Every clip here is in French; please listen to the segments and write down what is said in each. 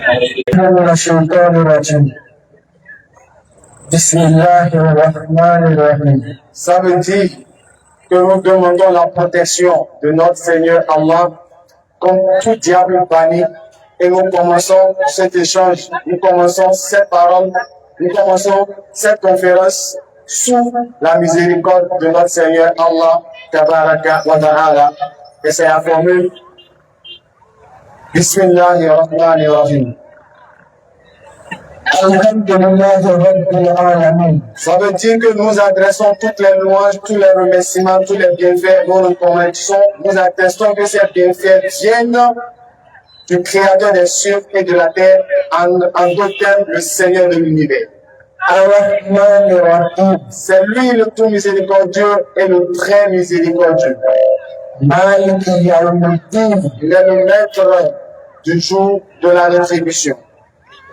من الشيطان الرجيم بسم الله الرحمن الرحيم. Ça veut dire que nous demandons la protection de notre Seigneur Allah contre tout diable banni. Et nous commençons cet échange, nous commençons cette parole, nous commençons cette conférence sous la miséricorde de notre Seigneur Allah, Tabaraka wa Ta'ala. Et c'est la formule Bismillahirrahmanirrahim. Alhamdulillahi Rabbil Alamin. Ça veut dire que nous adressons toutes les louanges, tous les remerciements, tous les bienfaits, nous nous convertissons, nous attestons que ces bienfaits viennent du Créateur des cieux et de la terre, en d'autres termes, le Seigneur de l'univers. Ar-Rahman Ar-Rahim. C'est lui le tout miséricordieux et le très miséricordieux. Malik Yawmiddin. Il est le maître du jour de la rétribution.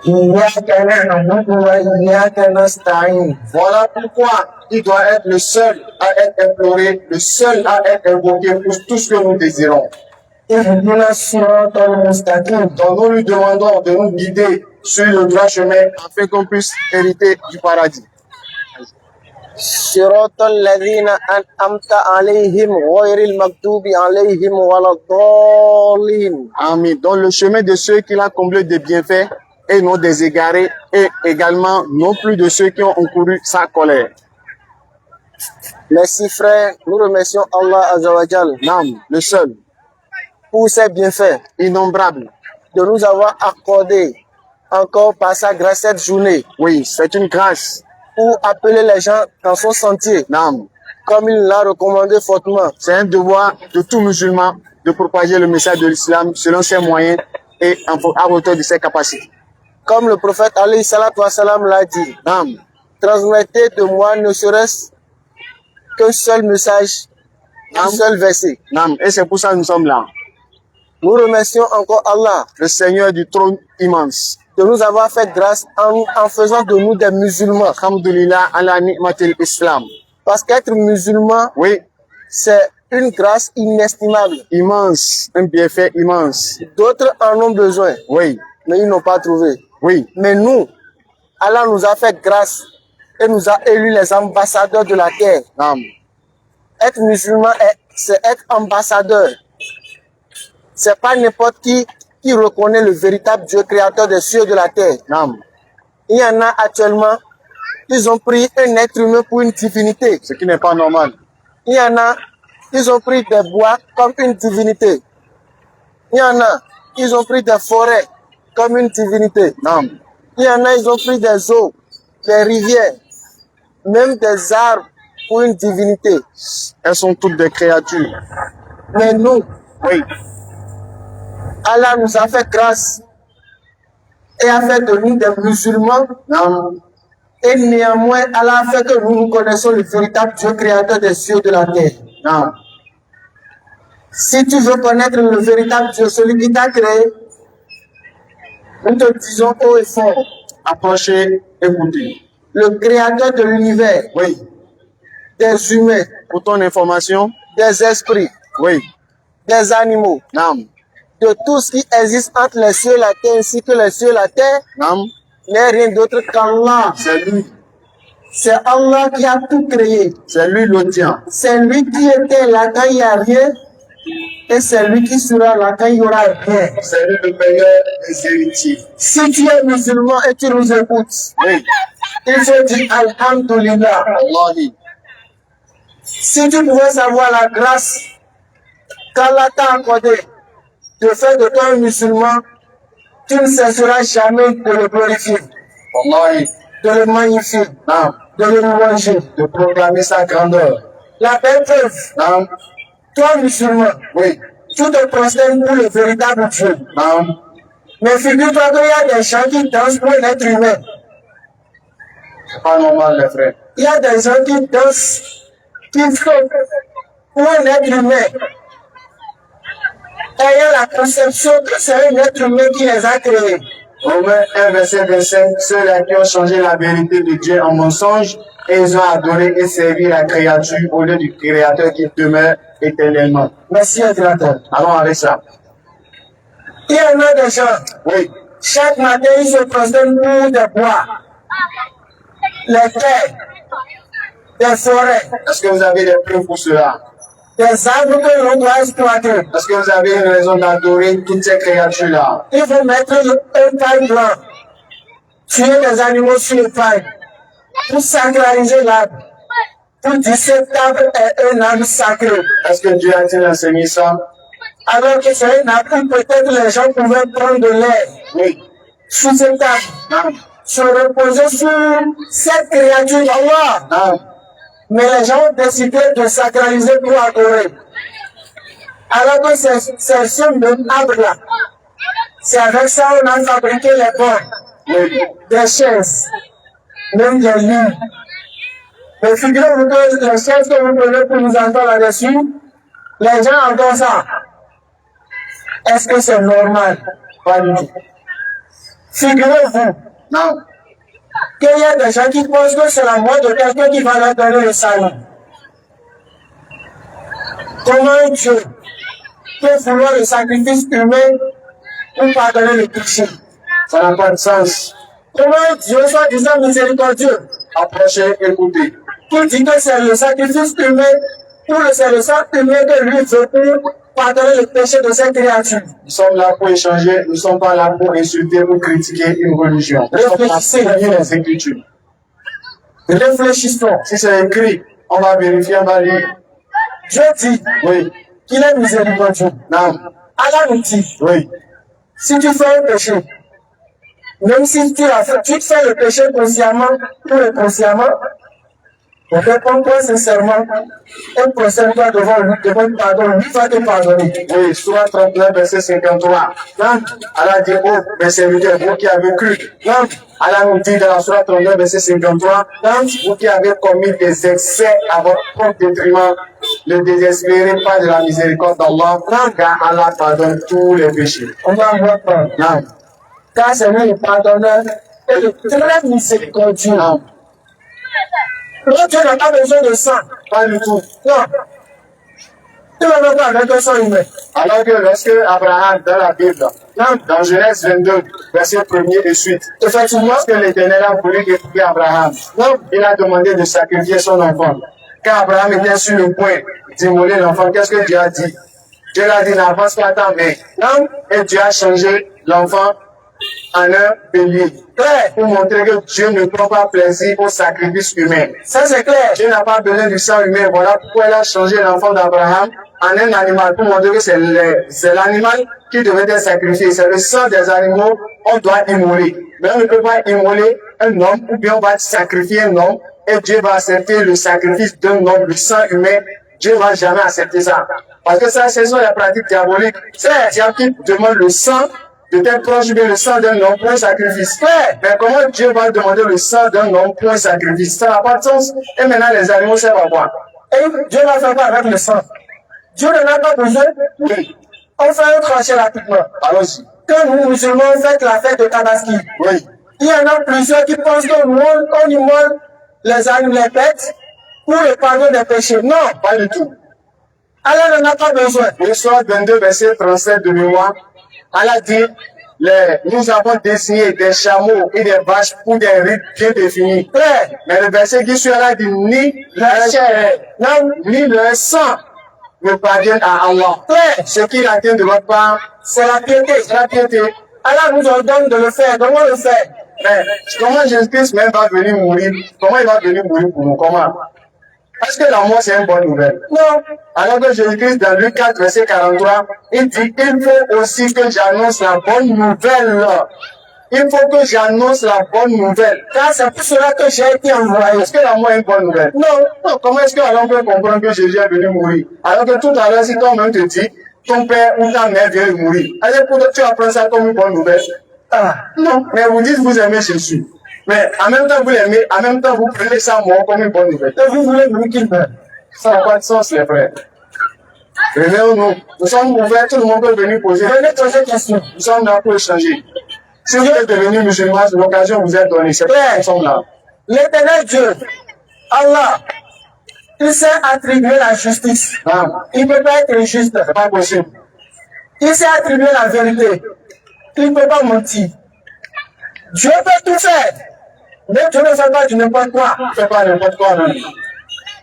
Iyyaka na'budu wa iyyaka nasta'in. Voilà pourquoi il doit être le seul à être imploré, le seul à être invoqué pour tout ce que nous désirons. Ihdina as-siratal mustaqim. Donc nous lui demandons de nous guider sur le droit chemin afin qu'on puisse hériter du paradis. Siratal ladhina an'amta alayhim ghayril maghdubi alayhim waladdallin. Amen. Dans le chemin de ceux qu'il a comblé de bienfaits et non des égarés, et également non plus de ceux qui ont encouru sa colère. Merci frère, nous remercions Allah Azzawajal Nam, le seul, pour ses bienfaits, innombrable. de nous avoir accordé encore par sa grâce cette journée Oui, c'est une grâce. pour appeler les gens dans son sentier, Nam, comme il l'a recommandé fortement. c'est un devoir de tout musulman de propager le message de l'islam selon ses moyens et à hauteur de ses capacités. Comme le prophète alayhi salatu wa salam l'a dit, Nam, transmettez de moi ne serait-ce qu'un seul message, un seul verset. Nam, et c'est pour ça que nous sommes là. Nous remercions encore Allah Le Seigneur du trône immense. de nous avoir fait grâce en faisant de nous des musulmans. Alhamdulillah ala ni'matil islam. Parce qu'être musulman, Oui, c'est une grâce inestimable. immense, un bienfait immense. D'autres en ont besoin, Oui, mais ils n'ont pas trouvé. oui, Mais nous, Allah nous a fait grâce et nous a élus les ambassadeurs de la terre. Nam, Être musulman, c'est être ambassadeur. C'est pas n'importe qui reconnaît le véritable Dieu créateur des cieux et de la terre. Nam, Il y en a actuellement, ils ont pris un être humain pour une divinité. ce qui n'est pas normal. Il y en a, ils ont pris des bois comme une divinité. Il y en a, ils ont pris des forêts comme une divinité. Nam, Il y en a, ils ont pris des eaux, des rivières, même des arbres pour une divinité. elles sont toutes des créatures. Mais nous, Oui, Allah nous a fait grâce et a fait de nous des musulmans. Nam, Et néanmoins, Allah a fait que nous connaissons le véritable Dieu créateur des cieux et de la terre. Nam. Si tu veux connaître le véritable Dieu, celui qui t'a créé, nous te disons haut et fort, Approchez, écoutez. le créateur de l'univers, Oui, des humains, pour ton information, des esprits, oui, des animaux, Nam, de tout ce qui existe entre les cieux et la terre, ainsi que les cieux et la terre, Nam, n'est rien d'autre qu'Allah. c'est lui, C'est Allah qui a tout créé. c'est lui l'audien. C'est lui qui était là quand il n'y a rien, et c'est lui qui sera là quand il y aura rien. C'est lui le meilleur des héritiers. Si tu es musulman et tu nous écoutes, Oui, il faut dire Alhamdulillah. Allahi, Si tu pouvais savoir la grâce qu'Allah t'a accordée de faire de toi un musulman, tu ne cesseras jamais de le glorifier, Allahi, de le magnifier, Nam, de le louanger. de proclamer sa grandeur. La belle preuve, Nam, toi musulman, oui, tu te prosternes pour le véritable Dieu. Nam, Mais figure-toi qu'il y a des gens qui dansent pour un être humain. c'est pas normal les frères. Il y a des gens qui dansent, qui font pour un être humain. Ayant la conception que c'est un être humain qui les a créés. Romains 1, verset 25, ceux-là qui ont changé la vérité de Dieu en mensonge, et ils ont adoré et servi la créature au lieu du Créateur qui demeure éternellement. Merci, Créateur. Allons avec ça. Il y en a des gens, Oui, Chaque matin, il se prosterne pour des bois, les terres, des forêts, Est-ce que vous avez des preuves pour cela? des arbres que l'on doit exploiter. Est-ce que vous avez une raison d'adorer toutes ces créatures-là? Il faut mettre un paille blanc, tuer des animaux sur le paille, pour sacraliser l'arbre. Pour dire cet arbre est un arbre sacré. Est-ce que Dieu a-t-il enseigné ça? Alors que c'est un arbre où peut-être les gens pouvaient prendre de l'air. Oui. Sous cet arbre, se reposer sur cette créature d'Allah. Ah. Mais les gens ont décidé de sacraliser pour adorer. Alors que c'est ce même arbre-là. C'est avec ça qu'on a fabriqué les bancs, Oui. des chaises, même des lits. Mais figurez-vous que les chaises que vous prenez pour nous entendre là-dessus, les gens entendent ça. Est-ce que c'est normal? Pas du tout. Figurez-vous Non. qu'il y a des gens qui pensent que c'est la mort de quelqu'un qui va leur donner le salut. Comment un Dieu peut vouloir le sacrifice humain pour pardonner le péché? Ça n'a pas de sens. Comment un Dieu, soi-disant miséricordieux, Approchez, écoutez. qui dit que c'est le sacrifice humain, c'est le sang humain que lui veut pour pardonner le péché de cette créature? Nous sommes là pour échanger, nous ne sommes pas là pour insulter ou critiquer une religion. Nous sommes là pour lire les Écritures. Réfléchissons. Si c'est écrit, on va vérifier, on va lire. Dieu dit Oui. qu'il est miséricordieux. Non. Allah nous dit, Oui. si tu fais un péché, même si tu fais le péché consciemment ou inconsciemment, réponds-toi sincèrement et procède-toi devant lui, demande pardon, lui va te pardonner. Oui, Sourate 39, verset 53. Donc, Allah dit, oh, mes serviteurs, vous qui avez cru. Donc, Allah nous dit dans la Sourate 39, verset 53, donc, vous qui avez commis des excès à votre propre détriment, ne désespérez pas de la miséricorde d'Allah, car Allah pardonne tous les péchés. on va voir pas. Non. Car c'est lui le pardonneur et le très miséricordieux. Non. Dieu n'a pas besoin de sang. Pas du tout. Non. Tu ne vas pas avec un sang humain. Alors que lorsque Abraham, dans la Bible, dans Genèse 22, verset 1er et suite, effectivement, lorsque l'Éternel a voulu éprouver Abraham, il a demandé de sacrifier son enfant. Quand Abraham était sur le point d'immoler l'enfant, qu'est-ce que Dieu a dit? Dieu lui a dit, n'avance pas ta main. Et Dieu a changé l'enfant en un bélier. Clair, pour montrer que Dieu ne prend pas plaisir au sacrifice humain. Ça c'est clair. Dieu n'a pas besoin du sang humain. Voilà pourquoi il a changé l'enfant d'Abraham en un animal, pour montrer que c'est l'animal qui devait être sacrifié. C'est le sang des animaux on doit immoler. Mais on ne peut pas immoler un homme, ou bien on va sacrifier un homme, et Dieu va accepter le sacrifice d'un homme, le sang humain. Dieu ne va jamais accepter ça. Parce que ça, ce sont les pratiques diaboliques. C'est le diable qui demande le sang de tes proches, mais le sang d'un homme pour un sacrifice. Mais comment Dieu va demander le sang d'un homme pour un sacrifice? Ça n'a pas de sens. Et maintenant, les animaux servent à quoi? Et Dieu va faire quoi avec le sang? Dieu n'en a pas besoin. Oui. On fait un crochet rapidement. Allons-y. Que nous, musulmans, faites la fête de Tabaski. Oui. Il y en a plusieurs qui pensent qu'on immole les animaux, les bêtes, pour le pardon des péchés. Non, Pas du tout. Allah n'en a pas besoin. Le soir 22, verset 37 de mémoire, Allah dit, nous avons désigné des chameaux et des vaches pour des rites bien définis. Mais le verset qui suit, Allah dit, ni leur chair, ni leur sang ne parviennent à Allah. Ce qui attend de votre part, C'est la piété. c'est la piété. Allah nous ordonne de le faire. Comment le faire? Mais comment Jésus-Christ même va venir mourir? Comment il va venir mourir pour nous? Comment? Est-ce que la mort c'est une bonne nouvelle? Non. Alors que Jésus-Christ dans Luc 4, verset 43, il dit, il faut aussi que j'annonce la bonne nouvelle. Il faut que j'annonce la bonne nouvelle. Car c'est pour cela que j'ai été envoyé. Est-ce que la mort est une bonne nouvelle? Non. Comment est-ce qu'on peut comprendre que Jésus est venu mourir? Alors que tout à l'heure, si toi-même te dis, ton père ou ta mère vient de mourir, alors que tu apprends ça comme une bonne nouvelle? Non. Mais vous dites que vous aimez Jésus. Mais en même temps, vous l'aimez, en même temps, vous prenez sa mort comme une bonne nouvelle. Et vous voulez lui qu'il meure. Ça n'a pas de sens, les frères. Réveillons-nous. Nous sommes ouverts, tout le monde peut venir poser. Venez poser question. Nous sommes là pour échanger. Si vous êtes devenu musulman, l'occasion vous est donnée. C'est clair, nous sommes là. L'éternel Dieu, Allah, il sait attribuer la justice. Il ne peut pas être injuste. C'est pas possible. Il sait attribuer la vérité. Il ne peut pas mentir. Dieu peut tout faire. Mais Dieu ne fait pas du n'importe quoi. Il ne fait pas n'importe quoi. Non.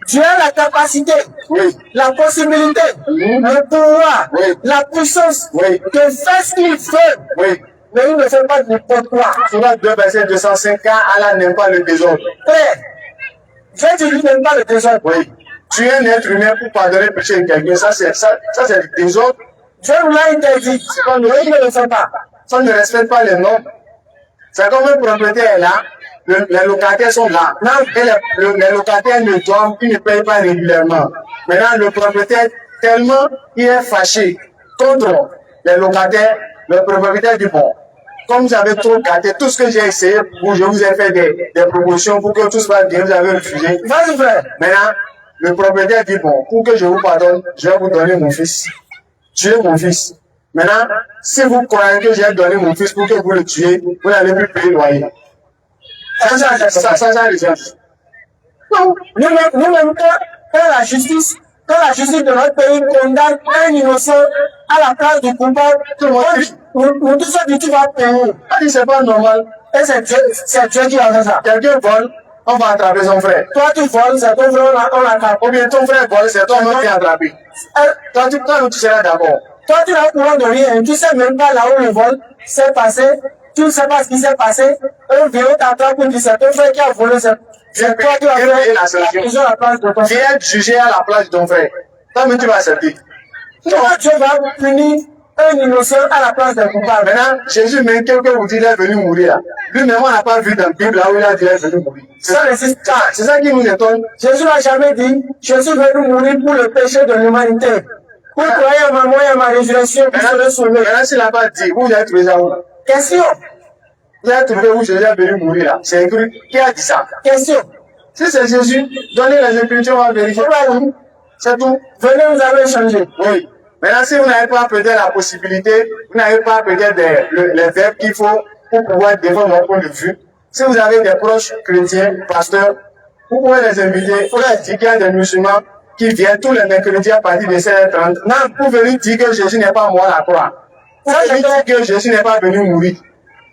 Dieu a la capacité, Oui. la possibilité, le pouvoir, Oui. la puissance Oui. de faire ce qu'il veut. Oui. Mais il ne fait pas de n'importe quoi. Souvent 2 verset 205, car Allah n'aime pas le désordre. Frère, Dieu dit qu'il n'aime pas le désordre. Oui. Tu es un être humain pour pardonner le péché de quelqu'un. Ça, c'est le désordre. Dieu nous l'a interdit. Mais il ne le fait pas. Ça ne respecte pas les normes. C'est comme un propriétaire est là, les locataires sont là. Et les locataires ne dorment, ils ne payent pas régulièrement. Maintenant, le propriétaire, tellement il est fâché contre les locataires, le propriétaire dit bon, comme vous avez trop gâté, tout ce que j'ai essayé, je vous ai fait des propositions pour que tout se passe bien, vous avez refusé. Vas-y, frère. Maintenant, le propriétaire dit bon, pour que je vous pardonne, je vais vous donner mon fils. Tuez mon fils. Maintenant, si vous croyez que j'ai donné mon fils pour que vous le tuiez, vous n'allez plus payer le loyer. Ça, les gens. Non, nous-mêmes, quand la justice de notre pays condamne un innocent à la place du coupable, nous tous dit tu vas payer. On dit c'est pas normal. Et c'est Dieu qui a fait ça. Quelqu'un vole, on va attraper son frère. Toi tu voles, c'est ton frère, on l'attrape. Ou bien ton frère vole, c'est toi qui as attrapé. Toi, tu seras d'accord. Toi, tu n'as courant de rien. Tu sais même pas là où le vol s'est passé. Tu ne sais pas ce qui s'est passé. Un vieux t'attrape et dit c'est ton frère qui a volé. C'est toi qui as fait la sanction à la place de ton frère. Viens juger à la place de ton frère. Toi, mais tu vas accepter. Comment Dieu va punir un innocent à la place d'un coupable? Maintenant, Jésus, même quelqu'un vous dit qu'il est venu mourir là. Lui-même, on n'a pas vu dans la Bible là où il a dit qu'il est venu mourir. C'est ça qui nous étonne. Jésus n'a jamais dit, Jésus veut nous mourir pour le péché de l'humanité. Vous croyez à ma mort et à ma résurrection, vous serez sauvés. Maintenant, s'il n'a pas dit, vous avez trouvé ça où? Question. Vous avez trouvé où Jésus est venu mourir là? C'est écrit. Qui a dit ça? Question. Si c'est Jésus, donnez les Écritures, on va vérifier. C'est tout. Venez, vous allez changer. Oui. Maintenant, si vous n'avez pas peut-être la possibilité, vous n'avez pas peut-être les verbes qu'il faut pour pouvoir défendre votre point de vue, si vous avez des proches chrétiens, pasteurs, vous pouvez les inviter. Vous leur dire qu'il y a des musulmans qui viennent tous les mercredis à partir de 16h30. Non, pour venir dire que Jésus n'est pas mort à la croix. Pour venir dire que Jésus n'est pas venu mourir.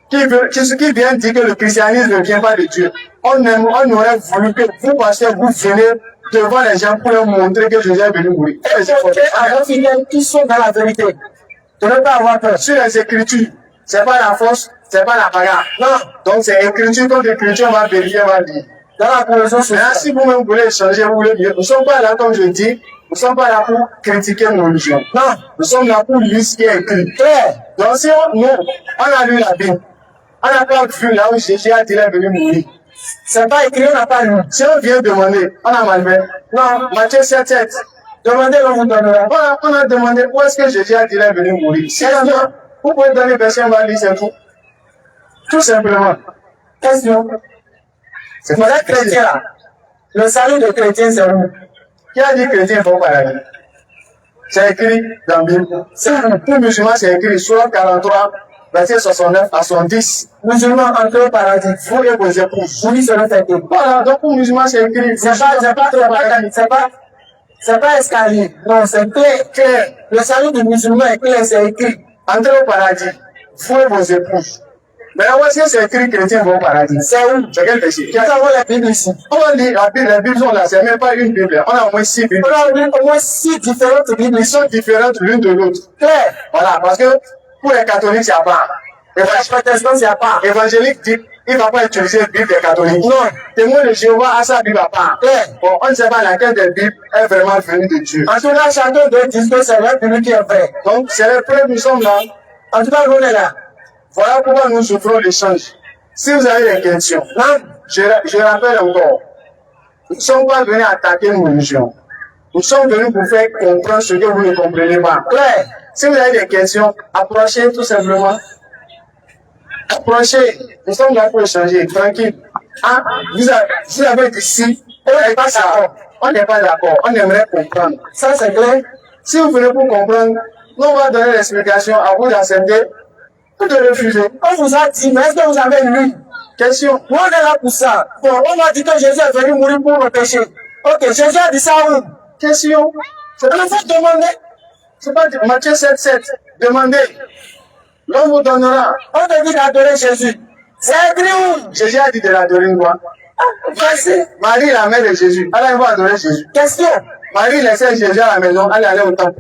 Qui vient dire que le christianisme ne vient pas de Dieu. On aurait voulu que vous, pasteurs, vous venez devant les gens pour leur montrer que Jésus est venu mourir. Et à vos fidèles qui sont dans la vérité, de ne pas avoir peur. Sur les Écritures, c'est pas la force, c'est pas la bagarre. Non. Donc c'est écriture contre écriture, on va vérifier, on va dire. Dans la cohésion sociale. Si vous-même voulez changer, vous voulez mieux. Nous ne sommes pas là, comme je dis, nous ne sommes pas là pour critiquer nos religions. Non. Nous sommes là pour lire ce qui est écrit. Donc si on a lu la Bible, on n'a pas vu là où Jésus a dit qu'il est venu mourir. C'est pas écrit, on n'a pas lu. Si on vient demander, on a mal fait. Non, Matthieu 7:7. Demandez, on vous donnera. On a demandé où est-ce que Jésus a dit qu'il est venu mourir. Si vous pouvez donner verset, on va lire, c'est tout. Tout simplement. Question. C'est pour les chrétiens là. Le salut des chrétiens, c'est où? Qui a dit chrétien vont au paradis? C'est écrit dans la Bible. Pour musulmans, c'est écrit Sourate 43, verset 69 à 70. Musulmans entrez au paradis. Vous et vos épouses. Vous serez fêtés. Voilà, donc pour musulmans, c'est écrit. C'est pas escalier. Non, c'est clair. Le salut du musulman est clair, c'est écrit. Entrez au paradis. Vous et vos épouses. Mais là, où est-ce que c'est écrit chrétien vont au paradis? C'est où? C'est quel verset? Nous avons la Bible ici. On va lire la Bible, les Bibles sont là, c'est même pas une Bible. On a au moins 6 Bibles. On a au moins 6 différentes Bibles. Ils sont différentes l'une de l'autre. Clair. Voilà, parce que pour les catholiques, il n'y a pas. Les protestants, il n'y a pas. Évangélique dit, il ne va pas utiliser la Bible des catholiques. Non. Témoin de Jéhovah a sa Bible à part. Clair. Bon, on ne sait pas laquelle des Bibles est vraiment venue de Dieu. En tout cas, chacun doit dire que c'est la Bible qui est vraie. Donc, c'est les preuves, nous sommes là. En tout cas, nous, on est là. Voilà pourquoi nous souffrons l'échange. Si vous avez des questions, je rappelle encore, nous ne sommes pas venus attaquer nos religions. Nous sommes venus pour faire comprendre ce que vous ne comprenez pas. Claire, si vous avez des questions, approchez tout simplement. Approchez. Nous sommes là pour échanger, tranquille. Ah, vous avez dit si, on n'est pas d'accord. On n'est pas d'accord. On aimerait comprendre. Ça, c'est clair. Si vous venez pour comprendre, nous, on va donner l'explication à vous d'accepter ou de refuser. On vous a dit, mais est-ce que vous avez lu? Question. Nous, on est là pour ça. Bon, on m'a dit que Jésus est venu mourir pour nos péchés. Ok, Jésus a dit ça où? Question. On faut demander. C'est pas Matthieu 7:7. Demandez. L'on vous donnera. On te dit d'adorer Jésus. C'est écrit où? Jésus a dit de l'adorer quoi? Merci. Marie, la mère de Jésus, elle a adorer Jésus. Question. Marie laissait Jésus à la maison, elle allait au temple.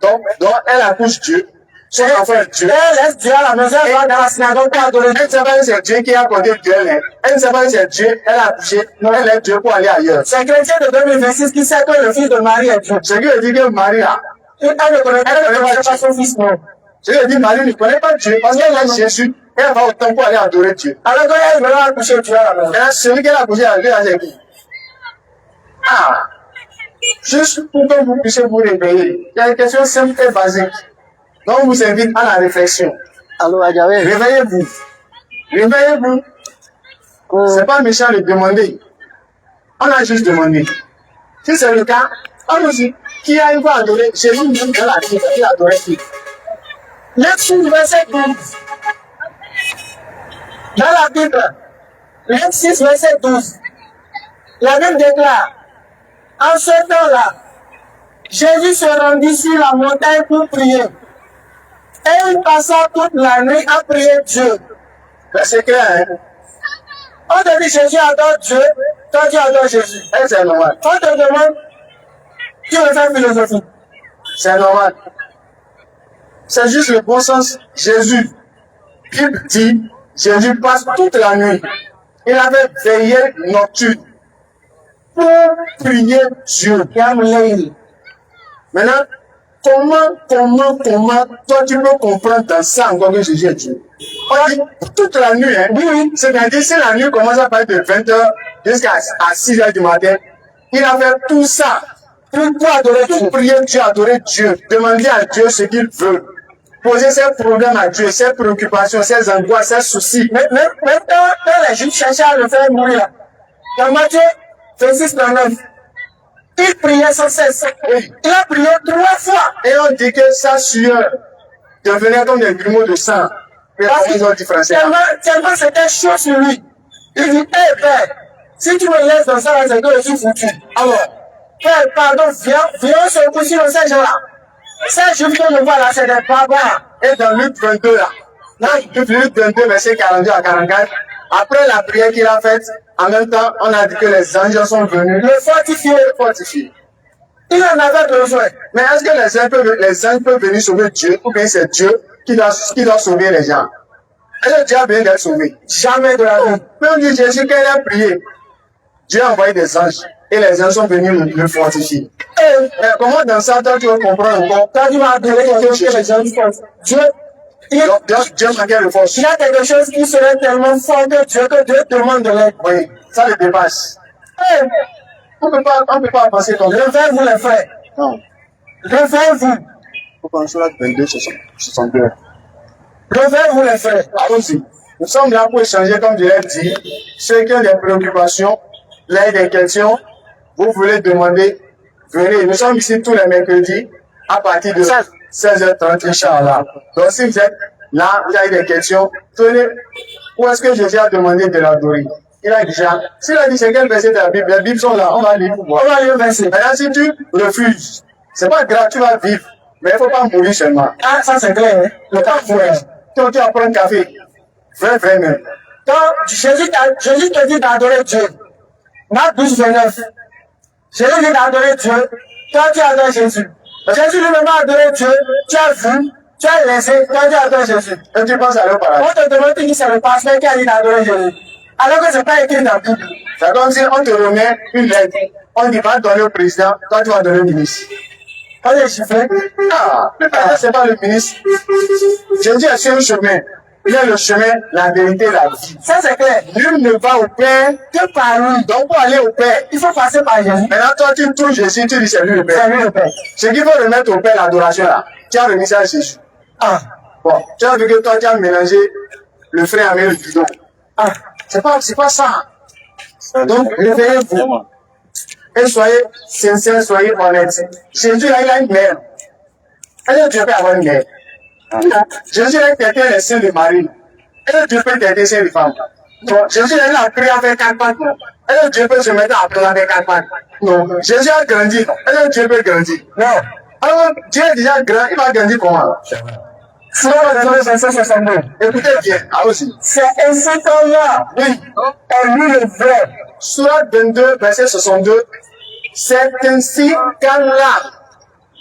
Donc elle accouche Dieu. Son enfant est Dieu. Elle laisse Dieu à la maison, elle va dans la synagogue pour adorer Dieu. Elle ne sait pas que c'est Dieu qui a accordé Dieu. Elle ne sait pas que c'est Dieu, elle a accouché. Non, elle est Dieu pour aller ailleurs. C'est chrétien de 2026 qui sait que le fils de Marie est Dieu. Ce qui veut dire que Marie a. Elle ne connaît pas son fils, non. Ce qui veut dire que Marie ne connaît pas Dieu parce qu'elle a Jésus. Elle va au temple pour aller adorer Dieu. Alors quand elle va accoucher Dieu à la maison. Et celui qu'elle a accouché à Dieu, c'est qui? Ah! Juste pour que vous puissiez vous réveiller. Il y a une question simple et basique. Donc, on vous invite à la réflexion. Réveillez-vous. Réveillez-vous. C'est pas méchant de demander. On a juste demandé. Si c'est le cas, on nous dit qui a une fois adoré Jésus même dans la Bible, il a adoré qui? L'exode verset 12. Dans la Bible, L'exode verset 12. La Bible déclare, en ce temps-là, Jésus se rendit sur la montagne pour prier. Et il passa toute la nuit à prier Dieu. Mais c'est clair, hein? On te dit Jésus adore Dieu, toi tu adores Jésus. Et c'est normal. On te demande, tu veux faire philosophie. C'est normal. C'est juste le bon sens. Jésus, Bible dit, Jésus passe toute la nuit. Il avait veillé nocturne pour prier Dieu. Maintenant, comment, toi tu peux comprendre dans ça encore que Jésus est Dieu? On dit toute la nuit, hein? Oui. C'est-à-dire, si la nuit commence à partir de 20h jusqu'à 6h du matin, il a fait tout ça pour adorer Dieu, prier Dieu, adorer Dieu, demander à Dieu ce qu'il veut, poser ses problèmes à Dieu, ses préoccupations, ses angoisses, ses soucis. Même quand les Juifs cherchaient à le faire mourir, dans Matthieu 26-39, il priait sans cesse. Il a prié 3 fois. Et on dit que sa sueur devenait comme des grumeaux de sang. Tellement c'était chaud sur lui. Il dit, hé Père, si tu me laisses dans ça, c'est que je suis foutu. Alors, Père, pardon, viens se coucher dans ces gens-là. Ces juifs que je vois là, c'est des barbares. Et dans Luc 22 là, Luc 22, verset 42 à 44, après la prière qu'il a faite, en même temps, on a dit que les anges sont venus le fortifier. Il en avait besoin. Mais est-ce que les anges peuvent venir sauver Dieu, ou bien c'est Dieu qui doit sauver les gens? Est-ce que Dieu a besoin d'être sauvé? Jamais de la vie. Mais on dit Jésus, quand il a prié, Dieu a envoyé des anges, et les anges sont venus le fortifier. Et comment dans ça, toi, tu vas comprendre encore? Quand tu vas adorer quelque chose que les anges font, Dieu manquait de force. Il y a quelque chose qui serait tellement fort que Dieu demande de l'aide. Oui, ça le dépasse. On ne peut pas avancer comme ça. Réveillez-vous les frères. Non. Réveillez-vous. Il faut penser à 22, 62. Réveillez-vous les frères. Allons-y. Nous sommes là pour échanger, comme je l'ai dit. Ceux qui ont des préoccupations, des questions, vous voulez demander, venez. Nous sommes ici tous les mercredis à partir de 16h30, Inch'Allah. Donc si vous êtes là, vous avez des questions, venez. Où est-ce que Jésus a demandé de l'adorer? Il a déjà, s'il a dit c'est quel verset de la Bible, les Bibles sont là, on va lire pour voir. On va lire le verset. Maintenant, si tu refuses, c'est pas grave, tu vas vivre, mais il ne faut pas mourir seulement. Ah, ça c'est clair, hein? Le temps mourir. Quand tu vas prendre un café, vrai même. Quand Jésus te dit d'adorer Dieu, Marc 12, 29, Jésus dit d'adorer Dieu, toi tu adores Jésus. Jésus lui-même a adoré Dieu, tu as vu, tu as laissé, toi tu adores Jésus. Et tu penses à l'eau paradis. On te demande qui c'est le pasteur qui a dit d'adorer Jésus. Alors que ce n'est pas écrit dans la Bible. C'est comme si on te remet une lettre, on dit va donner au président, toi tu vas donner au ministre. On est chiffré. Ah, le président c'est pas le ministre. Jésus est sur le chemin. Il est le chemin, la vérité, la vie. Ça c'est clair. Nul ne va au Père que par lui. Donc pour aller au Père, il faut passer par Jésus. Maintenant toi tu trouves Jésus, tu dis c'est lui le Père. C'est lui le Père. Ce qu'il faut remettre au Père l'adoration là, tu as remis ça à Jésus. Ah. Bon, tu as vu que toi tu as mélangé le frère avec le bidon. Ah. C'est pas ça. Donc, réveillez-vous. Et soyez sincères, soyez honnêtes. Jésus, là, il a une mère. Est-ce que Dieu peut avoir une mère? Jésus, là, il était le sein de Marie. Est-ce que Dieu peut t'aider sein de femme? Non. Jésus, là, il a appris à faire 4 pattes. Est-ce que Dieu peut se mettre à apprendre à faire 4 pattes? Non. Jésus a grandi. Est-ce que Dieu peut grandir? Non. Alors, Dieu est déjà grand, il va grandir comment? Surat 22, verset 62. Écoutez bien, allons-y. C'est ainsi qu'Allah Oui. est lui le vrai. Surat 22, verset 62. C'est ainsi qu'Allah,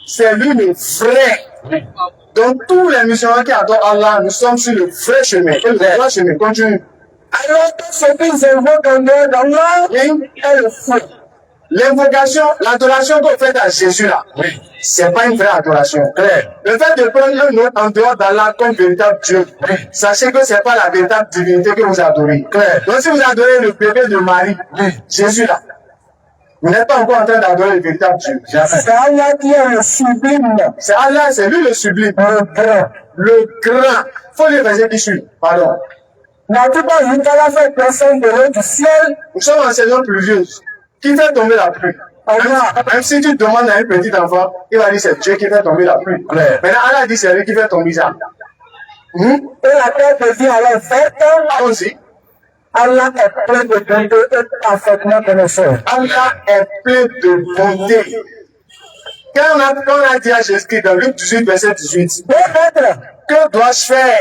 c'est lui le vrai. Donc tous les musulmans qui adorent Allah, nous sommes sur le vrai chemin. Et le vrai chemin, continue. Alors que ce qu'ils invoquent en dehors d'Allah est le faux. L'invocation, l'adoration que vous faites à Jésus là, c'est pas une vraie adoration. Le fait de prendre un nom en dehors d'Allah comme véritable Dieu, sachez que c'est pas la véritable divinité que vous adorez. Donc si vous adorez le bébé de Marie, Jésus là, vous n'êtes pas encore en train d'adorer le véritable Dieu. C'est Allah qui est le sublime. C'est Allah, c'est lui le sublime. Le grand. Le grand. Faut les verser qui suit. Pardon. N'as-tu pas vu qu'Allah fait personne de l'eau du ciel? Nous sommes en saison pluvieuse. Qui fait tomber la pluie? Même si tu demandes à un petit enfant, il va dire c'est Dieu qui fait tomber la pluie. Maintenant, Allah dit c'est lui qui fait tomber ça. Et la terre devient alors verte. Allons-y. Allah est plein de bonté et parfaitement connaisseur. Allah est plein de bonté. Quand on a dit à Jésus-Christ dans Luc 18, verset 18, que dois-je faire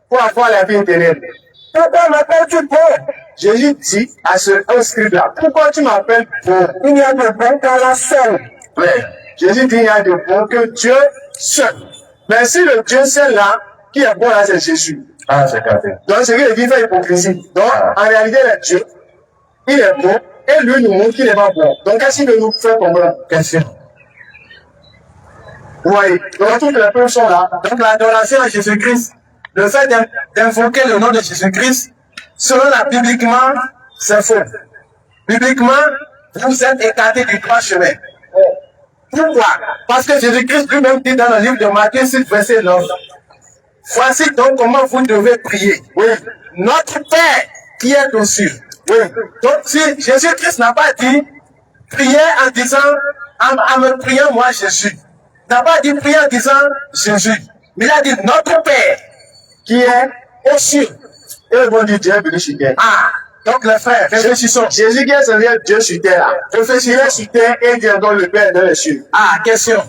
pour avoir la vie éternelle? Pourquoi m'appelles-tu bon? Jésus dit à au scribe là, pourquoi tu m'appelles bon? Il n'y a de bon qu'Allah seul. Jésus dit il y a de bon que Dieu seul. Mais si le Dieu seul là, qui est bon là, c'est Jésus. Ah, c'est carré. Donc ce qu'il dit fait hypocrisie. Donc en réalité, le Dieu, il est bon et lui nous montre qu'il n'est pas bon. Donc qu'est-ce qu'il veut nous faire comprendre? Question. Oui, donc toutes les preuves sont là. Donc l'adoration à Jésus-Christ, le fait d'invoquer le nom de Jésus-Christ, selon la bibliquement, c'est faux. Bibliquement, vous êtes écarté du droit chemin. Pourquoi? Parce que Jésus-Christ lui-même dit dans le livre de Matthieu 6, verset 9, voici donc comment vous devez prier. Oui. Notre Père qui est aux cieux. Oui. Donc si Jésus-Christ n'a pas dit prier en disant, en me priant moi Jésus. N'a pas dit prier en disant Jésus. Mais il a dit notre Père qui est aux cieux. Et le bon Dieu est venu sur terre. Ah, donc les frères, réfléchissons. Jésus qui est Seigneur Dieu sur terre là. Réfléchissez sur terre et Dieu donc le Père dans les cieux. Ah, question.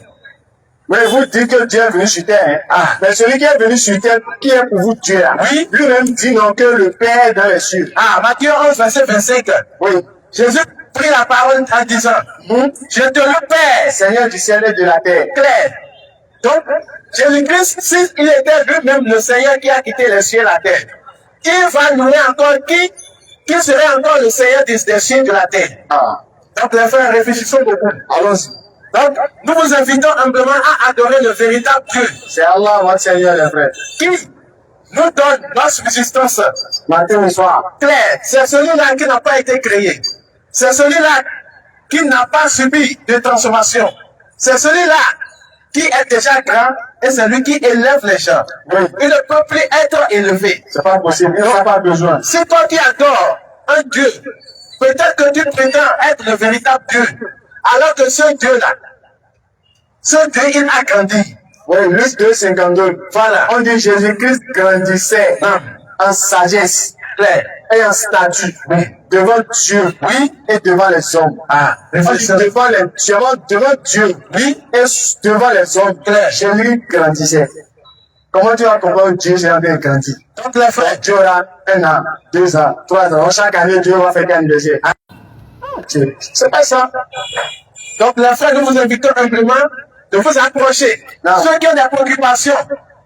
Mais vous dites que Dieu est venu sur terre. Hein? Ah. Mais celui qui est venu sur terre, qui est pour vous Dieu là? Oui. Lui-même dit non que le Père est dans les cieux. Ah, Matthieu 11, verset 25. Oui. Jésus prit la parole en disant, je te le Père, Seigneur du ciel et de la terre. clair. Donc, Jésus-Christ, s'il était lui-même le Seigneur qui a quitté les cieux et la terre, il va louer encore qui serait encore le Seigneur des cieux et de la terre. Ah. Donc, les frères, réfléchissons beaucoup. Allons-y. Donc, nous vous invitons humblement à adorer le véritable Dieu C'est Allah, votre Seigneur, les frères. qui nous donne notre subsistance Matin et soir. claire. C'est celui-là qui n'a pas été créé. C'est celui-là qui n'a pas subi de transformation. C'est celui-là qui est déjà grand et c'est lui qui élève les gens. Oui. Il ne peut plus être élevé. C'est pas possible. Il n'a pas besoin. Si toi tu adores un Dieu, peut-être que tu prétends être le véritable Dieu, alors que ce Dieu-là, ce Dieu, il a grandi. Oui, Luc 2, 52. Voilà. On dit Jésus-Christ grandissait en sagesse Claire. et en statut devant Dieu et devant les hommes. Ah, On dit devant Dieu et devant les hommes. Jésus grandissait. Comment tu vas comprendre Dieu c'est en train de grandir? Donc les frères, Dieu a 1 an, 2 ans, 3 ans. Chaque année, Dieu va faire un anniversaire. C'est pas ça. donc les frères, nous vous invitons humblement de vous approcher. Non. Ceux qui ont des préoccupations,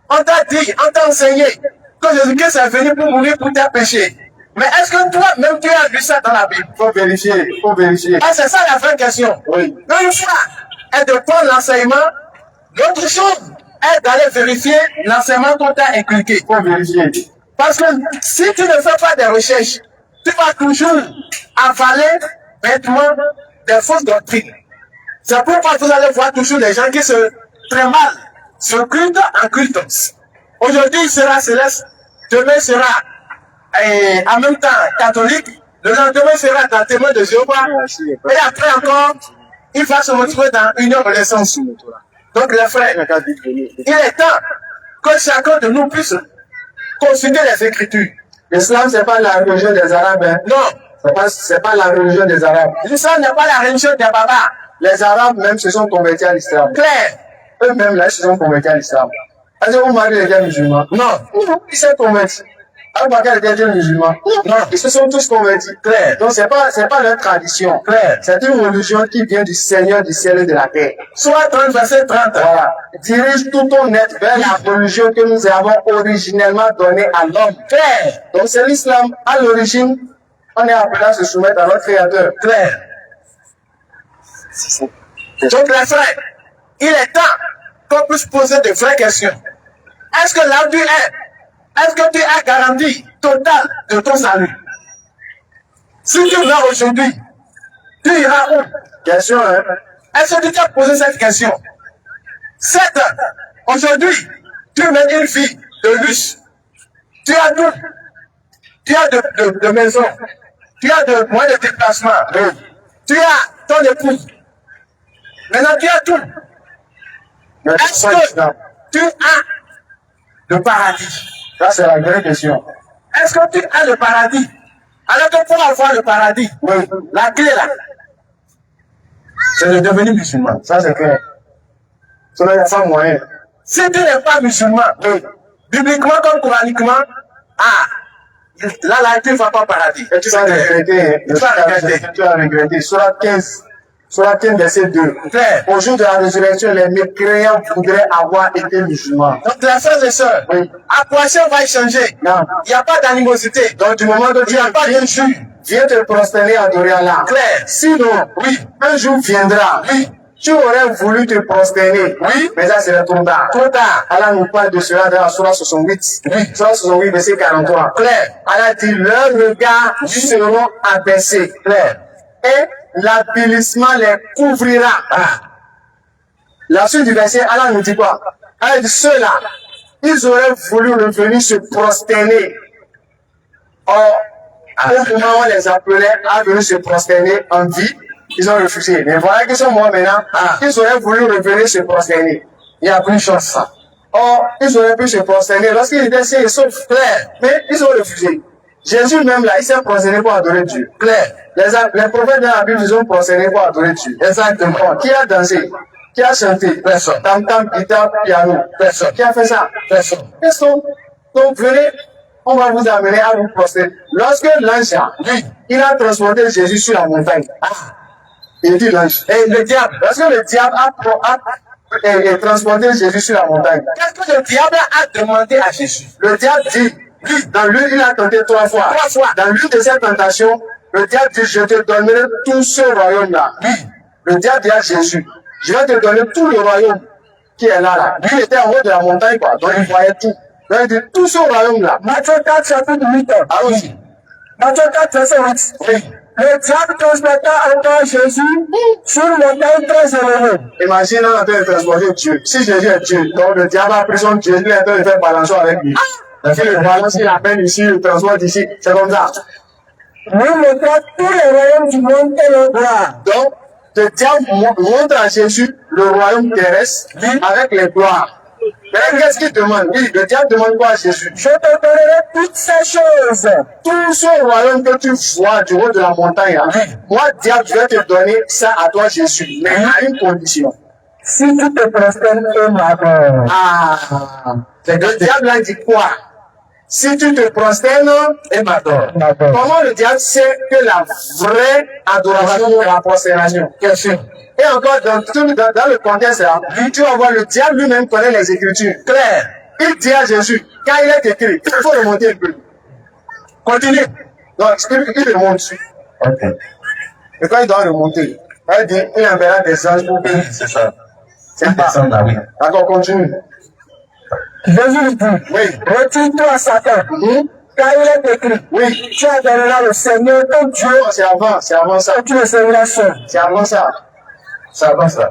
on t'a dit, on t'a enseigné que Jésus-Christ est venu pour mourir pour tes péchés. Mais est-ce que toi-même tu as lu ça dans la Bible? Faut vérifier, faut vérifier. Ah, c'est ça la vraie question. Oui. Une fois est de prendre l'enseignement, l'autre chose est d'aller vérifier l'enseignement qu'on t'a inculqué. Faut vérifier. Parce que si tu ne fais pas des recherches, tu vas toujours avaler bêtement des fausses doctrines. C'est pourquoi vous allez voir toujours des gens qui se très mal, se culte en culte. Aujourd'hui, il sera céleste, demain sera en même temps catholique, le lendemain sera dans témoin de Jéhovah, et après encore, il va se retrouver dans une renaissance. Donc les frères, il est temps que chacun de nous puisse consulter les Écritures. L'islam, c'est pas la religion des Arabes. Hein. Non, C'est pas la religion des Arabes. l'islam n'est pas la religion des barbares. Les Arabes même se sont convertis à l'islam. Claire. Eux-mêmes là, ils se sont convertis à l'islam. Est-ce que mon mari était musulman? Non. Il s'est converti. Aboubacar était musulman? Non. Ils se sont tous convertis. Claire. Donc c'est pas leur tradition. Claire. C'est une religion qui vient du Seigneur du ciel et de la terre. Soit 30, verset 30. Voilà. Dirige tout ton être vers la religion que nous avons originellement donnée à l'homme. Claire. Donc c'est l'islam. À l'origine, on est appelé à se soumettre à notre créateur. Claire. Donc les frères, il est temps qu'on puisse poser de vraies questions. Est-ce que là où tu es, est-ce que tu as garantie totale de ton salut? Si tu meurs aujourd'hui, tu iras où? Question, hein? Est-ce que tu t'as posé cette question? 7 ans. Aujourd'hui, tu mènes une vie de luxe. Tu as tout. Tu as de maison. Tu as de moyens de déplacement. Tu as ton épouse. Maintenant, tu as tout. Est-ce que tu as le paradis? Ça, c'est la vraie question. Est-ce que tu as le paradis? Alors que pour avoir le paradis, la clé là, c'est de devenir musulman. Ça, c'est clair. Ça, il n'y a pas moyen. Si tu n'es pas musulman, bibliquement comme coraniquement, là, tu ne vas pas au paradis. Et tu vas regretter. Tu vas regretter. Tu vas regretter. Surat 15, verset 2. Claire. Au jour de la résurrection, les mécréants voudraient avoir été musulmans. Donc, les frères et sœurs, à quoi ça va changer? Non. Il n'y a pas d'animosité. Donc, du moment que Il n'y a pas d'injure. viens te prosterner à adorer Allah. Claire. Sinon, un jour viendra. Tu aurais voulu te prosterner. Mais ça serait trop tard. Trop tard. Allah nous parle de cela dans la Surah 68. Surah 68, verset 43. Claire. Allah dit, leurs regards seront abaissés. Claire. Et l'avilissement les couvrira. La suite du verset, Allah nous dit quoi? Allah dit, ceux-là, ils auraient voulu revenir se prosterner. Or, au moment où on les appelait à venir se prosterner en vie, ils ont refusé. Mais voilà qu'ils sont morts maintenant. Ils auraient voulu revenir se prosterner. Il n'y a plus de chance. Or, ils auraient pu se prosterner lorsqu'ils étaient sains et saufs. Claire. Mais ils ont refusé. Jésus même là, il s'est prosterné pour adorer Dieu. Claire. Les prophètes de la Bible, ils ont prosterné pour adorer Dieu. Exactement. Qui a dansé? Qui a chanté? Personne. Tam-tam, guitare, piano. Personne. Qui a fait ça? Personne. Personne. Donc venez, on va vous amener à vous prosterner. Lorsque l'ange, il a transporté Jésus sur la montagne. Il dit l'ange. Et le diable, lorsque le diable a transporté Jésus sur la montagne, Qu'est-ce que le diable a demandé à Jésus? le diable dit, dans l'une, il a tenté 3 fois. 3 fois. Dans l'une de ces tentations, le diable dit, je te donnerai tout ce royaume-là. Le diable dit à Jésus, je vais te donner tout le royaume qui est là. Lui, il était en haut de la montagne, quoi. Donc, il voyait tout. Donc, il dit, tout ce royaume-là. Matthieu 4, chapitre 8. Allons-y. Matthieu 4, verset 8. Oui. Le diable transporta encore Jésus sur une montagne très élevée. Imagine, on est en train de transporter Dieu. Si Jésus est Dieu, donc le diable a pris son Dieu, il est en train de faire balançon avec lui. Il le balance, il appelle ici, il le transporte ici. C'est comme ça. Lui montra tous les royaumes du monde et leur gloire. Donc, le diable montre à Jésus le royaume terrestre avec les gloires. Mais qu'est-ce qu'il demande? Oui, le diable demande quoi à Jésus? Je te donnerai toutes ces choses. Tout ce royaume que tu vois du haut de la montagne, là, moi, diable, je vais te donner ça à toi, Jésus. Mais à une condition. Si tu te prosternes et m'adores. Le diable a dit quoi? Si tu te prosternes et m'adores. Comment le diable sait que la vraie adoration est la prosternation? Question. Et encore, dans le contexte là, tu vas voir, le diable lui-même connaît les Écritures. Claire. Il dit à Jésus, quand il est écrit, il faut remonter un peu. Continue. Donc, il remonte. Et quand il doit remonter, il dit, il enverra des anges pour venir. C'est ça. C'est pas. Oui. D'accord, continue. Jésus lui dit, Oui. retire-toi à Satan. Car il est écrit, Oui. tu adoreras le Seigneur ton Dieu Non, c'est avant ça. et tu le serviras seul. C'est avant ça. C'est avant ça.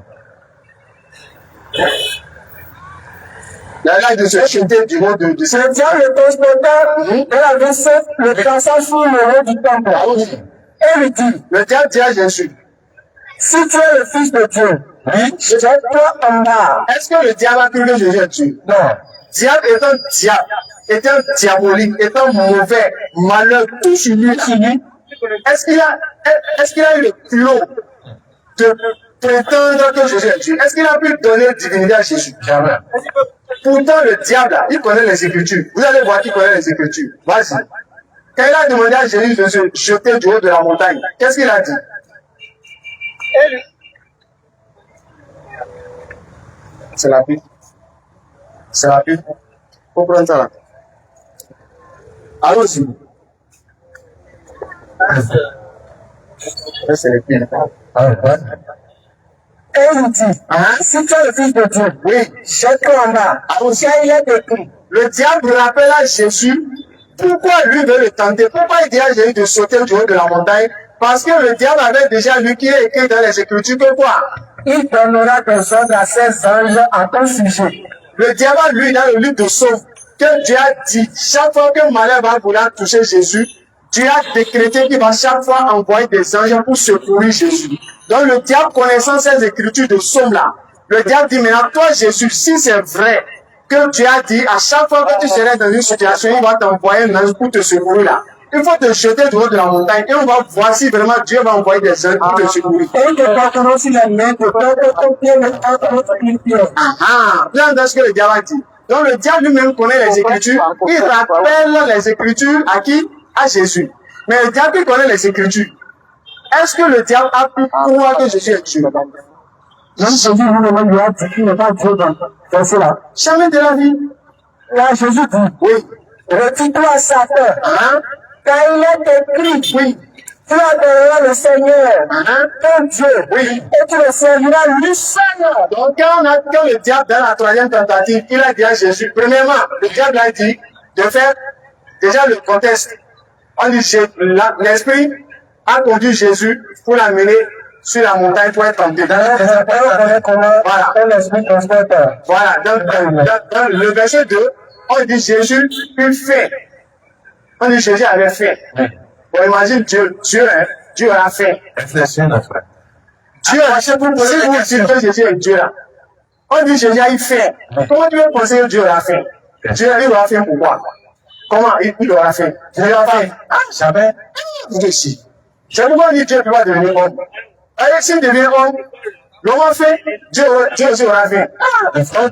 La ligne de se jeter du haut de Le diable le transporta dans la vaisselle, le plaça sur le haut du temple. Et lui dit, le diable dit à Jésus, si tu es le Fils de Dieu, jette-toi en bas. est-ce que le diable a cru que Jésus est Dieu? Non. Diable étant diabolique, étant mauvais, malheur, tout sur lui. Est-ce qu'il a eu le culot de prétendre que Jésus est Dieu? Est-ce qu'il a pu donner divinité à Jésus? Jamais. Pourtant, le diable, là, il connaît les Écritures. Vous allez voir qu'il connaît les Écritures. Vas-y. Quand il a demandé à Jésus de se jeter du haut de la montagne, qu'est-ce qu'il a dit? C'est la Bible. C'est la Bible. Faut prendre ça là. Allons-y. Ça, c'est les pieds. Et il dit, si tu es le Fils de Dieu, Oui. jette-toi en bas. Car il est écrit. Le diable rappelle à Jésus pourquoi lui veut le tenter. Pourquoi il dit à Jésus de sauter du haut de la montagne? Parce que le diable avait déjà lu qu'il est écrit dans les Écritures que quoi? Il donnera des ordres à ses anges à ton sujet. Le diable a lu dans le livre de Psaume que Dieu a dit, chaque fois que malheur va vouloir toucher Jésus, Dieu a décrété qu'il va chaque fois envoyer des anges pour secourir Jésus. Donc le diable, connaissant ces écritures de Psaume là, le diable dit maintenant, toi Jésus, si c'est vrai que Dieu a dit, à chaque fois que tu serais dans une situation, il va t'envoyer un ange pour te secourir là. Il faut te jeter du haut de la montagne et on va voir si vraiment Dieu va envoyer des anges pour te secourir. Et il te portera aussi la main de ton pied entre notre pied. Bien dans ce que le diable a dit. Donc le diable lui-même connaît les Écritures, il rappelle les Écritures à qui? À Jésus. Mais le diable qui connaît les Écritures, est-ce que le diable a pu croire que Jésus est Dieu? Même Jésus lui-même lui a dit qu'il n'est pas Dieu dans ce là. Jamais de la vie. Là, Jésus dit, Oui. retire-toi Satan, car il est écrit, Oui. tu adoreras le Seigneur, ton Dieu, Oui. et tu le serviras lui seul. Donc quand le diable dans la troisième tentative, il a dit à Jésus, premièrement, le diable a dit de faire déjà le contexte. On dit l'esprit a conduit Jésus pour l'amener sur la montagne pour être tenté. Voilà. Voilà. Dans le verset 2, on dit Jésus eut faim. On dit Jésus avait faim. On imagine Dieu a faim. Dieu a faim pour poser une question que Jésus est Dieu là. On dit Jésus a eu faim. Comment tu veux penser que Dieu a faim? Dieu aura faim pourquoi? Comment il aura faim? Dieu aura faim. Jamais. C'est pourquoi on dit Dieu ne peut pas devenir homme. Allez, s'il devient homme, l'homme a faim, Dieu aussi aura faim.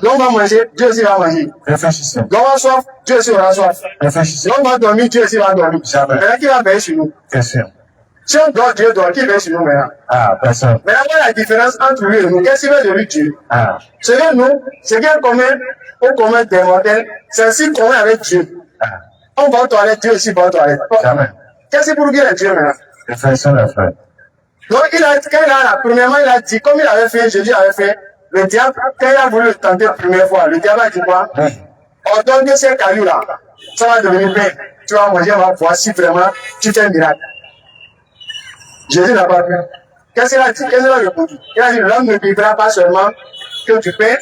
L'homme va manger, Dieu aussi va manger. L'homme a soif, Dieu aussi aura soif. L'homme va dormir, Dieu aussi va dormir. Maintenant, qui va veiller sur nous? Si on dort, Dieu dort, qui veille sur nous maintenant? Personne. Maintenant, quelle est la différence entre lui et nous? Qu'est-ce qu'il veut de lui, Dieu? Ce que nous, ce qui est commun au commun des mortels, c'est aussi commun avec Dieu. On va aux toilettes, Dieu aussi va aux toilettes. Qu'est-ce que c'est pour qu'il est Dieu maintenant? Donc, premièrement, il a dit, comme il avait fait, Jésus avait fait, le diable, quand il a voulu le tenter la première fois, le diable a dit quoi? Ordonne que ces cailloux là, ça va devenir pain. Tu vas manger, on va voir si vraiment tu fais un miracle. Jésus n'a pas pu. Qu'est-ce qu'il a dit? Qu'est-ce qu'il a répondu? Il a dit, l'homme ne vivra pas seulement que du pain,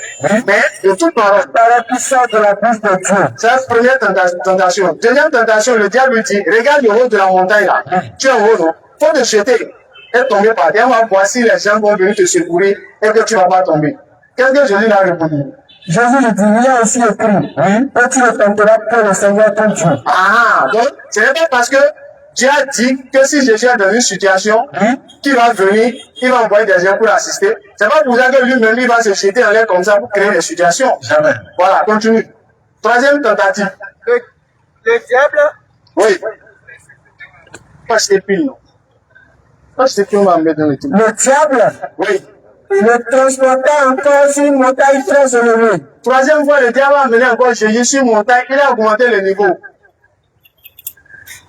mais de toute parole. Par la puissance de la bouche de Dieu. C'est la première tentation. Deuxième tentation, le diable lui dit, regarde le haut de la montagne là. Tu es en haut, non? Faut te jeter et tomber par terre. On va voir si les gens vont venir te secourir et que tu ne vas pas tomber. Qu'est-ce que Jésus a répondu? Jésus lui dit, il y a aussi écrit, et tu le tenteras pour le Seigneur ton Dieu. Donc, ce n'est pas parce que Dieu a dit que si Jésus est dans une situation, qu'il va venir, il va envoyer des gens pour l'assister. C'est pas pour ça que lui-même, il va se jeter en l'air comme ça pour créer des situations. Jamais. Voilà, continue. Troisième tentative. Le diable. Oui. Pas je t'épile, non. Pas je t'épile, on va me mettre dans le tout. Le diable. Oui. Le transporta encore sur une montagne très élevée. Troisième fois, le diable a amené encore Jésus sur une montagne, il a augmenté le niveau.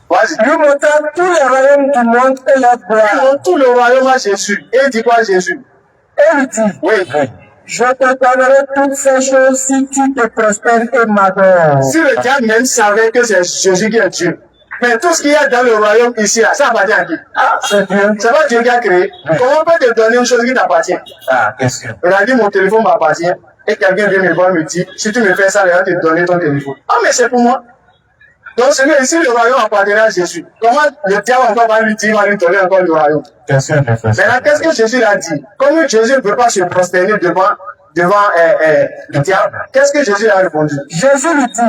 Vas-y. Lui montra tous les royaumes du monde et leur gloire. Il montre tout le royaume à Jésus. Et il dit quoi à Jésus? Et il dit, Oui. je te donnerai toutes ces choses si tu te prospères et m'adores. Si le diable même savait que c'est Jésus qui est Dieu. Mais tout ce qu'il y a dans le royaume ici, là, ça appartient à qui? C'est Dieu. C'est pas Dieu qui a créé. Comment on peut te donner une chose qui t'appartient? Question. Il a dit, mon téléphone m'appartient. Et quelqu'un vient me voir, me dit, si tu me fais ça, il va te donner ton téléphone. Mais c'est pour moi. Donc, c'est que ici, le royaume appartient à Jésus. Comment le diable encore va lui dire, va lui donner encore le royaume? Maintenant, qu'est-ce que Jésus a dit? Comme Jésus ne peut pas se prosterner devant le diable, qu'est-ce que Jésus a répondu? Jésus lui dit,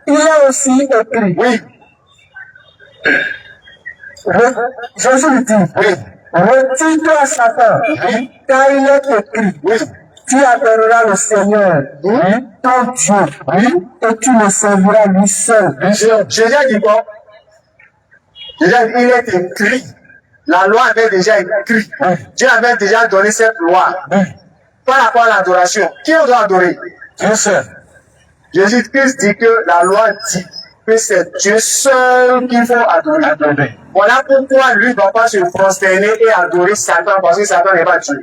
il y a aussi écrit. Oui. Jésus lui dit, retire-toi Satan, car il est écrit. Oui. Tu adoreras le Seigneur, ton Dieu, et tu le serviras lui seul. Jésus a dit quoi? Déjà, il est écrit. La loi avait déjà écrit. Dieu avait déjà donné cette loi. Par rapport à l'adoration, qui on doit adorer? Dieu seul. Jésus-Christ dit que la loi dit que c'est Dieu seul qu'il faut adorer. Voilà pourquoi lui ne doit pas se prosterner et adorer Satan, parce que Satan n'est pas Dieu.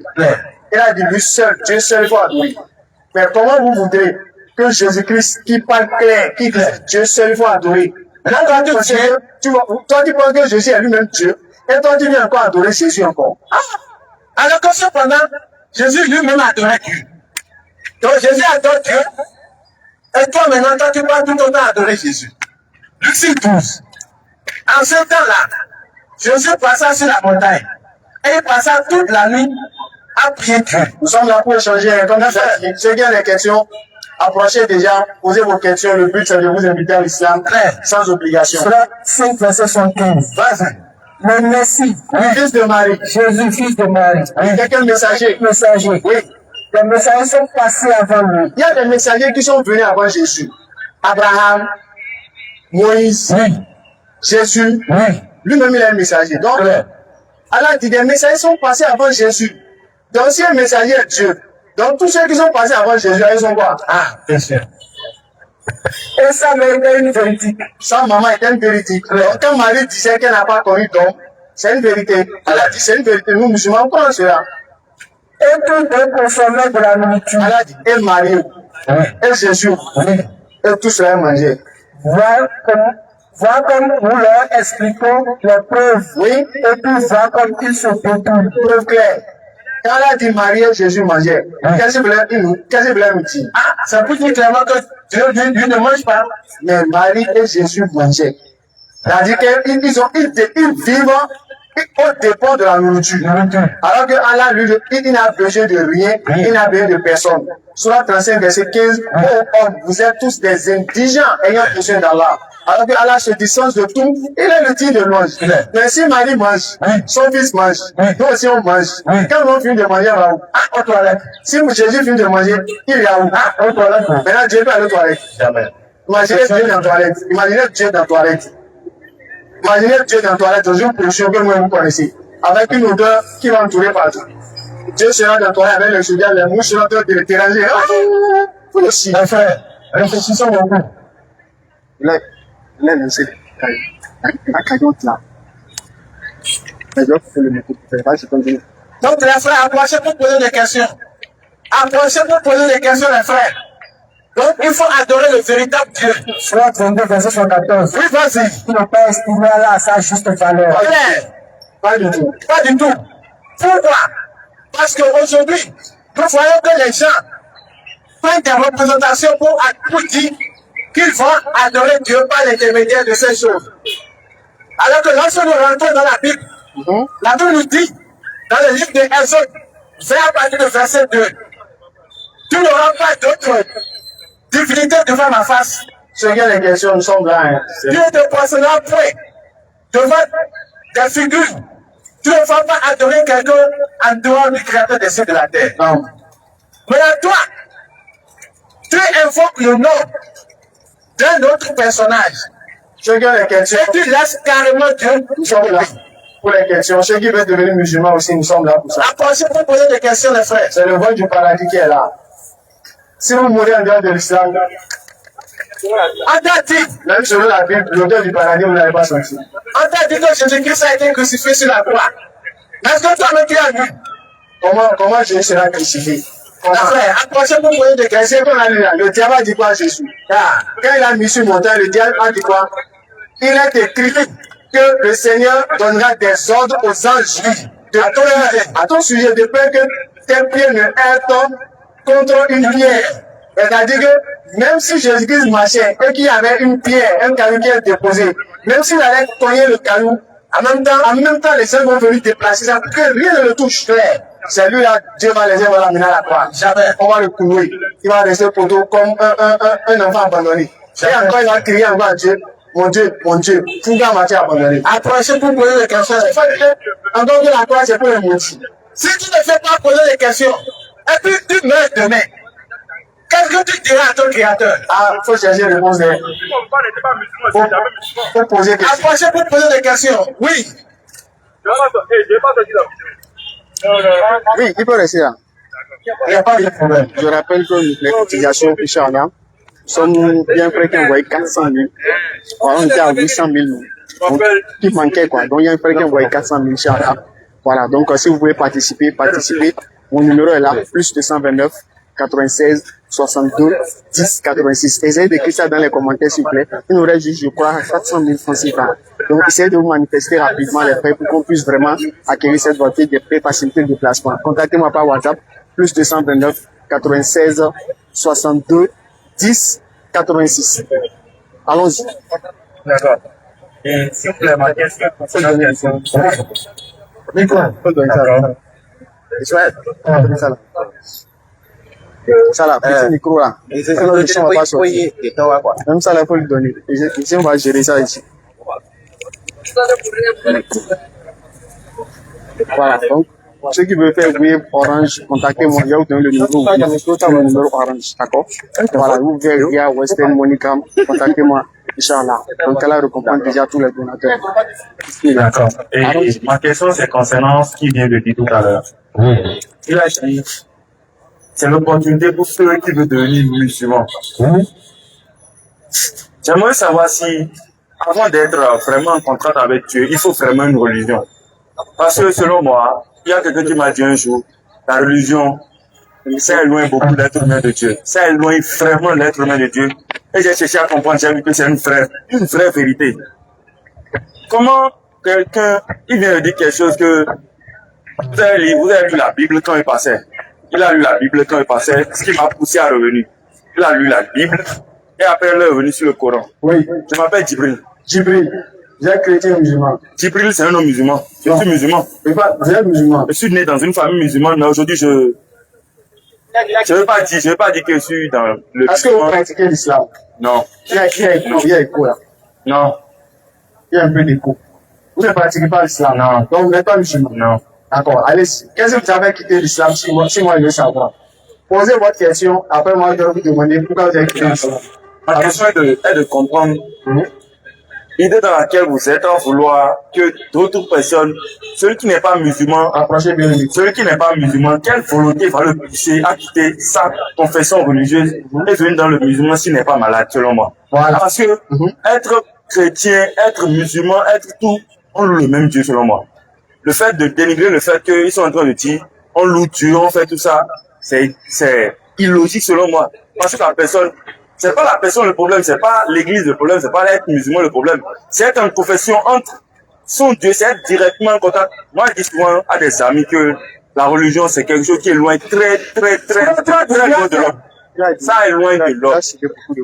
Il a dit lui seul, Dieu seul il faut adorer. Mais comment vous voudrez que Jésus-Christ, qui parle clair, qui dit Dieu seul il faut adorer? Toi, tu penses que Jésus est lui-même Dieu, et toi tu viens encore adorer Jésus encore. Alors que cependant, Jésus lui-même adorait Dieu. Donc Jésus adore Dieu. Et toi maintenant, toi tu vas tout autant adorer Jésus. Luc 12. En ce temps-là, Jésus passa sur la montagne. Et il passa toute la nuit à prier Dieu. Nous sommes là pour échanger. Comme ça, ceux qui ont des questions, approchez déjà, posez vos questions. Le but c'est de vous inviter à l'islam sans obligation. Cela, 5 verset 75. Vas-y. Le Messie, Fils de Marie. Jésus, fils de Marie. Quel messager? Messager. Oui. Les messagers sont passés avant lui. Il y a des messagers qui sont venus avant Jésus. Abraham, Moïse, Jésus. Lui-même il est un messager. Donc, Allah dit des messagers sont passés avant Jésus. Donc, si un messager est Dieu, donc tous ceux qui sont passés avant Jésus, ils sont quoi? Ah, bien sûr. Et ça méritait une vérité. Sa maman était une vérité. Donc, quand Marie disait qu'elle n'a pas connu d'homme, c'est une vérité. Allah dit c'est une vérité. Nous, musulmans, comment cela? Et tous deux consommaient de la nourriture. Allah dit, et Marie, et Jésus, et tout cela mangé. Voilà comme nous leur expliquons les preuves. Oui. Et puis voir comme ils se détournent. Preuve claire. Quand Allah dit Marie et Jésus mangeaient, qu'est-ce qu'il voulait nous dire? Ah, ça peut dire clairement que Dieu ne mange pas. Mais Marie et Jésus mangeaient. C'est-à-dire qu'ils vivent au dépend de la nourriture. Alors que Allah, lui, il n'a besoin de rien, il n'a besoin de personne. Surah 35, verset 15, ô hommes, vous êtes tous des indigents ayant besoin d'Allah. Alors que Allah se distance de tout, il est le digne de louange. Mais si Marie mange, son fils mange, nous aussi on mange. Quand on finit de manger, on va où? Aux toilettes. Si Jésus finit de manger, il est où? Aux toilettes. Maintenant, Dieu peut aller aux toilettes. Jamais. Imaginez Dieu dans la toilette. Imaginez Dieu dans la toilette. Imaginez Dieu dans la toilette, dans une position que vous connaissez, avec une odeur qui va entourer partout. Dieu sera dans la toilette avec le chaudière, les mouches seront en train de le déranger. Pour le chien. Mes frères, réfléchissons beaucoup. Il est laissé. La caillotte là. Mais je peux le mettre. Vas-y, continue. Donc les frères, approchez pour poser des questions. Approchez pour poser des questions, les frères. Donc il faut adorer le véritable Dieu. Surah 32, verset 74. Oui, vas-y. Il n'a pas estimé Allah à sa juste valeur. Pas du tout. Pas du tout. Pourquoi? Parce qu'aujourd'hui, nous voyons que les gens prennent des représentations pour dire qu'ils vont adorer Dieu par l'intermédiaire de ces choses. Alors que lorsque nous rentrons dans la Bible, la Bible nous dit, dans le livre de Exode, à partir de verset 2, tu n'auras pas d'autre divinité devant ma face. Ceux qui ont des questions, nous sommes là. Hein. Tu ne te poseras point devant des figures. Tu ne vas pas adorer quelqu'un en dehors du créateur des cieux de la terre. Non. Mais à toi, tu invoques le nom d'un autre personnage. Ceux qui ont des questions, et tu laisses carrément Dieu. nous sommes là pour les questions. Ceux qui veulent devenir musulmans aussi, nous sommes là pour ça. Approchez pour poser des questions, les frères. C'est le vol du paradis qui est là. Si vous mourrez en dehors de l'islam, On t'a dit, même selon la Bible, l'odeur du paradis, vous n'allez pas sentir. on t'a dit que Jésus-Christ a été crucifié sur la croix. Est-ce que toi-même tu as vu? Comment Jésus sera crucifié? Les frères, approchez pour poser des questions. Qu'est-ce qu'on a lu là? Le diable a dit quoi à Jésus? Quand il a mis sur montagne, le diable a dit quoi? Il est écrit que le Seigneur donnera des ordres aux anges à ton sujet, de peur que tes pieds ne heurtent contre une pierre. C'est-à-dire que même si Jésus-Christ marchait et qu'il y avait une pierre, un caillou qui est déposé, même s'il allait cogner le caillou, en même temps, les gens vont venir déplacer ça pour que rien ne le touche. C'est lui là, Dieu va les amener à la croix. Jamais. On va le couler. Il va rester pour tout comme un enfant abandonné. Et encore, il va crier encore à Dieu. Mon Dieu, pourquoi m'as-tu abandonné? Approchez pour poser des questions. Encore que la croix, c'est pour le motif. Si tu ne fais pas poser des questions, et puis tu meurs demain, Qu'est-ce que tu dirais à ton créateur? Ah, faut chercher les réponses. Faut poser des questions. Approchez pour poser des questions. Oui. Oui, il peut rester là. Il n'y a pas de problème. Je rappelle que les cotisations, Inch'Allah, sont bien près qu'on voyait 400 000. Voilà, on était à 800 000. Donc, il manquait quoi. Donc, il y a un près qu'on voyait 400 000, Inch'Allah. Voilà, donc si vous voulez participer. Mon numéro est là, plus 229 96 62 10 86. Essayez d'écrire ça dans les commentaires, s'il vous plaît. Il nous reste juste, je crois, 400 000 francs CFA. Donc, essayez de vous manifester rapidement les frais pour qu'on puisse vraiment acquérir cette voiture des prêts facilité de déplacement. Contactez-moi par WhatsApp, plus 229 96 62 10 86. Allons-y. D'accord. Et s'il vous plaît, ma question concerne la question. Ça là, petit micro là. Même ça là, il faut lui donner. Ici, on va gérer ça ici. Voilà, donc, ceux qui veulent faire Wave Orange, contactez-moi. Je vais vous donner le numéro Orange, d'accord? Voilà, vous pouvez via Western Monicam, contactez-moi, Inch'Allah. Donc, elle récompense déjà tous les donateurs. D'accord. Et ma question, c'est concernant ce qu'il vient de dire tout à l'heure. Il a dit, c'est l'opportunité pour ceux qui veulent devenir musulmans. J'aimerais savoir si, avant d'être vraiment en contact avec Dieu, il faut vraiment une religion. Parce que selon moi, il y a quelqu'un qui m'a dit un jour, la religion, ça éloigne beaucoup l'être humain de Dieu. Ça éloigne vraiment l'être humain de Dieu. Et j'ai cherché à comprendre, j'ai vu que c'est une vraie vérité. Comment quelqu'un, il vient de dire quelque chose que vous avez lu la Bible quand il passait. Il a lu la Bible quand il passait, ce qui m'a poussé à revenir. Il a lu la Bible et après il est revenu sur le Coran. Oui. Je m'appelle Djibril. Djibril, vous êtes chrétien musulman. Djibril, c'est un homme musulman. Je suis musulman. Vous êtes musulman. Je suis né dans une famille musulmane, mais aujourd'hui je veux pas dire que je suis dans le Est-ce que vous pratiquez l'islam? Non. Il y a écho là. Non. Il y a un peu d'écho. Vous ne pratiquez pas l'islam? Non. Donc vous n'êtes pas musulman? Non. D'accord, allez-y. Qu'est-ce que vous avez quitté l'islam si moi je veux savoir? Posez votre question, après moi je vais vous demander pourquoi vous avez quitté l'islam. Ma question est de comprendre l'idée dans laquelle vous êtes en vouloir que d'autres personnes, celui qui n'est pas musulman, Approchez bien le micro. celui qui n'est pas musulman, quelle volonté va le pousser à quitter sa confession religieuse et venir dans le musulman s'il n'est pas malade, selon moi. Voilà. Parce que être chrétien, être musulman, être tout, on loue le même Dieu, selon moi. Le fait de dénigrer le fait qu'ils sont en train de dire, on loue Dieu, on fait tout ça, c'est illogique selon moi. Parce que la personne, c'est pas la personne le problème, c'est pas l'église le problème, c'est pas l'être musulman le problème. C'est être en confession entre son Dieu, c'est être directement en contact. Moi, je dis souvent à des amis que la religion, c'est quelque chose qui est loin, très loin de l'homme. Ça éloigne de l'homme.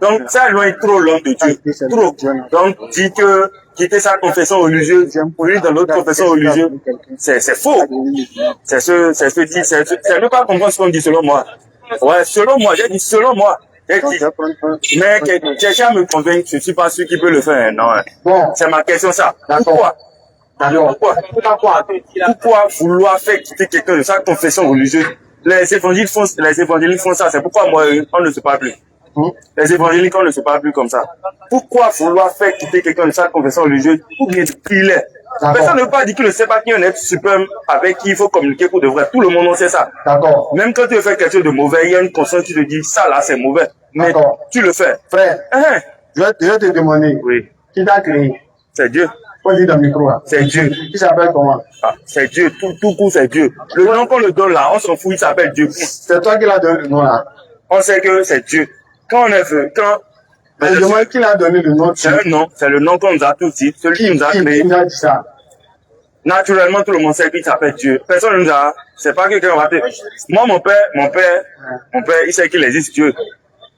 Donc, ça éloigne trop l'homme de Dieu. Trop. Donc, dit que quitter sa confession religieuse pour aller dans l'autre confession religieuse, c'est faux. C'est ne pas comprendre ce qu'on dit selon moi. Ouais, selon moi, j'ai dit selon moi. J'ai dit, mais quelqu'un me convainc, je suis pas sûr qu'il peut le faire. Non. Bon. C'est ma question ça. D'accord. Pourquoi vouloir faire quitter quelqu'un de sa confession religieuse? Les évangéliques font ça. C'est pourquoi moi, on ne se parle plus. Les évangéliques, on ne se parle plus comme ça. Pourquoi vouloir faire quitter quelqu'un de sa confession religieuse ou bien qu'il est? Personne ne veut pas dire qu'il ne sait pas qu'il y a un être suprême avec qui il faut communiquer pour de vrai. Tout le monde en sait ça. D'accord. Même quand tu veux faire quelque chose de mauvais, il y a une conscience qui te dit ça là c'est mauvais. Mais tu le fais. Frère, je vais te demander. Oui. Qui t'a créé? C'est Dieu. Faut dire dans le micro là. C'est Dieu. Qui s'appelle comment? Ah, c'est Dieu. Tout court, c'est Dieu. Le nom qu'on le donne là, on s'en fout, il s'appelle Dieu. C'est toi qui l'as donné le nom là. On sait que c'est Dieu. Quand on est venu, Mais je demande qui l'a donné le nom. C'est un nom, c'est le nom qu'on nous a tous dit, celui qui nous a créé. Qui nous a dit ça? Naturellement, tout le monde sait qu'il s'appelle Dieu. Personne ne nous a, c'est pas quelqu'un va te. Moi, mon père, il sait qu'il existe Dieu.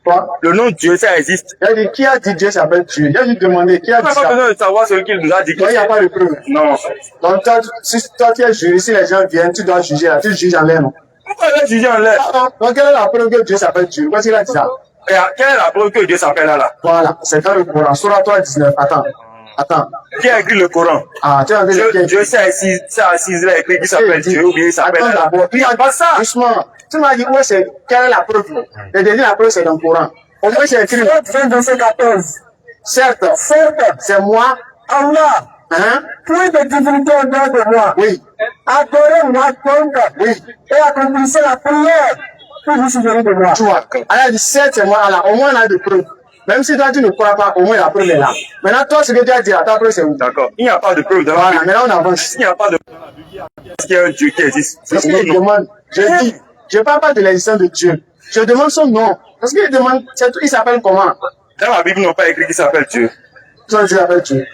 Toi? Le nom Dieu, ça existe. Il a dit, qui a dit Dieu s'appelle Dieu? J'ai dû demander qui a On dit n'a pas ça. besoin de savoir celui qui nous a dit. Il n'y a pas de preuve. Non. Donc, si toi tu es juré, si les gens viennent, tu dois juger là. Tu juges en l'air, non? Pourquoi il a jugé en l'air? Donc, quelle est la preuve que Dieu s'appelle Dieu? Pourquoi il a dit ça? Et quelle est la preuve que Dieu s'appelle là? Voilà, c'est dans le Coran. Surah 19. Attends. Qui a écrit le Coran? Ah, tu as entendu Dieu s'est assis, il a écrit qu'il s'appelle Dieu ou bien il s'appelle là. Il n'y a pas ça. Doucement. Tu m'as dit, ouais, c'est, quelle est la preuve? J'ai dit, la preuve, c'est dans le Coran. Au moins, c'est écrit. Verset 14. Certes, c'est moi. Allah, Hein? plus de divinité en dehors de moi. Oui. Adorez-moi donc. Oui. Et accomplissez la prière pour vous souvenir de moi. Tu vois. Allah dit, certes, c'est moi, Allah. Au moins, on a des preuves. Même si toi, tu ne crois pas, au moins, la preuve est là. Maintenant, toi, ce que tu as dit, ta preuve, c'est où? D'accord. Il n'y a pas de preuve dans la Voilà, Bible. maintenant, on avance. Il n'y a pas de preuve dans la Bible. Est-ce qu'il y a un Dieu qui existe? Parce que je demande, je dis, je ne parle pas de l'existence de Dieu. Je demande son nom. Parce qu'il demande, il s'appelle comment? Dans la Bible, ils n'ont pas écrit qu'il s'appelle Dieu. Ils ont dit qu'il s'appelle Dieu.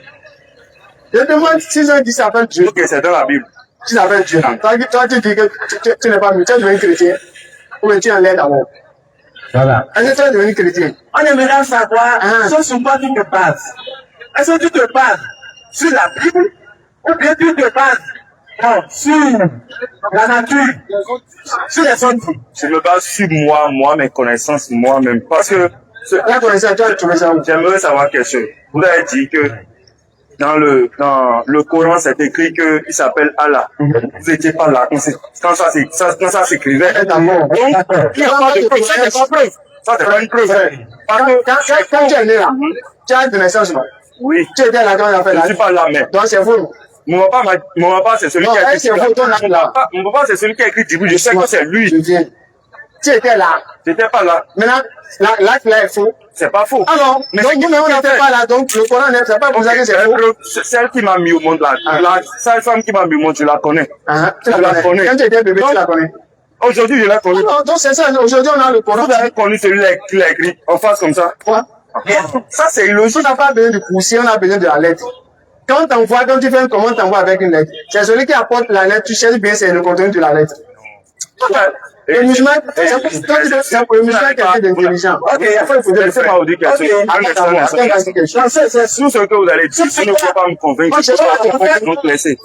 Je demande s'ils ont dit qu'il s'appelle Dieu. Ok, c'est dans la Bible. Qui s'appelle Dieu. Toi, tu dis que tu n'es pas tu es devenu chrétien. Ou bien tu es en l'air d'abord. Voilà. Est-ce que tu es devenu chrétien? On aimerait savoir ce sur quoi tu te bases. Est-ce que tu te bases sur la Bible ou bien tu te bases sur la nature, sur les autres? Je me base sur moi, mes connaissances, moi-même. Parce que La connaissance, tu as trouvé ça où? j'aimerais savoir quelque chose. Vous avez dit que dans le Coran, c'est écrit qu'il s'appelle Allah. Vous n'étiez pas là quand ça s'écrivait. D'abord. Donc, il n'y a pas de preuve. Ça, c'est pas preuve. Ça, c'est pas une preuve. Parce que Quand tu es né là, tu as de naissance, non? oui, Tu étais là quand on a fait je ne la suis pas là, mais Donc c'est faux. mon papa, c'est celui Non, qui a écrit. c'est faux, ton âme là. Mon papa, c'est celui qui a écrit Djibril. Je sais que c'est Je lui. viens. Tu étais là. J'étais pas là. Maintenant, l'acte là est faux. C'est pas faux. Alors, Mais donc c'est nous-mêmes on n'était pas là, donc le Coran n'est pas pour ça que c'est faux. Celle qui m'a mis au monde là, cette femme qui m'a mis au monde, je la connais. Tu Je la la connais. connais. Quand tu étais bébé, tu la connais. Aujourd'hui, je la connais. Non, donc c'est ça, aujourd'hui on a le Coran. Vous avez connu celui-là qui l'a écrit en face comme ça. Quoi? Ça, c'est On illogique. n'a pas besoin du coursier, on a besoin de la lettre. Quand tu fais un commande, t'envoies avec une lettre. C'est celui qui apporte la lettre, tu cherches bien, c'est le contenu de la lettre. Le musulman, c'est pour le musulman quelqu'un d'intelligent. Ok, il faut écouter le Laissez-moi vous dire quelque chose. Tout ce que vous allez dire, si vous ne pouvez pas me convaincre, je ne peux pas te donc laisser.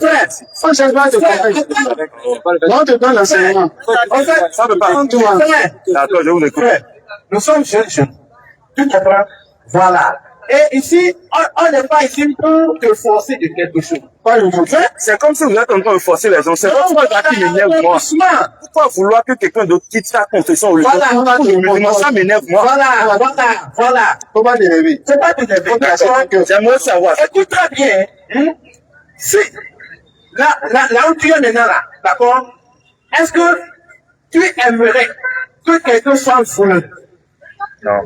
On ne cherche pas à te convaincre. On te donne l'enseignement. En fait, Ça ne peut pas. D'accord, je vous écoute. nous sommes jeunes. Tu comprends? Voilà. Et ici, on n'est pas ici pour te forcer de quelque chose. Pas le tout. C'est comme si vous êtes en train de forcer les gens. C'est pourquoi qui m'énerve, moi. Pourquoi vouloir que quelqu'un d'autre quitte sa confession au lieu de ça m'énerve, moi. Voilà. Faut pas t'énerver. C'est pas tout à J'aimerais savoir. Écoute très bien. Si, là où tu es maintenant là, d'accord? Est-ce que tu aimerais que quelqu'un soit volé? Non.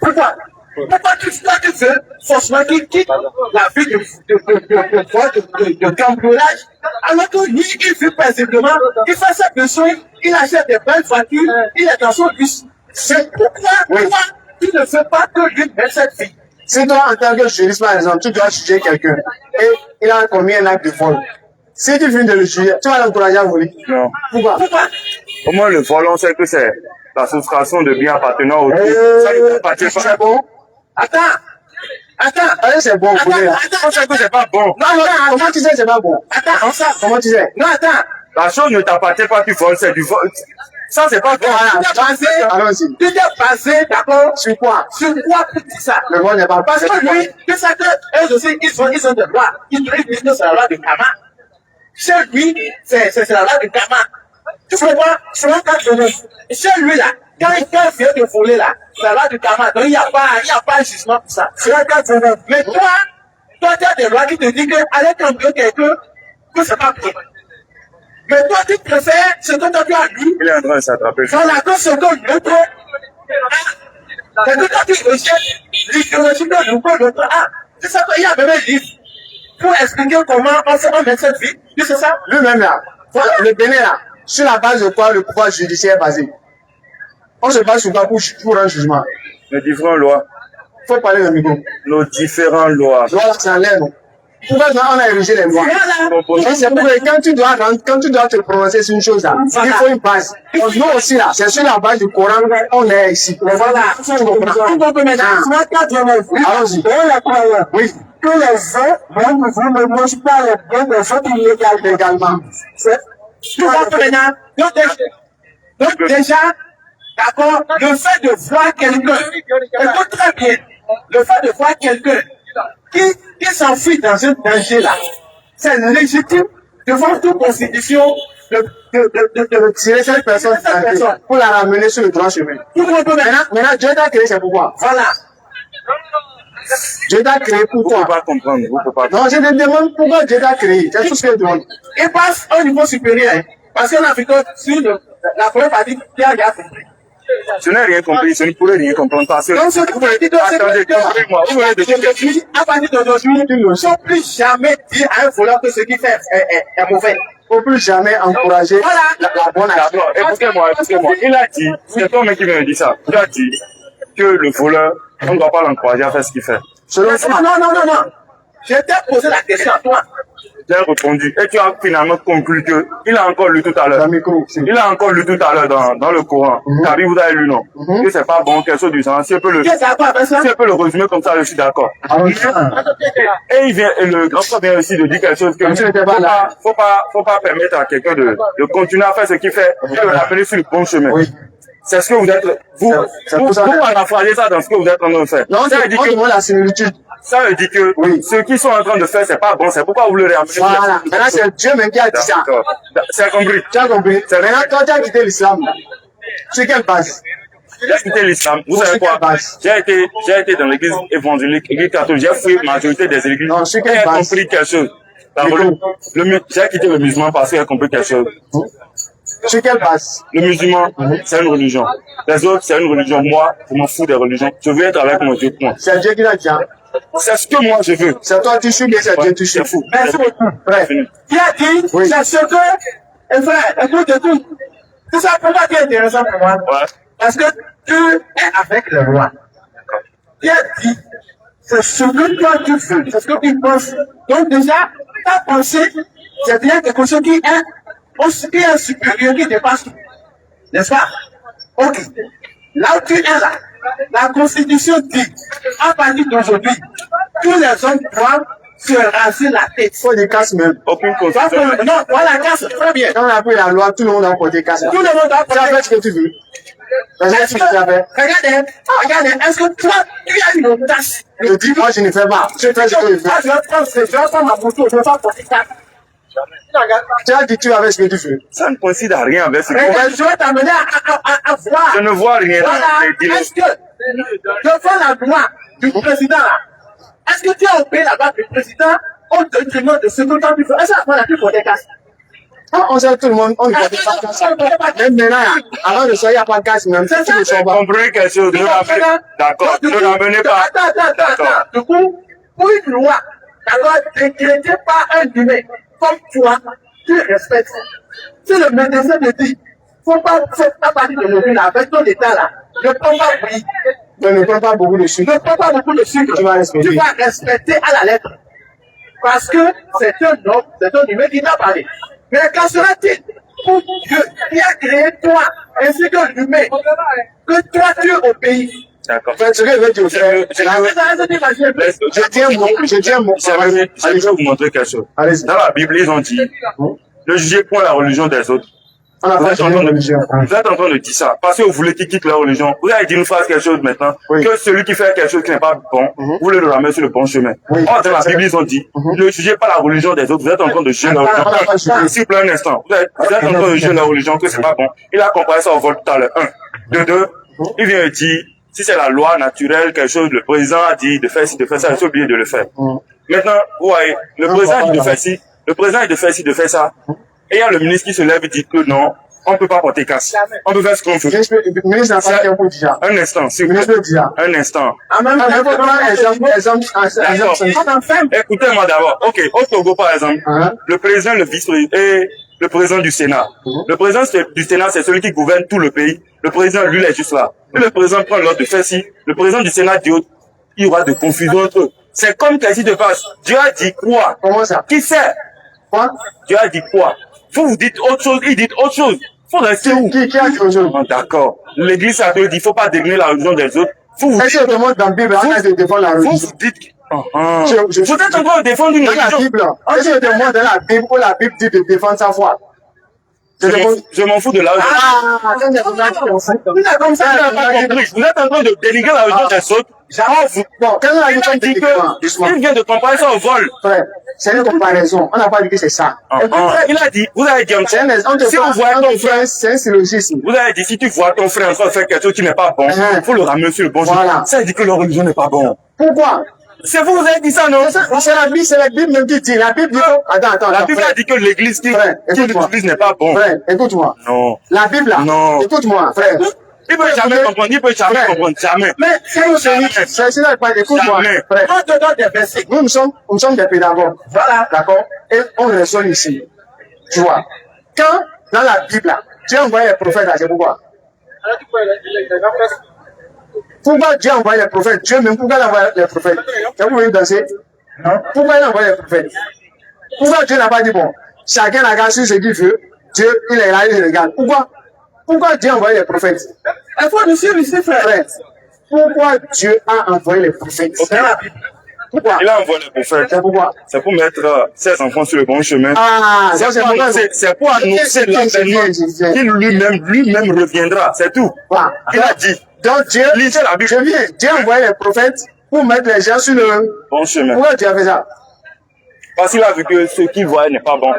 Pourquoi? Pourquoi tu veux forcément qu'il quitte la vie de cambriolage alors que lui, il vit paisiblement, il fait ses besoins, il achète des belles voitures, il est dans son bus. C'est pourquoi toi, tu ne fais pas que lui mette cette vie. Si toi, en tant que juriste, par exemple, tu dois juger quelqu'un et il a commis un acte de vol. Si tu viens de le juger, tu vas l'encourager à voler. Non. Pourquoi? Au moins, le vol, on sait que c'est la soustraction de biens appartenant au Dieu. Ça ne appartient pas. C'est bon? Attends. Allez, c'est bon, voler là. On sait que c'est pas bon. Comment tu sais que c'est pas bon? Attends, Comment tu sais? non, attends. La chose ne t'appartient pas, tu voles, c'est du vol. Ça, c'est pas bon. Allons-y. Tu t'es basé, d'accord? Sur quoi? Sur quoi tu dis ça? Le vol n'est pas Parce que lui, tu sais que eux aussi, ils ont des lois. Ils disent que c'est la loi du karma. Chez lui, c'est la loi du karma. Tu comprends? C'est un cas de neuf. Chez lui, là, quand il vient de voler, là, c'est la loi du karma. Donc, il n'y a pas un jugement pour ça. C'est un cas de neuf. Mais toi, tu as des lois qui te disent que aller cambrioler quelqu'un, que c'est pas bien. Mais toi, tu préfères ce que toi tu as lu. Il est en train de s'attraper. Voilà, que ce que l'autre a. C'est que quand tu rejettes l'idéologie de l'autre a. C'est ça qu'il y a même un livre pour expliquer comment on met cette vie. Tu sais ça? Lui-même là, le Bénin là, sur la base de quoi le pouvoir judiciaire est basé? On se base sur quoi pour un jugement? Les différentes lois. Faut parler de micro. Nos différentes lois. Voilà, c'est en l'air, non? Pourquoi on a érigé les lois? Voilà. Et c'est pourquoi quand tu dois te prononcer sur une chose là, il faut une base. Donc, nous aussi là, c'est sur la base du Coran on est ici. Voilà. Tu comprends maintenant? Allons-y. Oui. Que les uns, même vous ne mangez pas les biens des autres illégalement. Tu comprends maintenant? Donc déjà, d'accord, le fait de voir quelqu'un, écoute très bien, le fait de voir quelqu'un qui s'enfuit dans un danger là, c'est légitime devant toute constitution de tirer cette personne pour la ramener sur le droit chemin. Maintenant, Dieu t'a créé, c'est pourquoi? Voilà. Dieu t'a créé Vous pourquoi? ne pouvez pas comprendre. Vous ne pouvez pas. Non, je te demande pourquoi Dieu t'a créé. C'est tout ce que je demande. Il passe au niveau supérieur. Hein. Parce qu'en Afrique, sur la première partie, il y a compris. Je n'ai rien compris. Je ne pourrais rien comprendre. Parce que... Donc, ce que vous voulez dire, c'est Attendez, comprenez-moi. Vous venez de dire quelque chose. à partir d'aujourd'hui, il ne faut plus jamais dire à un voleur que ce qu'il fait est mauvais. Il ne faut plus jamais encourager Voilà. la bonne action. D'accord, écoutez-moi. Il a dit, c'est toi-même qui vient de dire ça. Il a dit que le voleur, on ne doit pas l'encourager à faire ce qu'il fait. Selon toi, Non. Je t'ai posé la question à toi. J'ai répondu. Et tu as finalement conclu que il a encore lu tout à l'heure. le micro. Il a encore lu tout à l'heure dans le Coran. Karim, vous avez lu, non? Que c'est pas bon, quelque chose du genre. Si elle peut le, Qu'est-ce que ça avec ça? si elle peut le résumer comme ça, je suis d'accord. Et il vient, et le grand frère vient aussi de dire quelque chose que faut pas permettre à quelqu'un de continuer à faire ce qu'il fait et de le rappeler sur le bon chemin. Oui. C'est ce que vous êtes, vous paraphrasez ça dans ce que vous êtes en train de faire. Non, Ça veut dire on demande la similitude. ça veut dire que ce qu'ils sont en train de faire, c'est pas bon, c'est pourquoi vous le ramenez. Voilà. Maintenant, c'est Dieu même qui a dit ça. D'accord. C'est compris. Tu as compris? Maintenant, toi, tu as quitté l'islam. Sur quelle base? J'ai quitté l'islam. Vous savez quoi? J'ai été dans l'église évangélique, l'église catholique. J'ai fouillé la majorité des églises. Non, sur quelle J'ai base? compris quelque chose. J'ai quitté le musulman parce que j'ai compris quelque chose. Sur quelle base? Le musulman, c'est une religion. Les autres, c'est une religion. Moi, je m'en fous des religions. Je veux être avec mon Dieu. Point. C'est Dieu qui l'a dit. Hein? C'est ce que moi je veux. C'est toi, tu suis, mais c'est Dieu, tu suis. C'est fou. Merci beaucoup. Bref. Qui a dit, Oui. c'est ce que, et frère, écoute, tout ça pour moi qui est intéressant pour moi. Ouais. Parce que tu es avec le roi. Qui a dit, c'est ce que toi tu veux, c'est ce que tu penses. Donc déjà, ta pensée, c'est bien quelque chose qui est supérieur, qui dépasse tout. N'est-ce pas? Ok. Là où tu es là, la Constitution dit, à partir d'aujourd'hui, tous les hommes doivent se raser la tête. Il faut des casques même. Aucune Donc, constitution. non, voilà, casse, très bien. Quand on a pris la loi, tout le monde a porté casque. Tout le monde doit Tu as fait porter. ce que tu veux. Est-ce que, regardez, est-ce que toi, tu as une audace? Je dis, moi, je ne fais pas. Je fais ce que je veux. Ah, je vais prendre ma photo, je vais pas porter ça. Tu as dit, tu avais ce que tu veux. Ça ne coïncide à rien avec ce que Mais je vais t'amener à voir. je ne vois rien. Voilà, est-ce que, devant la loi du président là, est-ce que tu as obéi la loi du président au détriment de ce que toi tu fais? Est-ce que voilà, tu portes des casques? Quand on sait tout le monde, on ne porte pas de casque. Même maintenant, avant de ça, il n'y a pas de casque même. Si tu ne sors pas. Comprenez quelque chose. Ne ramenez. D'accord. Ne ramenez pas. Attends. Du coup, pour une loi, la loi décrétée par un humain, comme toi, tu respectes. Si le médecin te dit, faut pas partir de l'origine là, avec ton état là, ne prends pas oui, Ne prends pas beaucoup de sucre. ne prends pas beaucoup de sucre. Tu vas respecter. Tu vas respecter à la lettre. Parce que c'est un homme, c'est un humain qui t'a parlé. Mais qu'en sera-t-il pour Dieu qui a créé toi, ainsi que l'humain, que toi tu obéis? D'accord. Fais ce que je veux dire, frère. Je dis un mot. Je vais vous montrer quelque chose. Allez-y. Dans la Bible, ils ont dit, ne jugez point la religion des autres. On a Vous pas êtes en changé train de de- religion. vous êtes en train de dire ça parce que vous voulez qu'ils quittent leur religion. Vous avez dit une phrase quelque chose maintenant, Oui. que celui qui fait quelque chose qui n'est pas bon, vous voulez le ramener sur le bon chemin. Oui. Or, dans la Bible, ils ont dit, ne jugez pas la religion des autres, vous êtes en train de juger leur on a pas jugé. religion. S'il vous plaît un instant, vous êtes en train de juger leur religion, que c'est pas bon. Il a comparé ça au vol tout à l'heure. De deux, il vient de dire, si c'est la loi naturelle, quelque chose, le président a dit de faire ci, de faire ça, il faut oublier de le faire. Maintenant, vous voyez, le président dit de faire ci, le président dit de faire ci, de faire ça, et il y a le ministre qui se lève et dit que non, on ne peut pas porter casque. On peut faire ce qu'on veut. Le ministre n'a pas fait déjà. Un instant, s'il Le vous plaît. ministre déjà. Un instant. En même Il faut temps, prendre exemple. Écoutez-moi d'abord. Ok, au Togo, par exemple, Hein? le président, le vice-président et le président du Sénat. Le président du Sénat, c'est celui qui gouverne tout le pays. Le président, lui, il est juste là. Et le président prend l'ordre de faire ci. Le président du Sénat dit, il y aura de confusion entre eux. C'est comme qu'est-ce qui se passe. Dieu a dit quoi? Comment ça? Qui sait? Quoi? Dieu a dit quoi? Vous dites autre chose, il dit autre chose. Faut rester où? Qui a dit aujourd'hui? Ah, d'accord. L'église a dit, il faut pas dénigrer la religion des autres. Vous Est-ce que je te montre dans la Bible, on a de défendre la vous religion? dites que... Je- Vous êtes en train de défendre une Dans la religion. Bible, est-ce que je te montre dans la Bible où la Bible dit de défendre sa foi? Je m'en fous de l'argent. Vous êtes en train de dénigrer la religion des autres. Bon, quand on a dit Il vient de comparer ça au vol. c'est une comparaison. On n'a pas dit que c'est ça. Il a dit, vous avez dit, si vous voyez ton frère, c'est un syllogisme. vous avez dit, si tu vois ton frère en train de faire quelque chose qui n'est pas bon, il faut le ramener sur le bon chemin. Voilà. Ça dit que leur religion n'est pas bon. Pourquoi? C'est vous avez dit ça, non? C'est la Bible même qui dit. La Bible dit que... Attends. La Bible a dit que l'église qui l'utilise n'est pas bon. Frère, écoute-moi. Non. La Bible là. Non. Écoute-moi, frère. Il peut jamais comprendre, jamais. Mais c'est là, écoute-moi, frère. Nous sommes des pédagogues. Voilà. D'accord? Et on raisonne ici. Tu vois. Quand, dans la Bible là, Dieu a envoyé les prophètes là, c'est pourquoi? Pourquoi Dieu a envoyé les prophètes? Dieu même, pourquoi il a envoyé les prophètes? Vous voulez danser? Non. Pourquoi il a envoyé les prophètes? Pourquoi Dieu n'a pas dit, bon, chacun regarde sur ce qu'il veut, Dieu, il est là, il regarde. Pourquoi Dieu a envoyé les prophètes? Il faut le frère. Pourquoi Dieu a envoyé les prophètes? Pourquoi? Il a envoyé les prophètes. C'est pourquoi? C'est pour mettre ses enfants sur le bon chemin. Ah, c'est pour annoncer l'avènement qui lui-même reviendra. C'est tout. Voilà. Il a dit. Donc Dieu, lisez la Bible. Dieu a envoyé les prophètes pour mettre les gens sur le bon chemin. Pourquoi Dieu a fait ça? Parce qu'il a vu que ce qu'il voit n'est pas bon.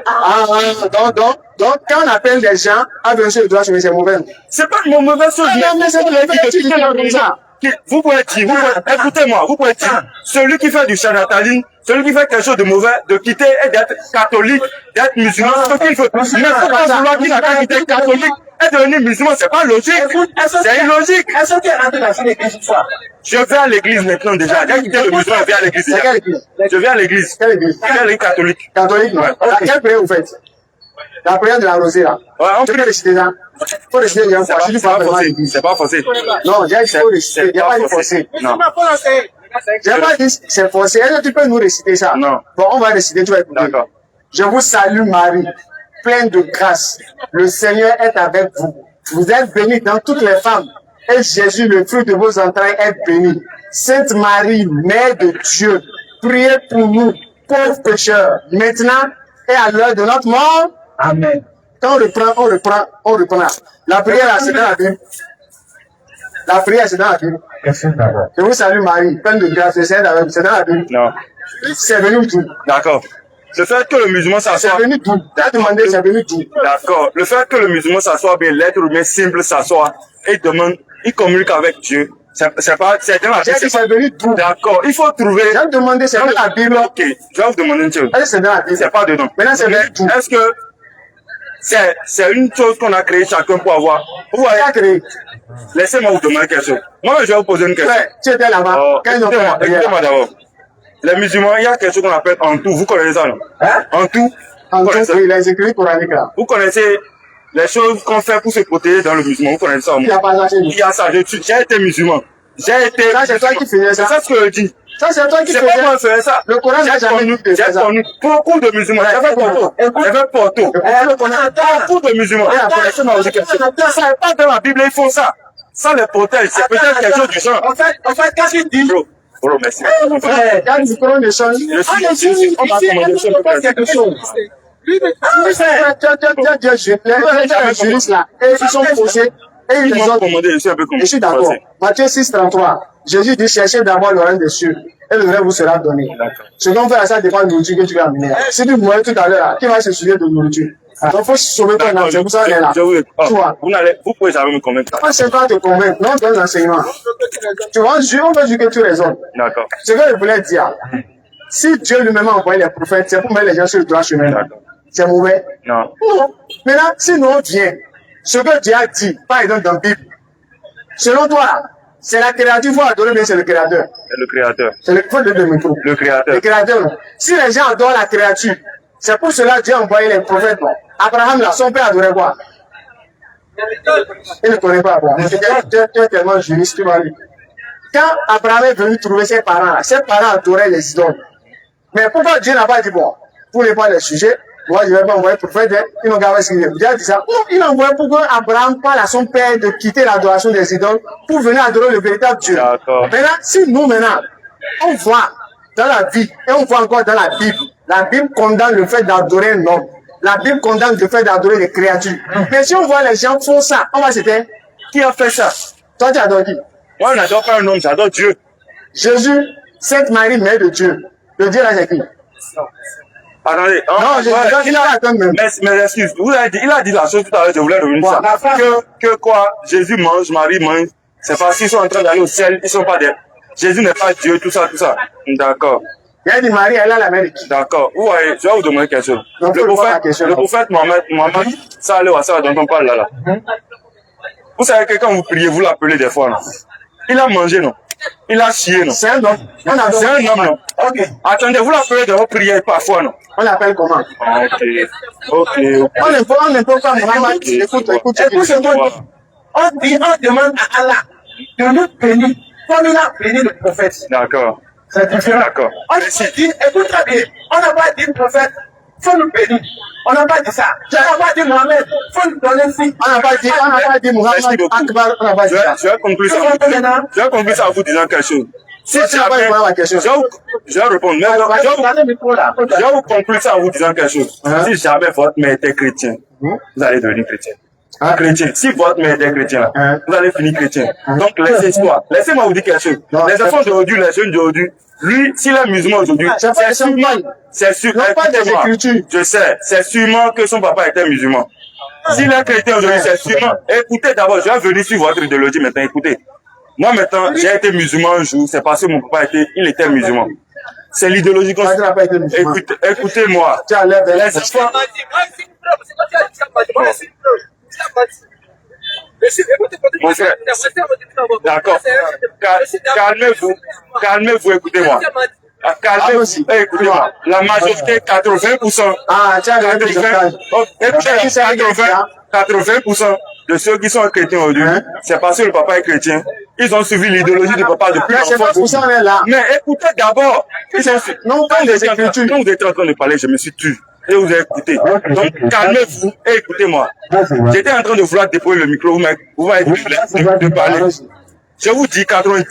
Donc, quand on appelle des gens à venir sur le droit chemin, c'est mauvais. C'est pas mon mauvais chose. Mais c'est mauvais ça. Vous pouvez dire, écoutez-moi, vous pouvez dire, celui qui fait du charlatanisme, celui qui fait quelque chose de mauvais, de quitter et d'être catholique, d'être musulman, c'est ce qu'il faut. Mais il faut pas vouloir qu'il a quitté catholique et devenir musulman, c'est pas logique. C'est illogique. Est-ce que tu es rentré dans une église toi? Je vais à l'église maintenant déjà. J'ai quitté le musulman, je vais à l'église. Je vais à l'église. Quelle église? Je vais à l'église catholique. Catholique, ouais. Quelle prière vous faites? La prière de la rosée, là. Ouais, tu peux réciter ça? Faut réciter, il y a c'est pas forcé. Non, il faut réciter. Il n'y a pas de forcé. Non. J'ai pas dit c'est forcé. Est-ce que tu peux nous réciter ça? Non. Bon, on va réciter, tu vas écouter. D'accord. Je vous salue Marie, pleine de grâce. Le Seigneur est avec vous. Vous êtes bénie dans toutes les femmes. Et Jésus, le fruit de vos entrailles, est béni. Sainte Marie, Mère de Dieu, priez pour nous, pauvres pécheurs, maintenant et à l'heure de notre mort. Amen. Quand on reprend. La prière, là, c'est dans la Bible. La prière, c'est dans la Bible. Je vous salue Marie, pleine de grâce, c'est dans la Bible. Non. C'est venu d'où? D'accord. Le fait que le musulman s'assoit. C'est venu d'où? T'as demandé, c'est venu d'où? D'accord. Le fait que le musulman s'assoit bien, l'être humain simple s'assoit et demande, il communique avec Dieu. C'est dans la Bible. C'est venu d'où? D'accord. Il faut trouver. J'ai demandé, c'est dans la Bible. Ok. Je vais vous demander une chose. Est-ce que c'est dans la Bible? C'est pas dedans. Maintenant, c'est venu d'où? Est-ce que c'est une chose qu'on a créée chacun pour avoir? Vous voyez? Créé. Laissez-moi vous demander quelque chose. Moi, je vais vous poser une question. Ouais, tu étais là-bas. Écoutez-moi d'abord. Les musulmans, il y a quelque chose qu'on appelle en tout. Vous connaissez ça, non? Hein? En tout. En tout, oui, les écrits coraniques là. Vous connaissez les choses qu'on fait pour se protéger dans le musulman. Vous connaissez ça, non? Il n'y a pas ça chez nous. Il y a ça. J'ai été musulman. J'ai été. Ça, c'est toi qui faisais ça. C'est ça ce que je dis. Ça, c'est toi qui faisais. faisais. C'est pas moi qui faisais ça. Le Coran n'a jamais dit que j'ai connu beaucoup de musulmans. J'ai fait Porto. Beaucoup de musulmans. Ça n'est pas dans la Bible, ils font ça. Ça les protège. C'est peut-être quelque chose du genre. En fait, qu'est-ce qu'il dit? Bro, merci. Quand du Coran ne change, on va commander quelque chose. tu as juriste là, et ils sont posés, et ils les ont commandé. Je suis d'accord. Matthieu 6, 33. Jésus dit, cherchez d'abord le règne des cieux, et le règne vous sera donné. Ce qu'on fait à ça dépend de nourriture que tu vas amener. Si tu mourais tout à l'heure, qui va se soucier de nourriture? Donc, il faut sauver ton âme, c'est pour ça qu'on est là. Tu vois? Vous pouvez jamais me convaincre. C'est pas te convaincre, non, donne l'enseignement. Tu vois, on veut dire que tu raisonnes. D'accord. Ce que je voulais dire, si Dieu lui-même a envoyé les prophètes, c'est pour mettre les gens sur le droit chemin. C'est mauvais? Non. Non. Maintenant, si nous on vient, ce que Dieu a dit, par exemple dans la Bible, selon toi, c'est la créature, il faut adorer, mais c'est le créateur. C'est le créateur. C'est le faut de micro. Le créateur. Le créateur, non. Si les gens adorent la créature, c'est pour cela que Dieu a envoyé les prophètes, non. Abraham, là, son père adorait quoi? Il ne connaît pas. Bon. Tu es tellement juriste, tu m'as dit. Quand Abraham est venu trouver ses parents, là, ses parents adoraient les idoles. Mais pourquoi Dieu n'a pas dit, bon, vous n'êtes pas les sujets, moi je vais pas envoyer pour faire ils n'ont gardé ce qu'il dit. Dieu a dit ça. Non, il a envoyé pour que Abraham parle à son père de quitter l'adoration des idoles pour venir adorer le véritable Dieu. Maintenant, si nous, maintenant, on voit dans la vie, et on voit encore dans la Bible condamne le fait d'adorer un homme. la Bible condamne le fait d'adorer les créatures. Mais si on voit les gens font ça, on va se dire, Qui a fait ça? toi tu adores qui? Moi, je n'adore pas un homme, j'adore Dieu. Jésus, Sainte Marie, Mère de Dieu. Le Dieu là, c'est qui? Attendez. Non, il a attends même. Mais excuse, il a dit la chose tout à l'heure, je voulais revenir sur ça. Que quoi? Jésus mange, Marie mange. C'est parce qu'ils sont en train d'aller au ciel, ils sont pas des. Jésus n'est pas Dieu, tout ça, tout ça. D'accord. Il a dit Marie, elle a la mère de qui? D'accord. Vous voyez, je vais vous demander quelque chose. Donc, Le prophète Mohamed, ça allait à ça dont on parle là. Vous savez que quand vous priez, vous l'appelez des fois, non? Il a mangé, non? Il a chié, non? C'est un homme. C'est un homme, non? Ok. Attendez, vous l'appelez de vos prières parfois, non? On l'appelle comment? Ok. On n'importe pas Mohamed. Écoute. On demande à Allah de nous bénir comme il a béni le prophète. D'accord. C'est différent. D'accord. On n'a pas dit, écoute très bien, on n'a pas dit le prophète, faut nous bénir. On n'a pas dit ça. On n'a pas dit Mohamed, faut nous donner si. On n'a pas dit Mohamed Akbar, on n'a pas dit ça. Je vais conclure ça en vous disant quelque chose. Si jamais, la question. je vais répondre. Mais je vais vous conclure ça en vous disant quelque chose. Si jamais votre mère était chrétien, vous allez devenir chrétien. Chrétien. Si votre mère était chrétien, vous allez finir chrétien. Donc, laissez-moi vous dire quelque chose. Les enfants d'aujourd'hui, les jeunes d'aujourd'hui, lui, s'il est musulman aujourd'hui, c'est sûrement, je sais, c'est sûrement que son papa était musulman. S'il est chrétien aujourd'hui, c'est sûrement, écoutez d'abord, je vais venir sur votre idéologie maintenant, écoutez. Moi maintenant, j'ai été musulman un jour, c'est parce que mon papa était musulman. C'est l'idéologie qu'on écoutez-moi. Les enfants, mon frère, d'accord. Calmez-vous, écoutez-moi. Calmez-vous, écoutez-moi. La majorité, 80%. Écoutez, 80% de ceux qui sont chrétiens aujourd'hui, c'est parce que le papa est chrétien. Ils ont suivi l'idéologie du papa depuis longtemps. Mais écoutez d'abord. Quand vous êtes en train de parler, je me suis tué. Et vous avez écouté. Donc, calmez-vous et écoutez-moi. J'étais en train de vouloir déployer le micro, vous m'avez dit de parler. Je vous dis 80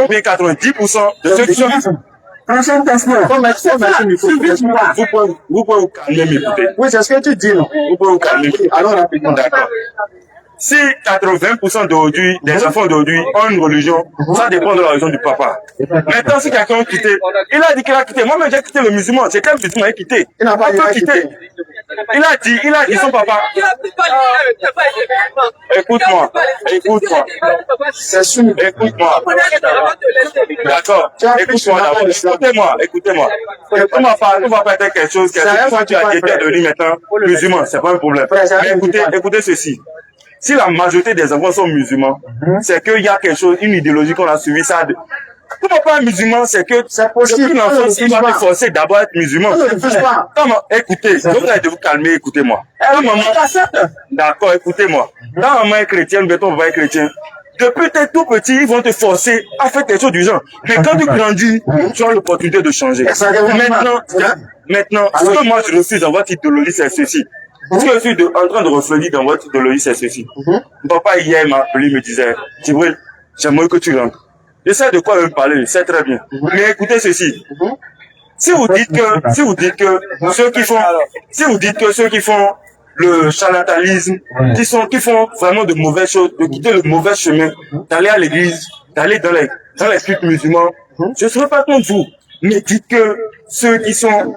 ou bien 90% de ceux qui sont... Vous pouvez vous calmer, m'écouter. Oui, c'est ce que tu dis, non? Vous pouvez vous calmer. Alors, rapidement. D'accord. Si 80% d'aujourd'hui, des enfants d'aujourd'hui ont une religion, ça dépend de la religion du papa. Maintenant, si quelqu'un a quitté, il a dit qu'il a quitté. Moi-même, j'ai quitté le musulman. C'était un musulman qui a quitté. Il n'a pas quitté. Il a dit son papa. Écoute-moi. C'est sûr. Écoute-moi. D'accord. Écoute-moi d'abord. Écoutez-moi. On va pas être quelque chose, tu as été devenu maintenant musulman, c'est pas un problème. Mais écoutez ceci. Si la majorité des enfants sont musulmans, c'est qu'il y a quelque chose, une idéologie qu'on a suivie, ça. Pour papa musulman, c'est que depuis l'enfance, il va te forcer d'abord à être musulman. Écoutez, vous allez vous calmer, écoutez-moi. D'accord, écoutez-moi. Quand maman est chrétienne, ton papa est chrétien. Depuis t'es tout petit, ils vont te forcer à faire quelque chose du genre. Mais quand tu grandis, tu as l'opportunité de changer. Maintenant, ce que moi je refuse dans votre idéologie, c'est ceci. Ce que je suis en train de refléter dans votre idéologie, c'est ceci. Mon papa hier m'a appelé, me disait, Djibril, j'aimerais que tu rentres. Je sais de quoi il veut me parler, je sais très bien. Mais écoutez ceci. Si vous dites que ceux qui font le charlatanisme, qui font vraiment de mauvaises choses, de quitter le mauvais chemin, d'aller à l'église, d'aller dans les cultes musulmans, je ne serai pas contre vous. Mais dites que ceux qui sont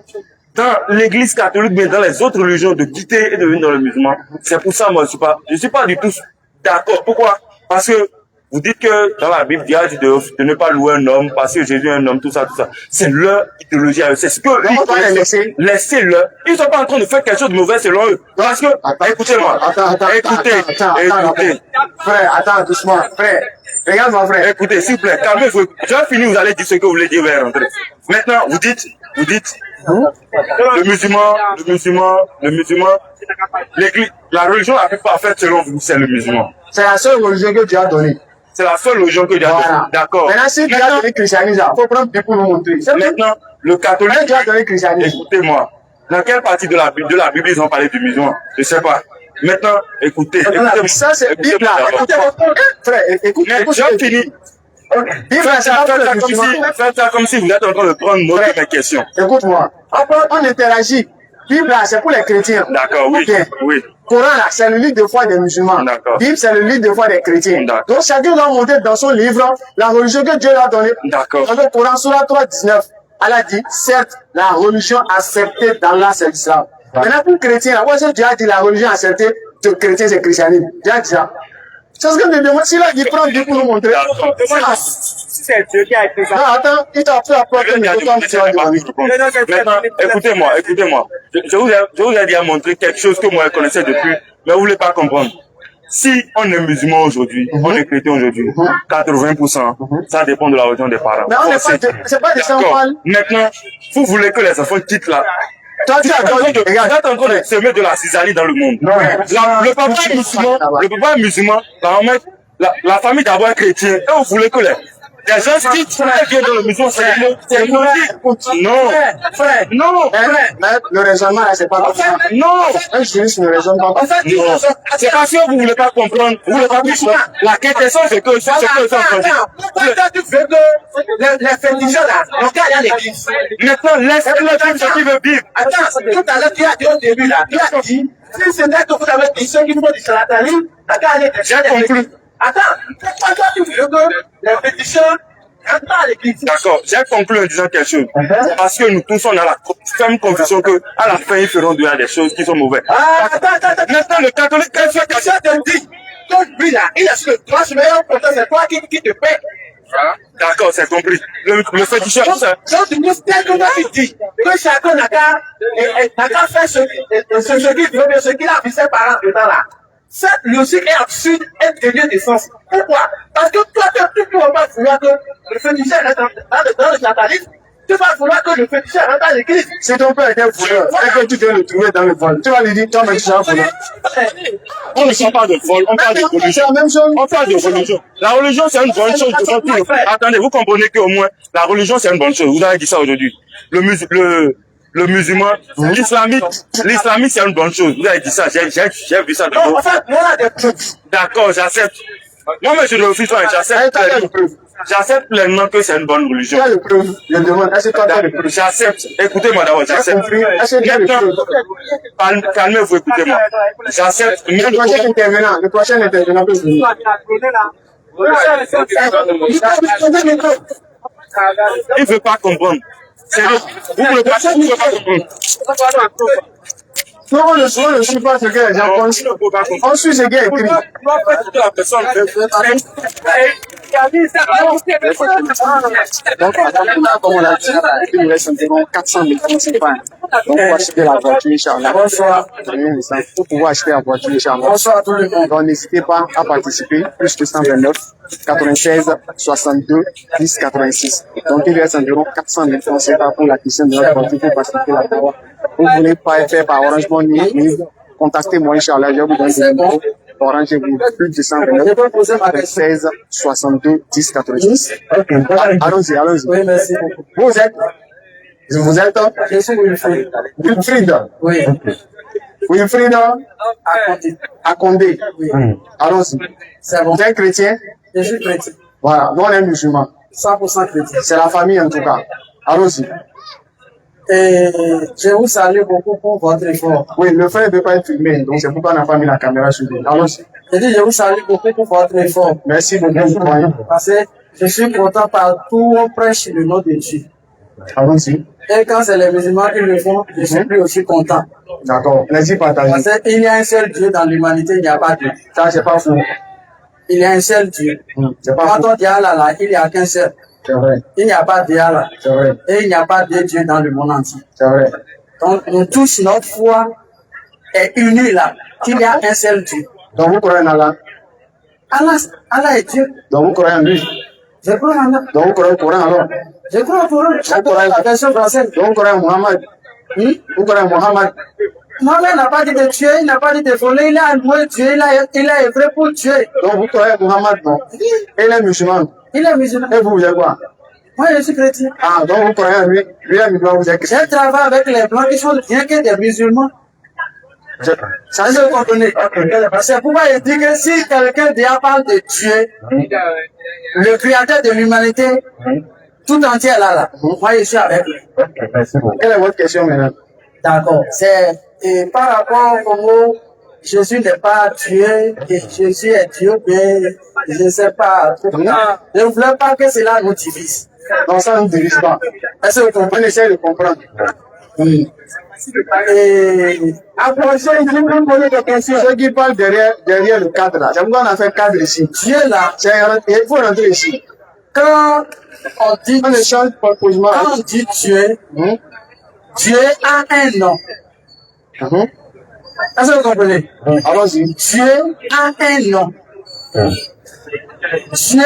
dans l'église catholique, mais dans les autres religions, de quitter et de venir dans le musulman, c'est pour ça, moi, je suis pas du tout d'accord. Pourquoi? Parce que vous dites que dans la Bible, Dieu a dit de ne pas louer un homme, parce que Jésus est un homme, tout ça. C'est leur idéologie à eux. C'est ce que laissez-le. Ils sont pas en train de faire quelque chose de mauvais selon eux. Parce que, écoutez-moi. Écoutez. Frère, attends, doucement. Frère, regarde-moi, frère. Écoutez, s'il vous plaît, calmez-vous. Je vais finir, vous allez dire ce que vous voulez dire, vous allez rentrer. Maintenant, vous dites, le musulman, l'église, la religion la plus parfaite selon vous, c'est le musulman. C'est la seule religion que Dieu a donnée. C'est la seule religion que Dieu a donnée. D'accord. Maintenant, si Dieu a donné le christianisme, il faut prendre Dieu pour nous montrer. Maintenant, le catholique. Dieu a donné le christianisme. Écoutez-moi. Dans quelle partie de la Bible ils ont parlé du musulman? Je ne sais pas. Maintenant, écoutez. Ça, c'est Bible là. Écoutez, frère, écoutez. J'ai fini. Faites ça comme si vous êtes en train de prendre note de mes questions. Écoute-moi. On interagit. Bible, là, c'est pour les chrétiens. D'accord, oui. Bien. Oui. Coran, là, c'est le livre de foi des musulmans. D'accord. Bible, c'est le livre de foi des chrétiens. D'accord. Donc, chacun doit montrer dans son livre la religion que Dieu lui a donnée. D'accord. Dans le Coran, Surah 3:19, Allah dit, certes, la religion acceptée d'Allah, c'est l'islam. Maintenant, pour chrétien, là, moi, Dieu a dit la religion acceptée de chrétien, c'est le christianisme. Dieu a dit ça. C'est ce que je me demande. Si là, il prend Dieu pour nous montrer. Si c'est Dieu qui a écrit ça. Non, attends, il t'a appris à prendre le Maintenant, écoutez-moi. Je vous ai déjà montré quelque chose que moi je connaissais depuis, mais vous voulez pas comprendre. Si on est musulman aujourd'hui, on est chrétien aujourd'hui, 80%, ça dépend de la religion des parents. Mais on n'est pas, c'est pas des D'accord. enfants. Maintenant, vous voulez que les enfants quittent là. Toi, tu as entendu, regarde. Vous êtes en train de semer de la cisanie dans le monde. Non. Le papa est musulman, la famille d'abord est chrétienne. Et vous voulez que les gens quittent et viennent dans le musulman, c'est logique. Non. Frère. Non. Mais le raisonnement, là, c'est pas comme ça. Non. Un juriste ne raisonne pas comme ça. Non. C'est parce que vous voulez pas comprendre. Vous voulez pas comprendre. La question, c'est que ça, c'est que ça. Pourquoi toi tu veux que les féticheurs là, on gagne à l'église? Maintenant, laisse-le vivre ce qu'il veut vivre. Attends, tout à l'heure tu as dit au début là, tu as dit, si c'est vrai que vous avez dit ceux qui font du charlatanisme, on gagne à J'ai conclu. Attends, pourquoi toi tu veux que les féticheurs rentrent à l'église? D'accord, j'ai conclu en disant quelque chose. Parce que nous tous, on a la ferme conviction que à la fin, ils feront des choses qui sont mauvaises. Attends. Maintenant, le catholique, qu'est-ce que Je te dis, ton but là, il est sur le droit meilleur pourtant c'est toi qui te paie. D'accord, c'est compris. Le féticheur, ça. Donc, du coup, tel que moi qui dis que chacun n'a qu'à faire ce qu'il veut, mais ce qu'il a vu ses parents dedans là. Cette logique est absurde et dénuée de sens. Pourquoi? Parce que toi, tu ne vas pas vouloir que le féticheur reste dans le satanisme. Tu vas vouloir que le féticheur rentre dans l'église. Si ton père était voleur, et que tu viens le trouver dans le vol, tu vas lui dire, toi, mais tu es un voleur. On ne parle pas de vol, on parle de C'est religion. la même chose. On parle de religion. La religion, c'est une bonne chose. Attendez, vous comprenez qu'au moins, la religion, c'est une bonne chose. Vous avez dit ça aujourd'hui. Le musulman, l'islamique, c'est une bonne chose. Vous avez dit ça, j'ai vu ça. Non, en fait, on a des preuves. D'accord, j'accepte. Moi, mais je ne refuse pas, j'accepte pleinement que c'est une bonne religion. Tu as le preuve. Je demande, est-ce que toi, tu as le preuve? J'accepte. Écoutez-moi d'abord, j'accepte. Est-ce que tu as le preuve? Calmez-vous, écoutez-moi. J'accepte. Le prochain intervenant peut venir. Il ne veut pas comprendre. Vous ne voulez pas comprendre. Non, on ne suit pas ce que les gens pensent. On suit ce qui est écrit. Donc, comme on l'a dit, il nous reste environ 400 000 francs CFA. Donc, pour acheter la voiture, Inch'Allah. Pour pouvoir acheter la voiture, Inch'Allah. Donc, n'hésitez pas à participer. Plus 229 96 62 10 86. Donc, il reste environ 400 000 francs CFA pour l'acquisition de notre voiture pour participer à la voiture. Vous voulez pas faire par Orange Money, contactez-moi, Inch'Allah, je vous donne le numéro. Orange, vous plus de 229 16 62 10 86. Allons-y. Oui, merci. Vous êtes Je suis Wilfried. Wilfried. Oui. Wilfried à Condé. Oui. Allons-y. C'est bon. Vous êtes chrétien? Je suis chrétien. Voilà, nous on est musulmans. 100% chrétien. C'est la famille en tout cas. Allons-y. Et je vous salue beaucoup pour votre effort. Oui, le frère ne peut pas être filmé, donc c'est pourquoi on a pas mis la caméra sur lui. Allons-y. Je vous salue beaucoup pour votre effort. Merci beaucoup. Parce que je suis content partout où on prêche le nom de Dieu. Allons-y. Et quand c'est les musulmans qui le font, je suis plus aussi content. D'accord. Merci partager. Parce qu'il y a un seul Dieu dans l'humanité, il n'y a pas de Dieu. Ça, c'est pas faux. Il y a un seul Dieu. C'est pas Quand faux. on dit Allah là, il n'y a qu'un seul. C'est vrai. Il n'y a pas d'Allah. C'est vrai. Et il n'y a pas de Dieu dans le monde entier. C'est vrai. Donc, nous tous, notre foi est unie là. Qu'il y a un seul Dieu. Donc vous croyez en Allah. Allah est Dieu. Donc vous croyez en lui. Je crois en Allah. Donc vous croyez au Coran alors. Je crois au Coran. Je crois à la version française. Donc vous croyez en Mohammed. Vous croyez en Mohammed. Mohammed n'a pas dit de tuer, il n'a pas dit de voler, il a loué Dieu, il a œuvré pour tuer. Donc vous croyez en Mohammed, non. Et il est musulman. Il est musulman. Et vous êtes quoi? Moi, je suis chrétien. Ah, donc vous croyez en lui. Lui est musulman, vous êtes chrétien. Je travaille avec les blancs qui sont bien que des musulmans. Ça se comprenez. C'est pourquoi il dit que si quelqu'un déjà parle de Dieu, le créateur de l'humanité, tout entier là, moi je suis avec lui. Quelle est votre question maintenant? D'accord. Et par rapport au mot Jésus n'est pas Dieu et Jésus est Dieu, mais je ne sais pas. Je ne voulais pas que cela nous divise. Non, ça ne divise pas. Est-ce que vous comprenez? On essaie de comprendre. Et après, je vais poser des questions. Ceux qui parlent derrière le cadre là, c'est pourquoi on a fait cadre ici. Dieu là, Il faut rentrer ici. quand on dit, On échange proposement. quand on dit Dieu, Dieu a un nom. Est-ce que vous comprenez? Allons-y. Dieu a un nom. Dieu,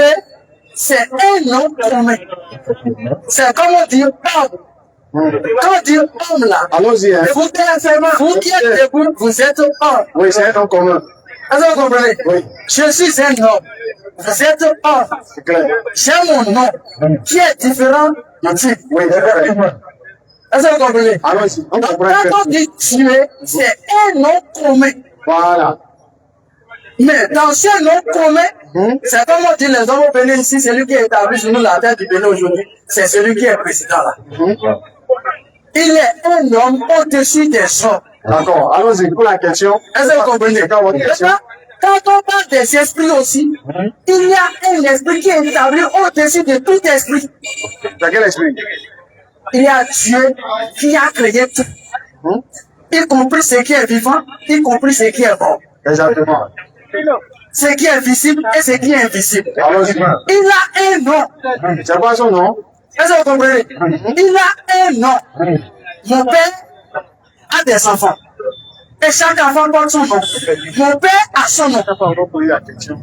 c'est un nom commun. C'est comme on dit homme. Quand on dit homme là, Allons-y. Hein. vous qui êtes debout, vous êtes homme. Oui, c'est un nom commun. Est-ce que vous comprenez? Oui. Je suis un homme. Vous êtes homme. C'est clair. J'ai mon nom qui est différent du tien. Oui, c'est clair. Est-ce que vous comprenez? Allons-y. On Donc, comprend. quand on dit Dieu, c'est un nom commun. Voilà. Mais dans ce nom commun, c'est comme on dit les hommes au Bénin ici, celui qui est établi sur nous la terre du Bénin aujourd'hui, c'est celui qui est président là. Il est un homme au-dessus des hommes. D'accord. Allons-y pour la question. Est-ce que vous comprenez? C'est quoi votre question? Quand on parle des esprits aussi, il y a un esprit qui est établi au-dessus de tout esprit. C'est quel esprit? Il y a Dieu qui a créé tout, y compris ce qui est vivant, y compris ce qui est mort. Exactement. Ce qui est visible et ce qui est invisible. Allons-y. Il a un nom. C'est quoi son nom? Est-ce que vous comprenez? Il a un nom. Mon père a des enfants. Et chaque enfant porte son nom. Mon père a son nom. On va poser la question.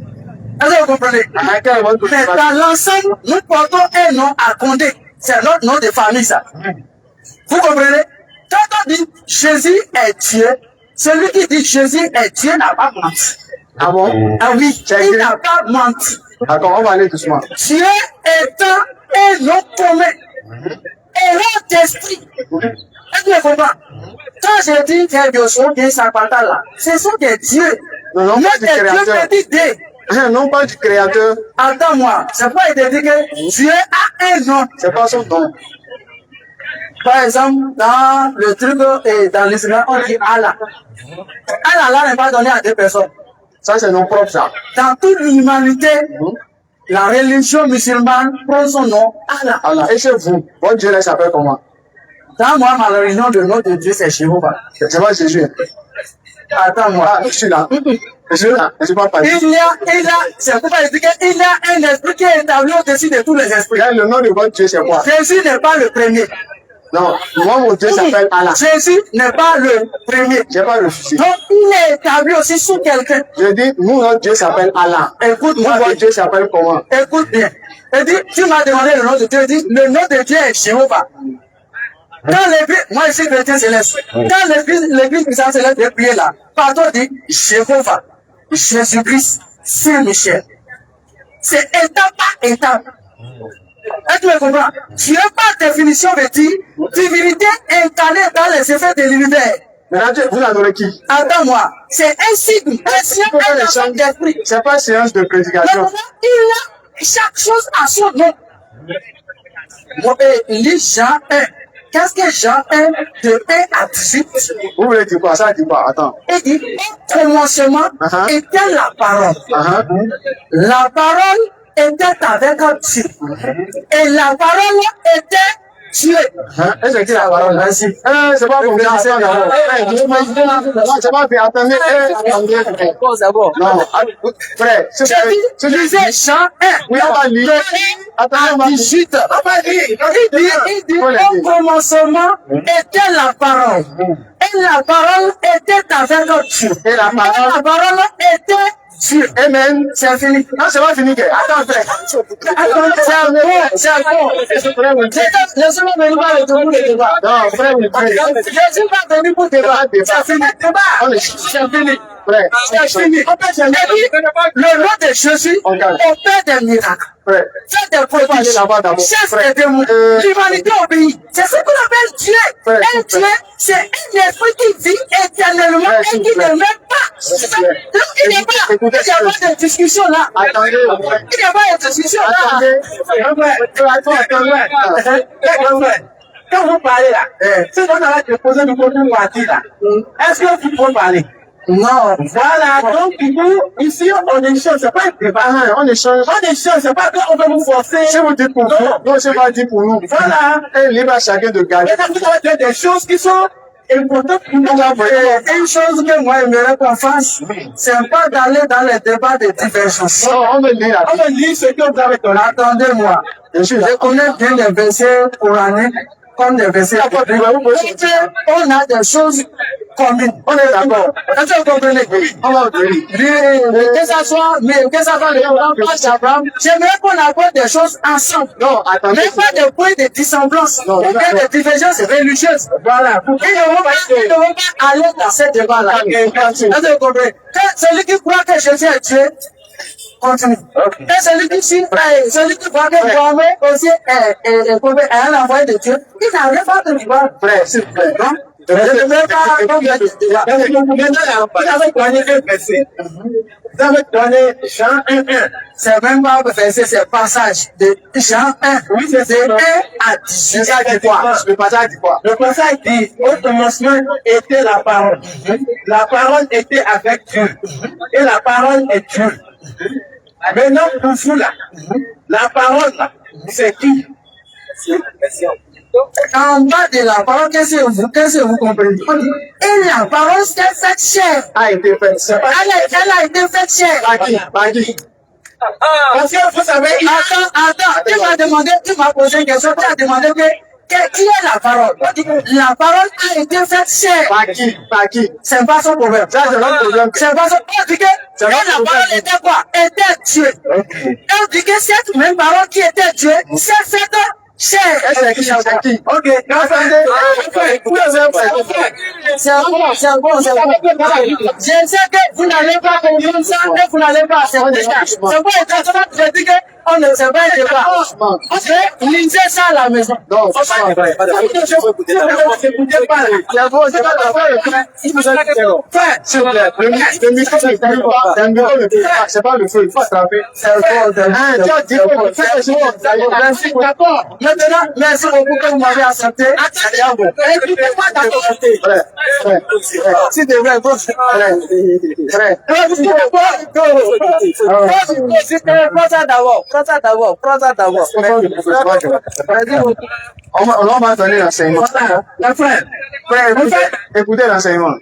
Est-ce que vous comprenez? Mais dans l'ensemble, nous portons un nom à Condé. C'est notre nom de famille, ça. Vous comprenez? Quand on dit Jésus est Dieu, celui qui dit Jésus est Dieu n'a pas menti. Ah bon? Ah oui, il n'a pas menti. D'accord, on va aller doucement. Dieu étant un nom commun, et l'autre esprit. Est-ce que vous comprenez? Quand j'ai dit que Dieu sont bien Sapata là, ce sont des dieux. Non, non, pas du Mais des dieux créateur. me dit des. Non, pas du créateur. Attends-moi, c'est pas été dit que Dieu a un nom. C'est pas son nom. Par exemple, dans le truc et dans l'islam, on dit Allah. Allah là n'est pas donné à deux personnes. Ça, c'est nom propre, ça. Dans toute l'humanité, la religion musulmane prend son nom Allah. Allah. Et chez vous, votre Dieu, là, il s'appelle comment? Dans moi, ma religion, le nom de Dieu, c'est Jéhovah. C'est pas Jésus. Attends-moi. Ah, je suis là. Je suis là. Je suis pas parti. C'est pourquoi il dit qu'il y a un esprit qui est établi au-dessus de tous les esprits. Le nom de votre Dieu, c'est quoi? Jésus n'est pas le premier. Non, moi, mon Dieu s'appelle Allah. Jésus n'est pas le premier. J'ai pas refusé. Donc, il est établi aussi sous quelqu'un. Je dis, nous, notre Dieu s'appelle Allah. Écoute-moi, Votre Dieu s'appelle comment? écoute bien. Il dit, tu m'as demandé le nom de Dieu. Il dit, le nom de Dieu est Jéhovah. Quand l'église, moi je suis chrétien céleste, quand l'église puissante céleste est priée là, pardon dit Jéhovah, Jésus-Christ, Saint-Michel. C'est étape par étape. Est-ce que tu me comprends? Dieu par définition veut dire divinité incarnée dans les effets de l'univers. Maintenant, vous adorez qui? Attends-moi, c'est un signe, un ensemble d'esprit. C'est pas séance de prédication. Il a chaque chose à son nom. Bon, et lis Jean 1. Qu'est-ce que Jean 1 de 1 à 18? Vous voulez dire quoi? Ça dit quoi? Attends. Il dit, au commencement était la parole. La parole était avec Dieu. Et la parole était Dieu. Est-ce que c'est la parole? Merci. C'est pas comme ça. C'est pas fait. Attendez. Attendez. Non. Frère, Je disais Jean 1. Oui, on va lire. Attendez, on va lire. 18. Il dit, au commencement était la parole. Et la parole était avec Dieu. Et la parole était Dieu. Amen. C'est fini. Non, c'est pas fini. Attends, frère. C'est bon. Laissez-moi venir par le tour de débat. Non, frère, Je ne suis pas venu pour débat. C'est fini. Débat. C'est fini. Frère, C'est fini. Le nom de Jésus opère des miracles. Fait des prodiges. Chef des démons. L'humanité obéit. C'est ce qu'on appelle Dieu. Un Dieu, c'est un esprit qui vit éternellement et qui ne meurt pas. Il n'y a pas de discussion là. attendez. Il n'y a pas de discussion là. quand vous parlez là, si on va te poser du côté moitié là, est-ce que vous pouvez parler? Non. Voilà, donc du coup, ici, on échange, c'est pas un débat. On échange. On échange, c'est pas qu'on veut vous forcer. Si vous dites pour vous, non, c'est pas dit pour nous. Voilà. Et libre à chacun de garder. Et vous avez des choses qui sont importantes pour nous. Une chose que moi j'aimerais qu'on fasse, c'est pas d'aller dans les débats de divergence. Non, on veut lire. On va lire ce que vous avez donné. Attendez-moi. Je connais bien les versets coraniques comme des versets bibliques. On a des choses communes. On est d'accord. Est-ce que vous comprenez? On va dire. Que ça soit le Coran d'Abraham, j'aimerais qu'on aborde des choses ensemble. Non, attendez. Mais pas des points de dissemblance. Ou bien des divergences religieuses. Voilà. Ils ne vont pas aller dans ces débats-là. Est-ce que vous comprenez? Celui qui croit que Jésus est Dieu, continue. Et celui qui croit que Mohamed aussi est un envoyé de Dieu, il n'arrive pas de voir. Frère, s'il vous plaît. Je ne vais pas vous avez donné un verset. Vous avez donné Jean 1:1. C'est même pas un verset, c'est passage de Jean 1. Oui, c'est 1 à 10. Le passage dit quoi? Le passage dit quoi? Le passage dit, au commencement était la parole. La parole était avec Dieu. Et la parole est Dieu. Maintenant, pour vous là, la parole là, c'est qui? En bas de la parole, qu'est-ce que vous comprenez? Et la parole s'est faite chair. A été fait. Elle a été faite chair. Par qui? Parce que vous savez, Attends, tu m'as posé une question, tu as demandé qui est la parole? La parole a été faite chair. Par qui? C'est pas son problème. Ça, c'est notre problème. C'est pas son problème. On dit que la parole était quoi? Était Dieu. Et on dit que cette même parole qui était Dieu, s'est faite chair. C'est qui? ok, C'est bon. Je sais que vous n'allez pas comprendre ça et vous n'allez pas accepter ça. C'est pas exactement que je dis que on ne sait pas un débat. Ok? Lisez ça à la maison. Non, c'est pas vrai. Écoutez pas là. C'est bon, c'est pas vrai. Si vous avez des frère, S'il vous plaît, le micro ne brûle pas. Le micro ne brûle pas. C'est pas le feu, il faut attraper. C'est bon. Tu as dit que c'est le feu. Merci, d'accord. Maintenant, merci beaucoup que vous m'avez accepté. Écoutez-moi d'accord. Si de vrai, frère. Prends ça d'abord. On va donner l'enseignement. la frère, Écoutez l'enseignement.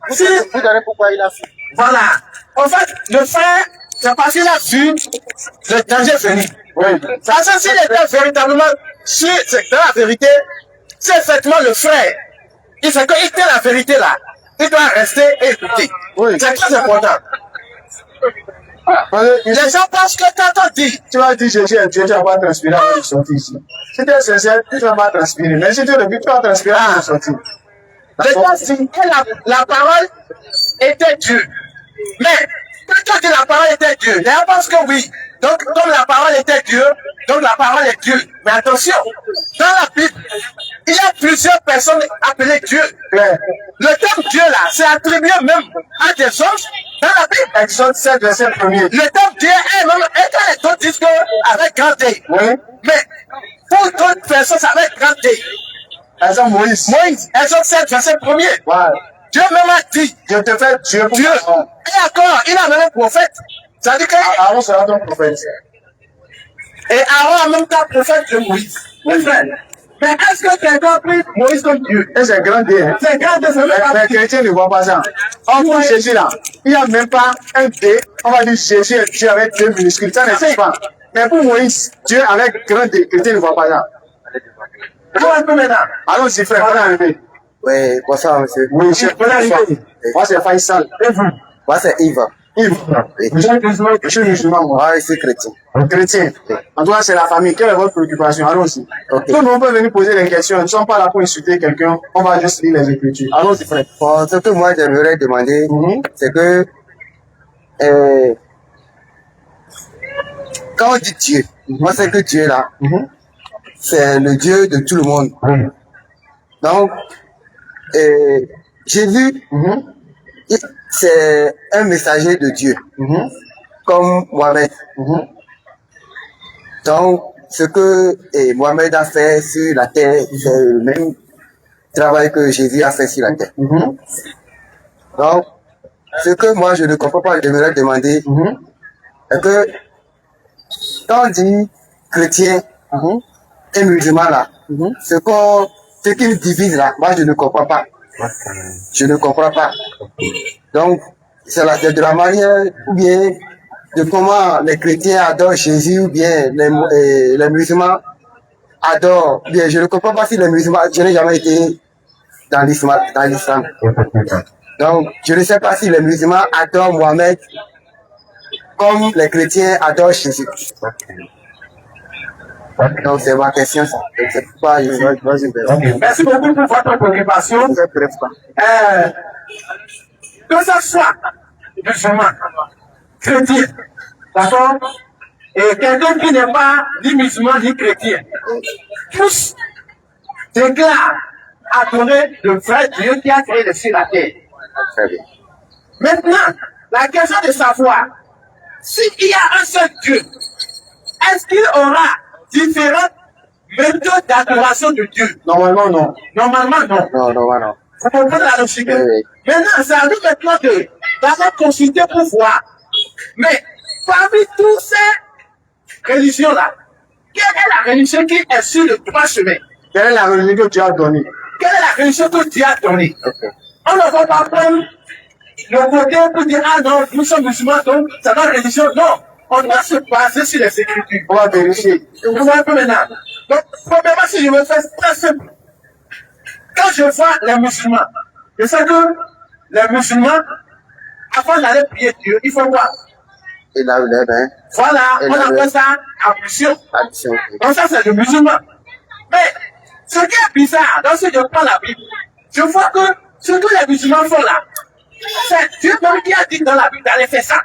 si, Vous savez pourquoi il a fait. voilà. En fait, le frère, c'est parce qu'il a vu le danger venir. Oui. Parce que s'il était véritablement sûr, c'est dans la vérité, c'est effectivement le frère. Il fait qu'il tient la vérité là. Il doit rester et écouter. Oui. C'est très important. Les gens pensent que quand on dit, Tu vas dire Jésus est Dieu, tu vas pas transpirer avant de sortir ici. Si tu es sincère, tu vas pas transpirer. Mais si tu es le but, tu vas transpirer avant de sortir. les gens disent que la parole était Dieu. Mais quand on dit la parole était Dieu, les gens pensent que oui. Donc, comme la parole était Dieu, donc la parole est Dieu. Mais attention, dans la Bible, il y a plusieurs personnes appelées Dieu. Le terme Dieu là, c'est attribué même à des hommes dans la Bible. Exode 7, verset 1er. Le terme Dieu est même, et quand les autres disent que avec grand D. Oui. Mais pour d'autres personnes, c'est avec grand D. Exemple Moïse. Moïse, Exode 7, verset 1er. Voilà. Dieu même a dit, Je te fais Dieu pour Dieu. Aaron. Et encore, il a même un prophète. Ça dit que Aaron sera ton prophète. et Aaron en même temps prophète de Moïse. Mes frères, mais est-ce que quelqu'un a pris Moïse comme Dieu? Et c'est grand D. Hein. C'est grand de ce Les chrétiens ne voient pas ça. On voit Jésus là. Il n'y a même pas un D. On va dire Jésus est Dieu avec deux minuscules. Ça n'existe pas. Mais pour Moïse, Dieu avec grand D. Les chrétiens ne voient pas ça. Comment un peu maintenant? Allons-y, frère, on est arrivé. Oui, bonsoir, monsieur. Oui, monsieur. Moi, c'est Faisal. Et vous? Moi, c'est Yves. Yves. Je suis musulman, moi. Moi, je suis chrétien. Chrétien. En tout cas, c'est la famille. Quelle est votre préoccupation? Allons-y. Ok. Tout le monde peut venir poser des questions. Nous ne sommes pas là pour insulter quelqu'un. On va juste lire les Écritures. Allons-y, frère. Bon, ce que moi, j'aimerais demander, c'est que, quand on dit Dieu, moi, c'est que Dieu, là, c'est le Dieu de tout le monde. Donc, Jésus, c'est un messager de Dieu, comme Mohamed. Donc, ce que Mohamed a fait sur la terre, c'est le même travail que Jésus a fait sur la terre. Donc, ce que moi je ne comprends pas, je voudrais demander, est que quand on dit chrétien et musulman là, ce qui nous divise là, moi je ne comprends pas. Je ne comprends pas. Donc, c'est de la manière, ou bien de comment les chrétiens adorent Jésus, ou bien les musulmans adorent. Bien, je ne comprends pas si les musulmans, je n'ai jamais été dans l'islam. Donc, je ne sais pas si les musulmans adorent Mohamed comme les chrétiens adorent Jésus. Donc, c'est ma question, ça. C'est pas, Merci beaucoup pour votre préoccupation. Que ce soit musulman, chrétien, d'accord, et quelqu'un qui n'est pas ni musulman ni chrétien, tous déclarent adorer le vrai Dieu qui a créé le ciel et la terre. Maintenant, la question de savoir s'il y a un seul Dieu, est-ce qu'il aura différentes méthodes d'adoration de Dieu? Normalement, non. Normalement, non. Non. Vous comprenez la logique? Oui. Maintenant, c'est à nous maintenant d'avoir consulté pour voir. Mais parmi toutes ces religions-là, quelle est la religion qui est sur le droit chemin? Quelle est la religion que tu as donnée? Quelle est la religion que Dieu a donnée? On ne va pas prendre le côté pour dire, ah non, nous sommes musulmans, donc c'est notre religion. Non, on doit se baser sur les Écritures. On va vérifier. Vous voyez un peu maintenant. Donc, premièrement, si je me fais très simple, quand je vois les musulmans, je sais que les musulmans, avant d'aller prier Dieu, il faut voir. Et là, Voilà, on appelle ça ablution. Donc ça, c'est le musulman. Mais, ce qui est bizarre, dans ce que je prends la Bible, je vois que ce que les musulmans font là, c'est Dieu même qui a dit dans la Bible d'aller faire ça.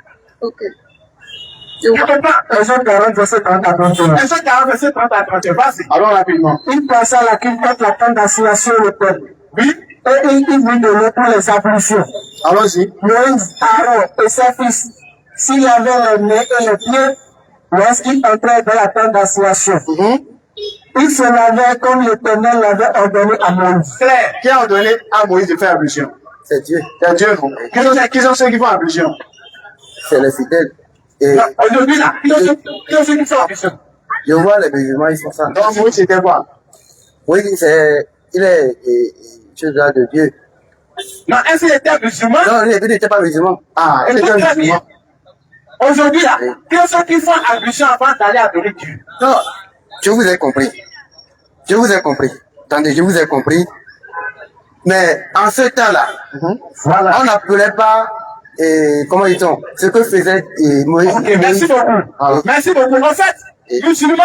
Je comprends. Exode 40, verset 30 à 31. Exode 40, verset 30 à 31, vas-y. Allons rapidement. Il passa la quinte la tente d'assignation le peuple. Oui. Et il mit de l'eau pour les ablutions. Allons-y. Moïse, Aaron et ses fils, s'il avait les mains et les pieds, lorsqu'il entrait dans la tente d'assignation, il se lavait comme l'Éternel l'avait ordonné à Moïse. Claire. Qui a ordonné à Moïse de faire ablution? c'est Dieu. C'est Dieu, non? Qui sont ceux qui font ablution? C'est les fidèles. Et Aujourd'hui là, qui sont ceux qui font ablution? je vois les musulmans, ils font ça. Donc Moïse, c'était quoi? Oui, il est là de Dieu. Non, est-ce qu'il était musulman? Non, il n'était pas musulman. Ah, il était un musulman. Aujourd'hui là, qui sont ceux qui font ablution avant d'aller adorer Dieu? Non, je vous ai compris. Je vous ai compris. Attendez, je vous ai compris. Mais en ce temps-là, Voilà. on n'appelait pas, comment dit-on, ce que faisait Moïse. Ok, merci beaucoup. Ah, Merci beaucoup. En fait, musulman,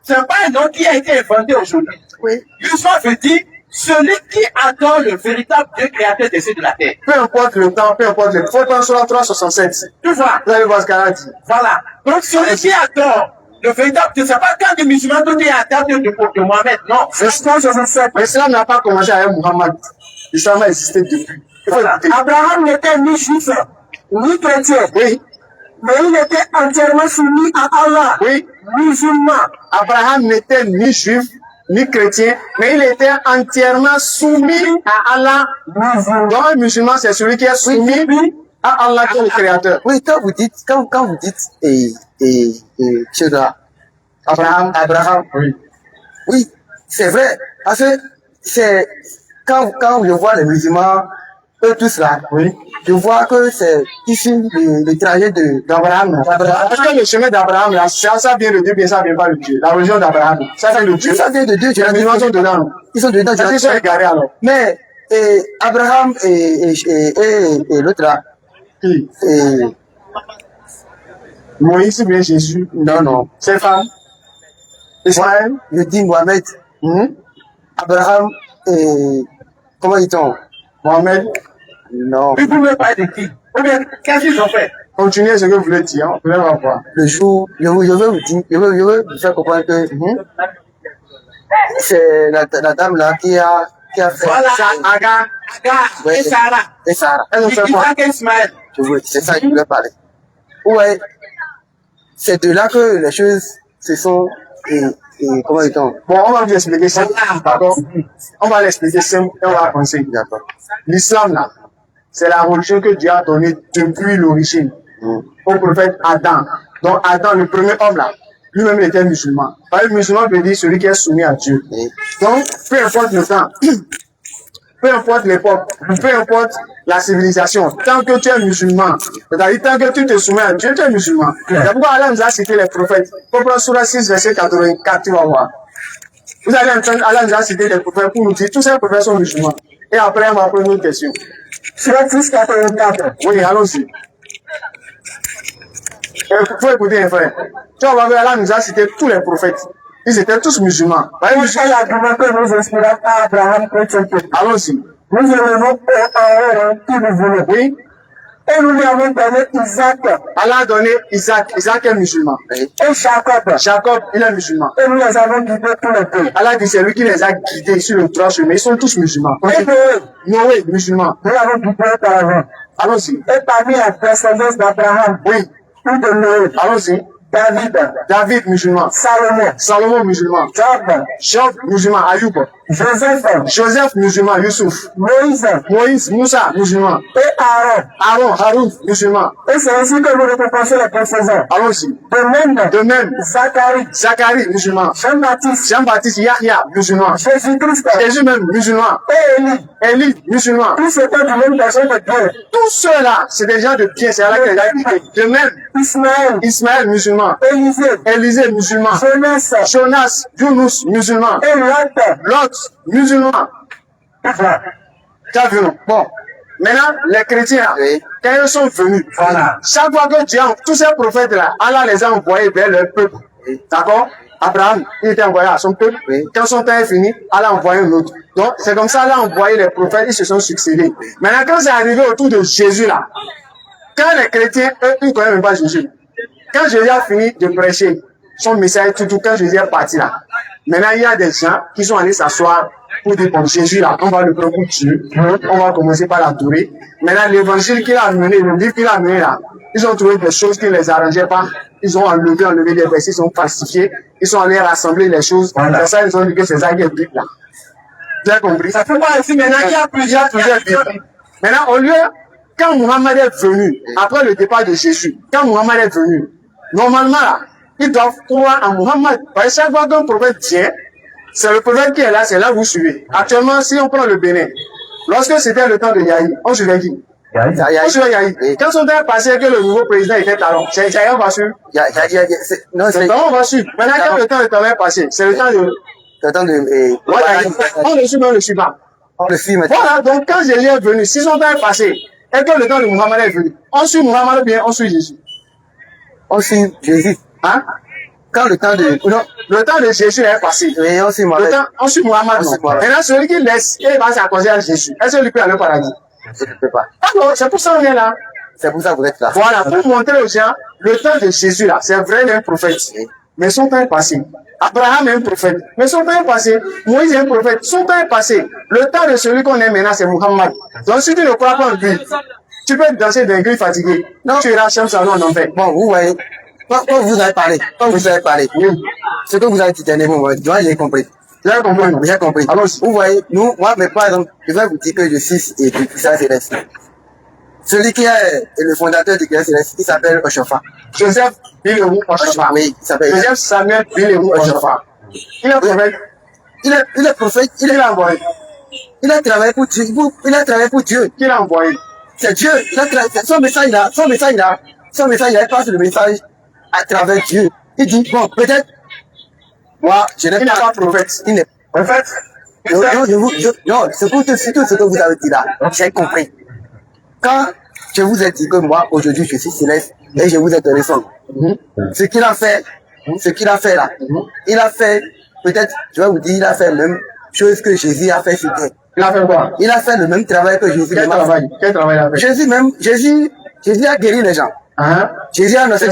c'est pas un nom qui a été inventé aujourd'hui. oui. Musulman veut dire celui qui adore le véritable Dieu créateur des cieux de la terre. Peu importe le temps, peu importe le temps. Faut prendre sur 367. Tu vois? Vous allez voir ce qu'elle a dit. Voilà. Donc celui qui adore le véritable Dieu, c'est pas quand des musulmans tout est adore de Mohamed, non. L'islam n'a pas commencé avec Muhammad. L'islam a existé depuis. Il faut Voilà. écouter. Abraham n'était ni juif, ni chrétien, Oui, mais il était entièrement soumis à Allah, oui. musulman. Abraham n'était ni juif, ni chrétien, mais il était entièrement soumis à Allah. Donc un musulman, c'est celui qui est soumis à Allah qui est le créateur. Oui, quand vous dites, Tchèdra, Abraham, Oui. oui, c'est vrai, parce que c'est, quand je vois les musulmans, eux tous là, Oui. je vois que c'est ici le trajet D'Abraham. Parce que le chemin d'Abraham, là, ça vient de Dieu, bien ça vient pas de Dieu. La religion d'Abraham, ça vient de Dieu. Ça vient de Dieu, Les musulmans sont dedans. ils sont dedans. Ils sont égarés alors. Mais Abraham et l'autre là, Qui? et, Moïse, bien Jésus. non, Ses femmes. Israël. je dis Mohamed, Abraham et, comment dit-on? Mohamed. Non, Puis vous ne pouvez pas être qui? Ou bien, qu'est-ce qu'ils ont fait? Continuez ce que vous voulez dire. On peut voir voir. le jour, je veux vous dire, je veux vous faire comprendre que c'est la dame là qui a fait Voilà. ça, Agar Ouais. et Sarah. et Sarah. Elles ont fait quoi? Isaac et Ismaël. C'est ça que je voulais parler. Ouais, c'est de là que les choses se sont comment dit-on? Bon, on va vous expliquer ça. Pardon. On va l'expliquer simple et on va avancer. D'accord. L'islam, là, c'est la religion que Dieu a donnée depuis l'origine au prophète Adam. Donc, Adam, le premier homme, là, lui-même, il était musulman. Par exemple, musulman veut dire celui qui est soumis à Dieu. Donc, peu importe le temps, peu importe l'époque, peu importe la civilisation, tant que tu es musulman, c'est-à-dire tant que tu te soumets à Dieu, tu es musulman. C'est pourquoi Allah nous a cité les prophètes. Pour prendre Surah 6, verset 84, tu vas voir. Vous allez entendre, Allah nous a cité les prophètes pour nous dire, tous ces prophètes sont musulmans. Et après, on va prendre une autre question. Surah 6, 84. Oui, allons-y. Il faut écouter un frère. Tu vas voir, Allah nous a cité tous les prophètes. Ils étaient tous musulmans. Quel argument que nous inspirons à Abraham chrétien? Allons-y. Nous aimons qui nous voulons. Oui. Et nous lui avons donné Isaac. Allah a donné Isaac. Isaac est musulman. Et Jacob. Jacob, il est musulman. Et nous les avons guidés tous les deux. Allah dit c'est lui qui les a guidés sur le droit chemin. Ils sont tous musulmans. Et Noé, musulman. nous l'avons guidé par avant. Allons-y. Et parmi la descendance d'Abraham, Oui. ou de Noé, Allons-y. David, musulman. Salomon, musulman. Job, musulman. Ayoub. Joseph, musulman. Youssouf. Moïse, Moussa, musulman. Et Aaron, Haroun, musulman. Et c'est ainsi que nous récompensons les précédents. Allons-y. De même, Zacharie, musulman. Jean-Baptiste, Yahya, musulman. Jésus même, musulman. Et Élie, musulman. Tous ceux qui même personne de Dieu. Tous ceux-là, c'est des gens de pied, c'est là que les gens de même. Ismaël, musulman. Élisée, musulman. Jonas, Yunus, musulman. Et Lot, musulman. T'as vu, non? Bon. Maintenant, les chrétiens, quand ils sont venus, chaque fois que Dieu, tous ces prophètes-là, Allah les a envoyés vers leur peuple. D'accord? Abraham, il était envoyé à son peuple. Quand son temps est fini, Allah a envoyé un autre. Donc, c'est comme ça, Allah a envoyé les prophètes, ils se sont succédés. Maintenant, quand c'est arrivé autour de Jésus, là, quand les chrétiens, eux, ils ne connaissent même pas Jésus. Quand Jésus a fini de prêcher son message, tout, quand Jésus est parti là, maintenant il y a des gens qui sont allés s'asseoir pour dire, bon, Jésus là, on va le prendre pour Dieu, on va commencer par l'adorer. Maintenant, l'évangile qu'il a amené, le livre qu'il a amené là, ils ont trouvé des choses qui ne les arrangeaient pas, ils ont enlevé des versets, ils ont falsifié, ils sont allés rassembler les choses, c'est ça, ils ont dit que c'est ça qui est Bible là. Tu as compris? Ça fait pas ici maintenant qu'il y a plusieurs Bibles. Maintenant, au lieu, quand Muhammad est venu, après le départ de Jésus, quand Muhammad est venu, normalement, là, ils doivent croire en Muhammad. Parce que chaque fois qu'un prophète vient, c'est le prophète qui est là, c'est là que vous suivez. Actuellement, si on prend le Bénin, lorsque c'était le temps de Yahi, on suivait qui? On suivait Yahi. Quand son temps est passé que le nouveau président était talon, c'est Yahi, on va suivre. Non, c'est talon, on va suivre. Maintenant, quand le temps de talon est passé, c'est le temps de... On le suit, mais on le suit pas. On le suit maintenant. Voilà, donc quand Jésus est venu, si son temps est passé, et que le temps de Muhammad est venu, on suit Muhammad ou bien on suit Jésus? On suit Jésus. Hein? Quand le temps de... Non, le temps de Jésus est passé. Oui, on suit Mohamed. On suit Muhammad. Maintenant, celui qui laisse, il va s'accorder à Jésus. Est-ce qu'il peut aller au paradis? Je ne peux pas. Alors, c'est pour ça qu'on est là. C'est pour ça que vous êtes là. Voilà, pour montrer aux gens, le temps de Jésus là, c'est vrai, il est un prophète. Mais son temps est passé. Abraham est un prophète. Mais son temps est passé. Moïse est un prophète. Son temps est passé. Le temps de celui qu'on est maintenant, c'est Muhammad. Donc, si tu ne crois pas en lui, tu peux danser d'un gris fatigué. Non, tu iras chercher un salon en enfer. Bon, vous voyez, quand vous avez parlé, oui. Ce que vous avez dit dernièrement, moi, j'ai compris. J'ai compris. J'ai compris. Alors, vous voyez, nous, moi, mais par exemple, je vais vous dire que je suis et puis ça, c'est reste. Celui qui est le fondateur du Grèce Céleste, il s'appelle Oshofa. Joseph Billerou Oshofa. Oui, il s'appelle Joseph Samuel Billerou Oshofa. Il est prophète. Il est prophète. Il est envoyé. Il a travaillé pour Dieu. Il a travaillé pour Dieu. Qui l'a envoyé? C'est Dieu. Son message là, il passe le message à travers Dieu. Il dit, bon, peut-être, moi, je n'ai pas prophète. Il n'est pas prophète. Non, c'est pour tout ce que vous avez dit là. J'ai compris. Quand je vous ai dit que moi, aujourd'hui, je suis céleste et je vous ai donné son nom. Ce qu'il a fait là, il a fait, peut-être, je vais vous dire, il a fait la même chose que Jésus a fait sur terre. Il a fait quoi? Il a fait le même travail que Jésus. Quel travail il a fait? Jésus a guéri les gens. Jésus a annoncé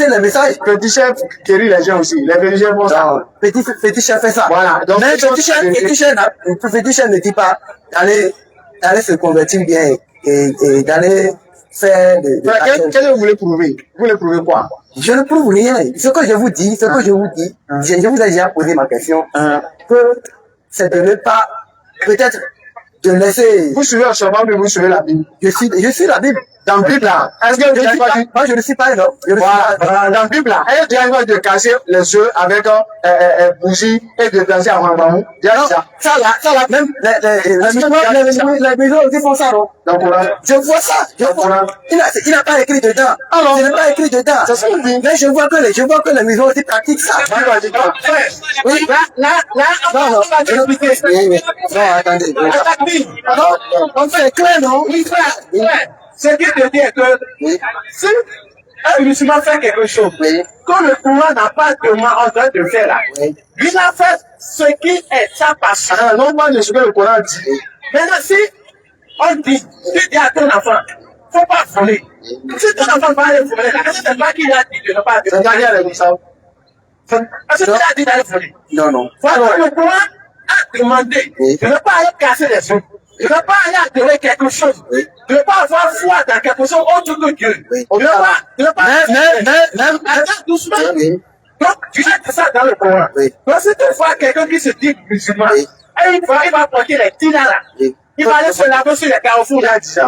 le message. Petit chef guérit les gens aussi. Les petits chefs font ça. Petit chef fait ça. Voilà. Donc, mais petit chef ne dit pas d'aller se convertir bien et d'aller faire qu'est-ce que vous voulez prouver? Vous voulez prouver quoi? Je ne prouve rien. Ce que je vous dis, je vous ai déjà posé ma question, que c'est de ne pas, peut-être, de laisser... Vous suivez seulement, mais vous suivez la Bible. Je suis la Bible. Dans la Bible, là, est-ce que vous avez Moi, je ne suis pas un homme. dans la Bible, là, est-ce qu'il y a de casser les yeux avec bougie et de danser à Rambamou? Ça là, même les maisons aussi font ça, non? Dans le Coran. Je vois ça, il n'a pas écrit dedans. Alors, Il n'a pas écrit dedans. c'est ce qu'on dit. Mais je vois que les maisons aussi pratiquent ça. Oui. Non, attendez. Non, c'est clair, non? Oui, frère. Ce qui te dit est que si un musulman fait quelque chose, que le Coran n'a pas ordre de faire là, il a fait ce qui est sa passion. Non, moi, je suis que le Coran dit. Maintenant, si on dit, tu dis à ton enfant, faut pas voler. Si ton enfant va aller voler, est-ce que c'est pas qu'il a dit de ne pas voler? Regardez avec ça. Est-ce qu'il a dit d'aller voler? Non. Voilà, le Coran a demandé de ne pas aller casser les yeux. De ne pas aller adorer quelque chose. De ne pas avoir foi dans quelque chose autre que Dieu. De ne pas... Attends doucement. Donc, tu as ça dans le Coran. Donc, si tu vois quelqu'un qui se dit musulman, et il va porter les tinas là. Il va aller se laver sur les carrefours.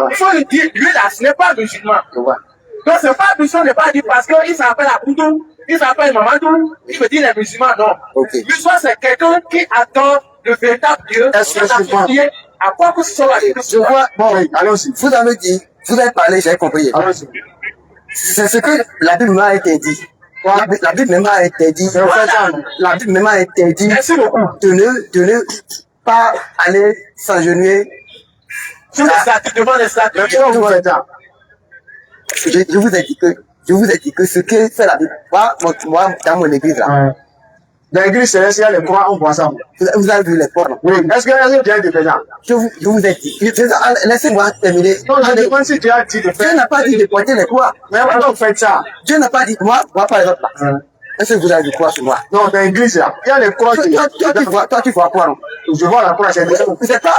Il faut lui dire, lui là, ce n'est pas musulman. Donc, c'est pas musulman, ne pas dire parce qu'il s'appelle Aboudou, il s'appelle Mamadou, il veut dire les musulmans, non. Musulman, c'est quelqu'un qui adore le véritable Dieu. À quoi que ce soit Je vois, bon, allons-y. Vous avez parlé, j'ai compris. C'est ce que la Bible m'a interdit. La Bible même m'a interdit. La Bible même m'a interdit de ne pas aller s'agenouiller. Devant les statues. Je vous ai dit que ce que fait la Bible, moi, dans mon église là. Dans l'église célestiale, les croix, on voit ça. Vous avez vu les portes? Oui. Est-ce que tu as des présents? Je vous ai dit. Laissez-moi terminer. Non, je demande si tu as dit de faire. Dieu n'a pas dit de porter les croix. Mais pourquoi vous faites ça? Dieu n'a pas dit, moi par exemple, là. Est-ce que vous avez du croix sur moi? Non, dans l'église, là. Il y a les croix qui... Toi, tu vois quoi, non? Je vois la croix, c'est dedans. C'est pas,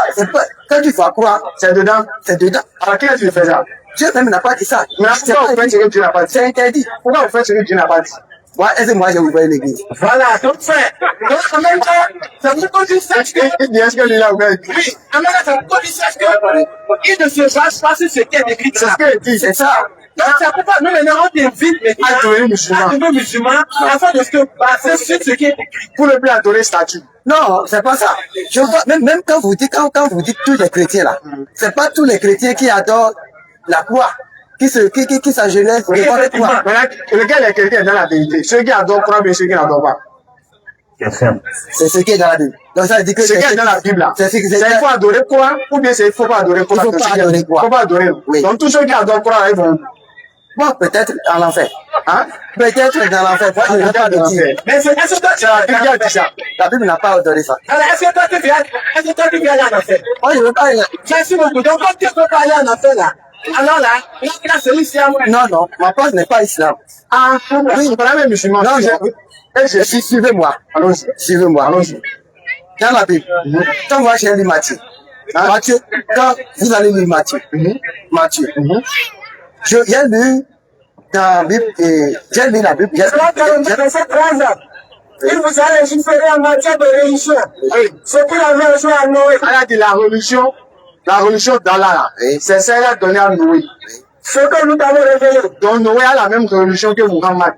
quand tu vois quoi? C'est dedans. C'est dedans. Alors, qui a dit de faire ça? Dieu même n'a pas dit ça. Mais pourquoi vous faites ce que Dieu n'a pas dit? C'est interdit. Pourquoi vous faites ce que Dieu n'a pas dit? Moi, est-ce que moi j'ai ouvert l'église? Voilà, donc frère. Donc en même temps, c'est pour que tu saches que... Est-ce que lui a ouvert l'église? Oui, en même temps, c'est pour que tu saches que il ne se base pas sur ce qui est écrit. C'est ce qu'il dit. C'est ça. Donc c'est pourquoi nous maintenant on t'invite à adorer musulman. Afin de se baser sur ce qui est écrit. Pour ne plus adorer statue. Non, c'est pas ça. Je vois, même quand vous dites tous les chrétiens là, c'est pas tous les chrétiens qui adorent la croix. Qui s'agenouillent devant les croix. Lequel est quelqu'un dans la vérité? Ceux qui adorent croix, mais ceux qui n'adorent pas. C'est ce qui est dans la Bible. Donc ça veut dire que ce qui est dans la Bible là. C'est il faut adorer quoi? Ou bien c'est il faut pas adorer quoi? Il faut pas adorer quoi? Il faut pas adorer. Oui. Donc tous ceux qui adorent quoi, ils vont. Bon, peut-être en l'enfer. Hein? Peut-être dans l'enfer. Je ne vais pas le dire. Mais c'est la Bible qui a dit ça. La Bible n'a pas ordonné ça. Alors est-ce que toi tu viens aller en enfer? Moi je ne veux pas aller. Merci beaucoup. Donc quand tu ne peux pas aller en enfer là, alors là, c'est l'islam. Non, ma place n'est pas islam. Ah, oui, c'est pas la même musulman. Non. Suivez-moi. Allons-y. Suivez-moi. Allons-y. Dans la Bible, quand moi j'ai lu Matthieu, Matthieu, quand vous allez lire Matthieu, Matthieu, j'ai lu dans la Bible, j'ai lu la Bible. Il vous a légiféré en matière de religion. Ce qu'il avait reçu à Noé. Elle a dit la religion d'Allah, c'est celle donnée à Noé. Ce que nous avons révélé. Donc Noé a la même religion que Muhammad.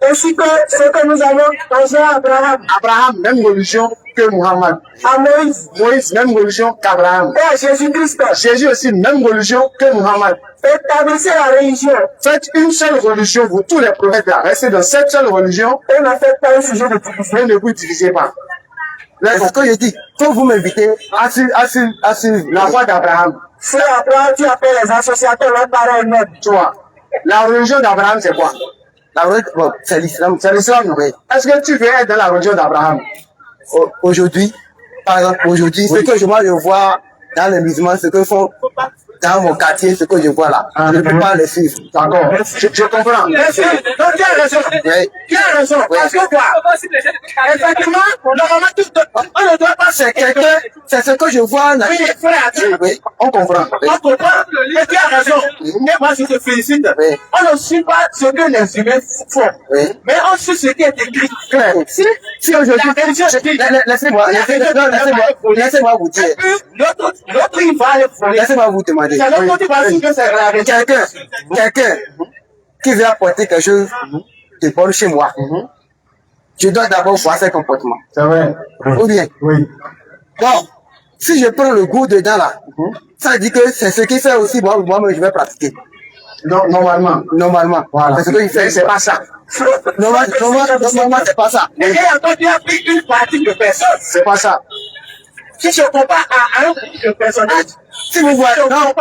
Ainsi que ce que nous avons reçu à Abraham. Abraham, même religion que Muhammad. À Moïse. Moïse, même religion qu'Abraham. Et à Jésus-Christ. Jésus aussi, même religion que Muhammad. Établissez la religion. Faites une seule religion, vous tous les prophètes là, restez dans cette seule religion. Et ne faites pas un sujet de division. Et ne vous divisez pas. C'est ce que je dis. Quand vous m'invitez à suivre la voie d'Abraham. C'est après tu appelles les associateurs, leurs parents même. Tu vois, la religion d'Abraham c'est quoi? La religion, c'est l'islam. C'est l'islam, oui. Est-ce que tu veux être dans la religion d'Abraham? Aujourd'hui, par exemple, ce que moi je vois dans les musulmans, ce que font dans mon quartier, ce que je vois là, je ne peux pas les suivre. D'accord, je comprends. Donc tu as raison. Oui. Tu as raison. Parce que quoi? Effectivement, on ne doit pas c'est ce que je vois là. Oui, frère, oui. On comprend. On comprend. Et tu as raison. Et moi, je te félicite. Oui. On ne suit pas ce que les humains font. Oui. Mais on suit ce qui est écrit. Si aujourd'hui, La religion dit. laissez-moi vous dire, Et puis, l'autre, il va aller voler. laissez-moi vous demander. C'est l'autre qui va dire que c'est la religion. Quelqu'un qui veut apporter quelque chose de bon chez moi, je dois d'abord voir ses comportements. C'est vrai. Ou bien, Oui. bon, si je prends le goût dedans là, ça dit que c'est ce qu'il fait aussi, moi-même je vais pratiquer. Donc, normalement. Normalement. Voilà. C'est ce qu'il fait. Mais c'est pas ça. Normalement, c'est pas ça. Et encore, tu as pris une partie de personne. C'est pas ça. Si je compare à un groupe de personnage, Si vous voyez, non,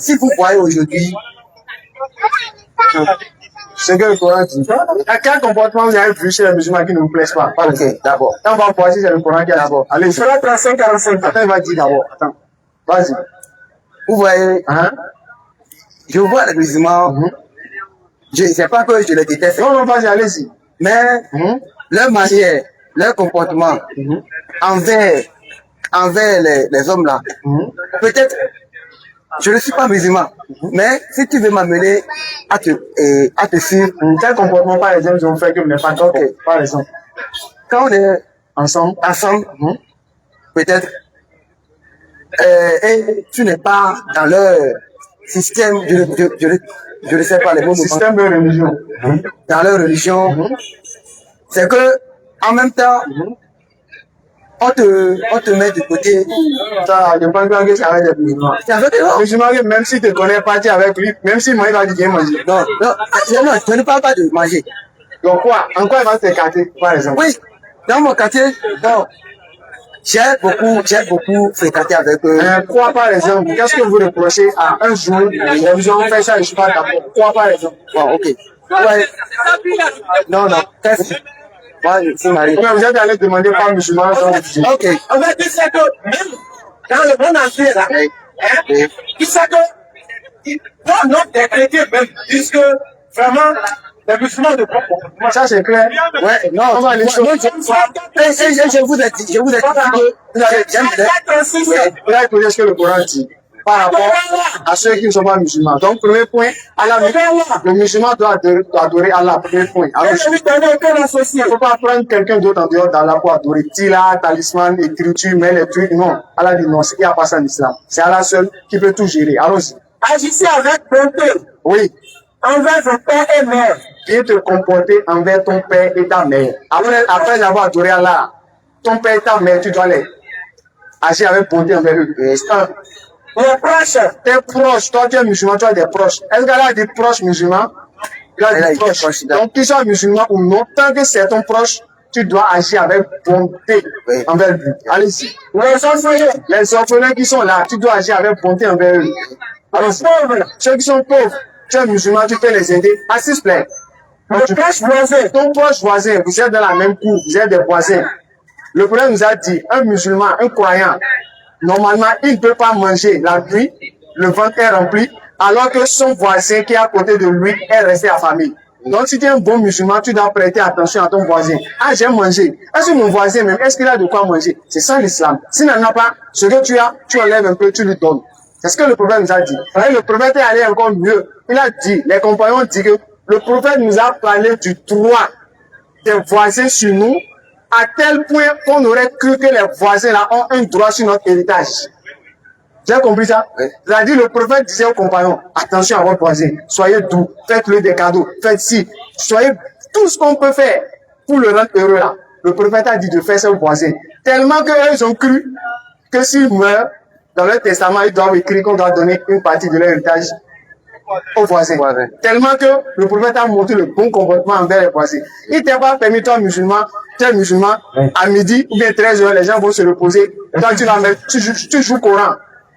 si vous voyez aujourd'hui, C'est que le Coran dit. À quel comportement vous avez vu chez les musulmans qui ne vous plaisent pas? Par exemple. ok, d'abord. On va voir si c'est le Coran qui a d'abord. Allez, sur la 35-45. Attends, il va dire d'abord. Attends. Vas-y. Vous voyez, Hein? je vois les musulmans, je ne sais pas que je les déteste, Non, non, vas-y, allez-y. mais leur manière, leur comportement envers les hommes là, peut-être, je ne suis pas musulman, mais si tu veux m'amener à te suivre, Quel comportement, par exemple, ils ont fait que vous n'êtes pas d'accord? Ok. Par exemple. quand on est Ensemble. peut-être, et tu n'es pas dans leur système, je ne sais pas les mots, Système de religion. dans leur religion, c'est que en même temps, on te met de côté. Ça dépend de que ça va être musulman. C'est avec eux. Le musulman, même si tu ne connais pas, tu es avec lui, même si moi, il va te dire manger. Non, je ne parle pas de manger. Donc quoi? En quoi il va t'écarter, par exemple? Oui, dans mon quartier, bon, j'ai beaucoup fréquenté avec eux. Quoi, par exemple? Qu'est-ce que vous reprochez à un jour? Ils ont fait ça, je ne suis pas d'accord. Quoi, par exemple? Bon, ok. Ouais. Non, qu'est-ce que moi, c'est Marie. Mais vous êtes allé demander par un musulman, Ok. on va dire c'est que même dans le monde entier, là, Oui. hein, tu sais que dans notre des chrétiens même disent que vraiment les musulmans ne prennent pas. ça c'est clair. Ouais, non, On va aller sur. je vous ai dit que j'aime Vous allez écouter ce que le Coran dit par rapport à ceux qui ne sont pas musulmans. Donc, premier point, Allah, le musulman doit adorer Allah, premier point. Alors, il ne faut pas prendre quelqu'un d'autre en dehors d'Allah pour adorer. Tila, talisman, écriture, mais les trucs, non. Allah dit non, il n'y a pas ça en islam. C'est Allah seul qui peut tout gérer. Allons-y. Agissez avec bonté Oui. envers vos pères et mères. Bien te comporter envers ton père et ta mère. Après avoir adoré Allah, ton père et ta mère, tu dois les agir avec bonté envers eux. Les proches, Tes proches, toi tu es musulman, tu as des proches. Est-ce qu'elle a des proches musulmans? Tu as des proches. Donc, qu'ils soient musulmans ou non, tant que c'est ton proche, tu dois agir avec bonté envers lui. Allez-y. Les orphelins qui sont là, tu dois agir avec bonté envers eux. Alors, ceux qui sont pauvres, tu es musulman, tu peux les aider. S'il te plaît. Ton proche voisin, vous êtes dans la même cour, vous êtes des voisins. Le prophète nous a dit, un musulman, un croyant, normalement, il ne peut pas manger la nuit, le ventre est rempli, alors que son voisin qui est à côté de lui est resté affamé. Donc, si tu es un bon musulman, tu dois prêter attention à ton voisin. Ah, j'ai mangé. Est-ce que mon voisin même, est-ce qu'il a de quoi manger? C'est ça l'islam. S'il n'en a pas, ce que tu as, tu enlèves un peu, tu lui donnes. C'est ce que le prophète nous a dit. Le prophète est allé encore mieux. Il a dit, les compagnons disent que le prophète nous a parlé du droit des voisins sur nous, à tel point qu'on aurait cru que les voisins là ont un droit sur notre héritage. Vous avez compris ça? C'est-à-dire, le prophète disait aux compagnons, attention à votre voisin, soyez doux, faites-lui des cadeaux, faites ci, soyez tout ce qu'on peut faire pour le rendre heureux là. Le prophète a dit de faire ça aux voisins. Tellement qu'eux, ils ont cru que s'ils meurent, dans leur testament, ils doivent écrire qu'on doit donner une partie de leur héritage aux voisins. Tellement que le prophète a montré le bon comportement envers les voisins. Il ne t'a pas permis, toi musulman, tu es musulman, à midi ou bien 13h, les gens vont se reposer. Toi, tu joues Coran.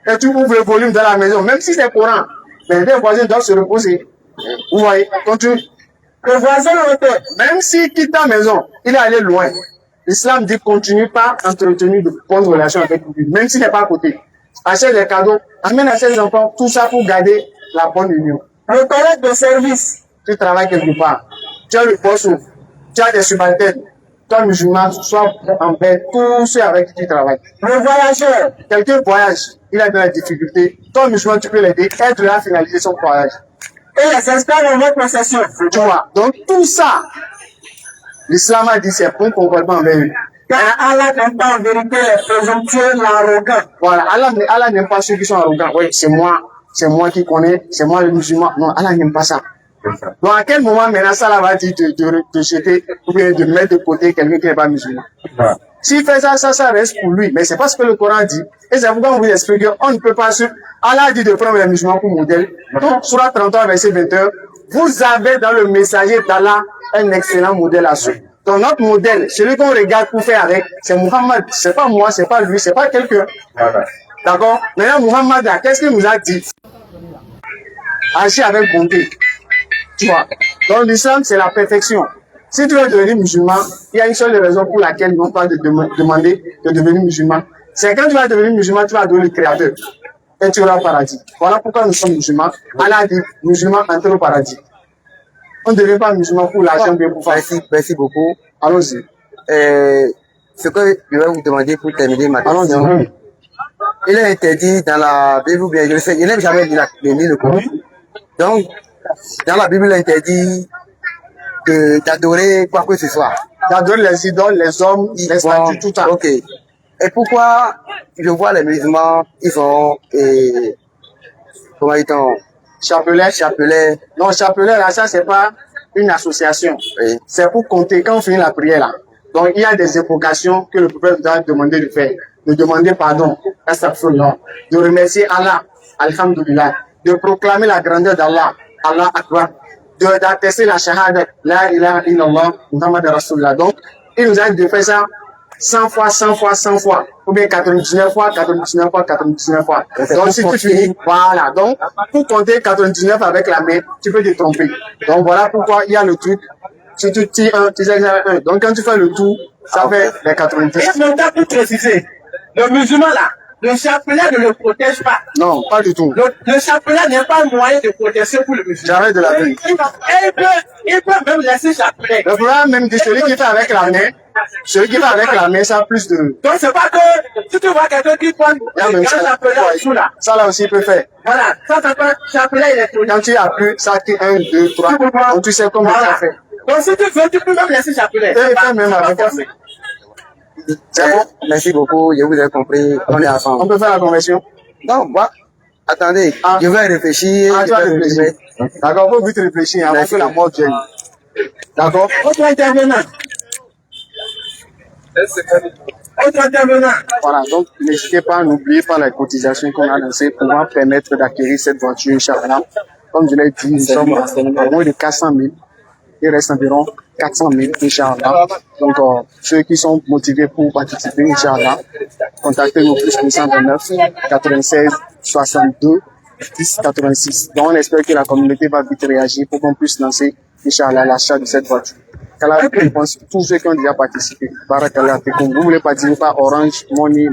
Et tu ouvres le volume dans la maison, même si c'est Coran. Mais les voisins doivent se reposer. Vous voyez, continue. Le voisin, même s'il quitte ta maison, il est allé loin. L'islam dit continue pas à entretenir de bonnes relations avec lui, même s'il n'est pas à côté. Achète des cadeaux, amène à ses enfants, tout ça pour garder la bonne union. Le collègue de service, tu travailles quelque part, tu as le boss, tu as des subalternes. toi musulman, sois en paix, tous ceux avec qui tu travailles. Le voyageur, Quelqu'un voyage, il a de la difficulté. Toi musulman, tu peux l'aider, aide-le à finaliser son voyage. et les experts dans votre possession. Tu vois, donc tout ça, l'islam a dit c'est bon comportement envers eux. Car Allah n'aime pas en vérité les présomptueux, l'arrogant. Voilà, Allah n'aime pas ceux qui sont arrogants. Oui, c'est moi qui connais, c'est moi le musulman. Non, Allah n'aime pas ça. Donc à quel moment maintenant ça là va dire de jeter ou bien de mettre de côté quelqu'un qui n'est pas musulman? S'il fait ça, ça reste pour lui. Mais c'est pas ce que le Coran dit. Et c'est pourquoi on vous explique qu'on ne peut pas suivre. Allah a dit de prendre les musulmans pour modèle. Donc, Surah 33, verset 21, vous avez dans le messager d'Allah un excellent modèle à suivre. Donc notre modèle, celui qu'on regarde pour faire avec, c'est Muhammad. C'est pas moi, c'est pas lui, c'est pas quelqu'un. D'accord? Maintenant, Muhammad, là, qu'est-ce qu'il nous a dit? Agir avec bonté. Tu vois? Donc l'islam, c'est la perfection. Si tu veux devenir musulman, il y a une seule raison pour laquelle ils n'ont pas de demander de devenir musulman. C'est quand tu vas devenir musulman, tu vas adorer le Créateur. Et tu auras au paradis. Voilà pourquoi nous sommes musulmans. Allah a dit, musulmans, entrez au paradis. On ne devient pas musulman pour l'argent, bien pour faire. Merci beaucoup. Allons-y. Ce que je vais vous demander pour terminer ma question. Allons-y. Il est interdit dans la Bible, ou bien je sais, je n'ai jamais lu le Coran. Donc, dans la Bible, il est interdit d'adorer quoi que ce soit. D'adorer les idoles, les hommes, les statues, tout ça. Ok. Et pourquoi je vois les musulmans, ils ont, comment dit-on, chapelet. Non, chapelet, là, ça, c'est pas une association. Oui. C'est pour compter quand on finit la prière, là. Donc, il y a des invocations que le prophète doit demander de faire. De demander pardon, astaghfirullah, de remercier Allah, alhamdulillah, de proclamer la grandeur d'Allah, Allah Akbar, d'attester la shahada, la ilaha illallah, Muhammad Rasulullah. Donc, il nous a dit de faire ça 100 fois, 100 fois, 100 fois, ou bien 99 fois, 99 fois, 99 fois. Donc, si tu finis, voilà. Donc, pour compter 99 avec la main, tu peux te tromper. Donc, voilà pourquoi il y a le truc. Si tu tires un, tu sais un. Donc, quand tu fais le tout, ça fait les 90. Et maintenant, pour préciser, le musulman là, le chapelet ne le protège pas. Non, pas du tout. Le chapelet n'est pas un moyen de protection pour le musulman. J'arrête de la vie. Il peut même laisser chapelet. Le problème même dit celui qui fait avec la main, ça a plus de... Donc c'est pas que si tu vois quelqu'un qui prend un chapelet en dessous là. Ça là aussi il peut faire. Voilà, ça s'appelle chapelet, il est protégé. Quand tu as plus, ça qui 1, 2, 3. Donc tu sais comment ça fait. Donc si tu veux, tu peux même laisser chapelet. Et il fait même avec la main. C'est bon. Merci beaucoup, je vous ai compris. On est ensemble. On peut faire la conversion? Non, moi, attendez, je vais réfléchir. Tu vas réfléchir. D'accord, faut vite réfléchir avant que la mort vienne. D'accord? Autre intervenant. Voilà, donc n'hésitez pas, n'oubliez pas la cotisation qu'on a lancée pour pouvoir permettre d'acquérir cette voiture, Inch'Allah. Comme je l'ai dit, nous sommes à moins de 400 000. Il reste environ 400 000, Inch'Allah. Donc, ceux qui sont motivés pour participer, Inch'Allah, contactez-nous plus 229 96 62 10 86. Donc, on espère que la communauté va vite réagir pour qu'on puisse lancer, Inch'Allah, l'achat de cette voiture. Qu'Allah récompense tous ceux qui ont déjà participé. Barakallah, vous ne voulez pas dire par Orange Money,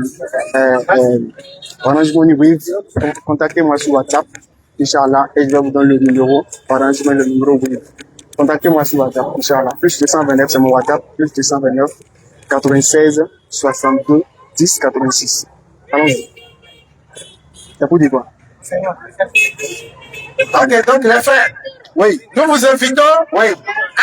Orange Money Wave, contactez-moi sur WhatsApp, Inch'Allah, et je vais vous donner le numéro, Orange Money, le numéro Wave. Contactez-moi sur WhatsApp, Inch'Allah. Plus 229, c'est mon WhatsApp. Plus 229, 96, 62, 10, 86. Allons-y. C'est pour dire quoi? Ok, donc les frères, Oui. nous vous invitons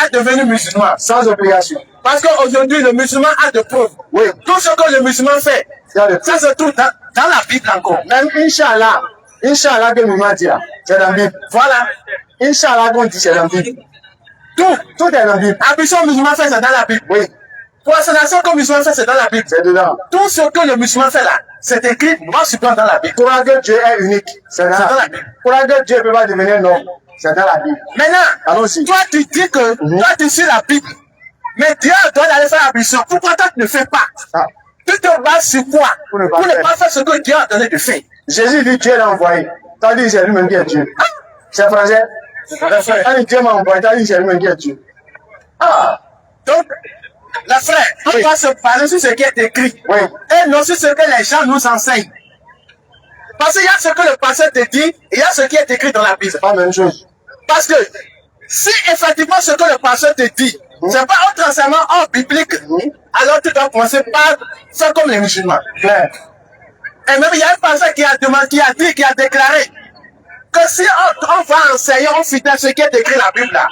à devenir musulmans. Sans obligation. Parce qu'aujourd'hui, le musulman a de preuves. Oui. Tout ce que le musulman fait, ça se trouve dans la Bible encore. Même Inch'Allah, Inch'Allah que nous dit là, c'est dans la Bible. Voilà. Inch'Allah qu'on dit c'est dans la Bible. Tout est dans la Bible. Ambition musulman fait, c'est dans la Bible. Oui. Consolation que le musulman fait, c'est dans la Bible. C'est dedans. Tout ce que le musulman fait là, c'est écrit noir sur blanc dans la Bible. Croire que Dieu est unique, c'est dans la Bible. Croire que Dieu ne peut pas devenir un homme, c'est dans la Bible. Maintenant, allons-y. Toi tu dis que toi tu suis la Bible, mais Dieu doit aller faire ambition. Pourquoi toi tu ne fais pas? Tu te bases sur quoi? Pour ne pas faire ce que Dieu a donné de faire. Jésus dit Dieu l'a envoyé. T'as dit c'est lui-même qui est Dieu. C'est français. Dieu m'a envoyé, t'as dit c'est lui-même qui est Dieu. Donc, la frère, on doit se baser sur ce qui est écrit. Et non sur ce que les gens nous enseignent. Parce qu'il y a ce que le pasteur te dit, et il y a ce qui est écrit dans la Bible. C'est pas la même chose. Parce que, si effectivement ce que le pasteur te dit C'est pas un enseignement hors biblique. Alors tu dois commencer par faire comme les musulmans. Claire. Et même il y a un pasteur qui a dit, qui a déclaré que si on va enseigner aux fidèles ce qui est écrit dans la Bible là,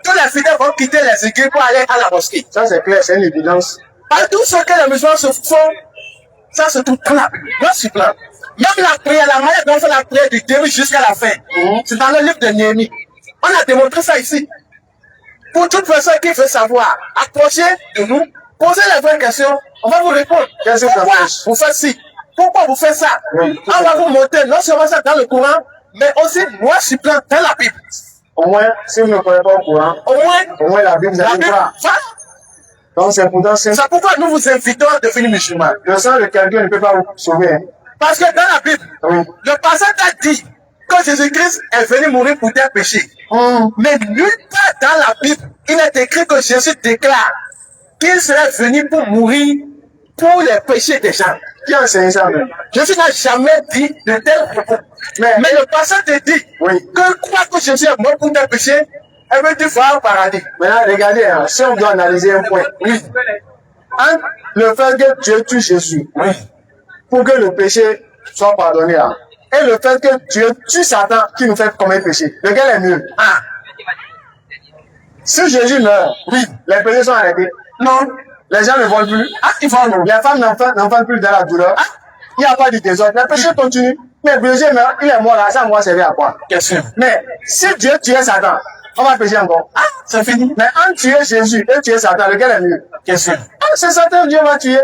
tous les fidèles vont quitter les églises pour aller à la mosquée. Ça c'est clair, c'est une évidence. Par tout ce que les musulmans se font, ça se trouve dans la Bible. Moi, je suis plein. Même la prière, la manière dont on fait la prière du début jusqu'à la fin, c'est dans le livre de Néhémie. On a démontré ça ici. Pour toute personne qui veut savoir, approchez de nous, posez les vraies questions, on va vous répondre. Pourquoi vous faites ci? Pourquoi vous faites ça? On va vous montrer non seulement ça dans le Coran, mais aussi moi je suis plein dans la Bible. Au moins, si vous ne connaissez pas au Coran, au moins la Bible, vous allez voir. Voilà. Donc c'est pourquoi nous vous invitons à devenir musulmans. Le sang de quelqu'un ne peut pas vous sauver. Hein. Parce que dans la Bible, le passage a dit que Jésus-Christ est venu mourir pour tes péchés. Mais nulle part dans la Bible, il est écrit que Jésus déclare qu'il serait venu pour mourir pour les péchés des gens. Qui a enseigné ça même? Jésus n'a jamais dit de tels propos. Mais le passage te dit que croire que Jésus est mort pour tes péchés, elle veut dire voir au paradis. Maintenant, regardez, hein, si on doit analyser un point. Entre le fait que Dieu tue Jésus pour que le péché soit pardonné là, et le fait que Dieu tue Satan qui nous fait commettre péché, lequel est mieux? Si Jésus meurt, les péchés sont arrêtés. Non. Les gens ne volent plus. Ils volent. Les femmes n'enfantent plus dans la douleur. Il n'y a pas de désordre. Les péchés continuent. Mais Jésus meurt, il est mort là, ça va servir à quoi? Question. Mais si Dieu tuait Satan, on va pécher encore. C'est fini. Mais entre tuer Jésus et tuer Satan, lequel est mieux? Question. C'est Satan que Dieu va tuer.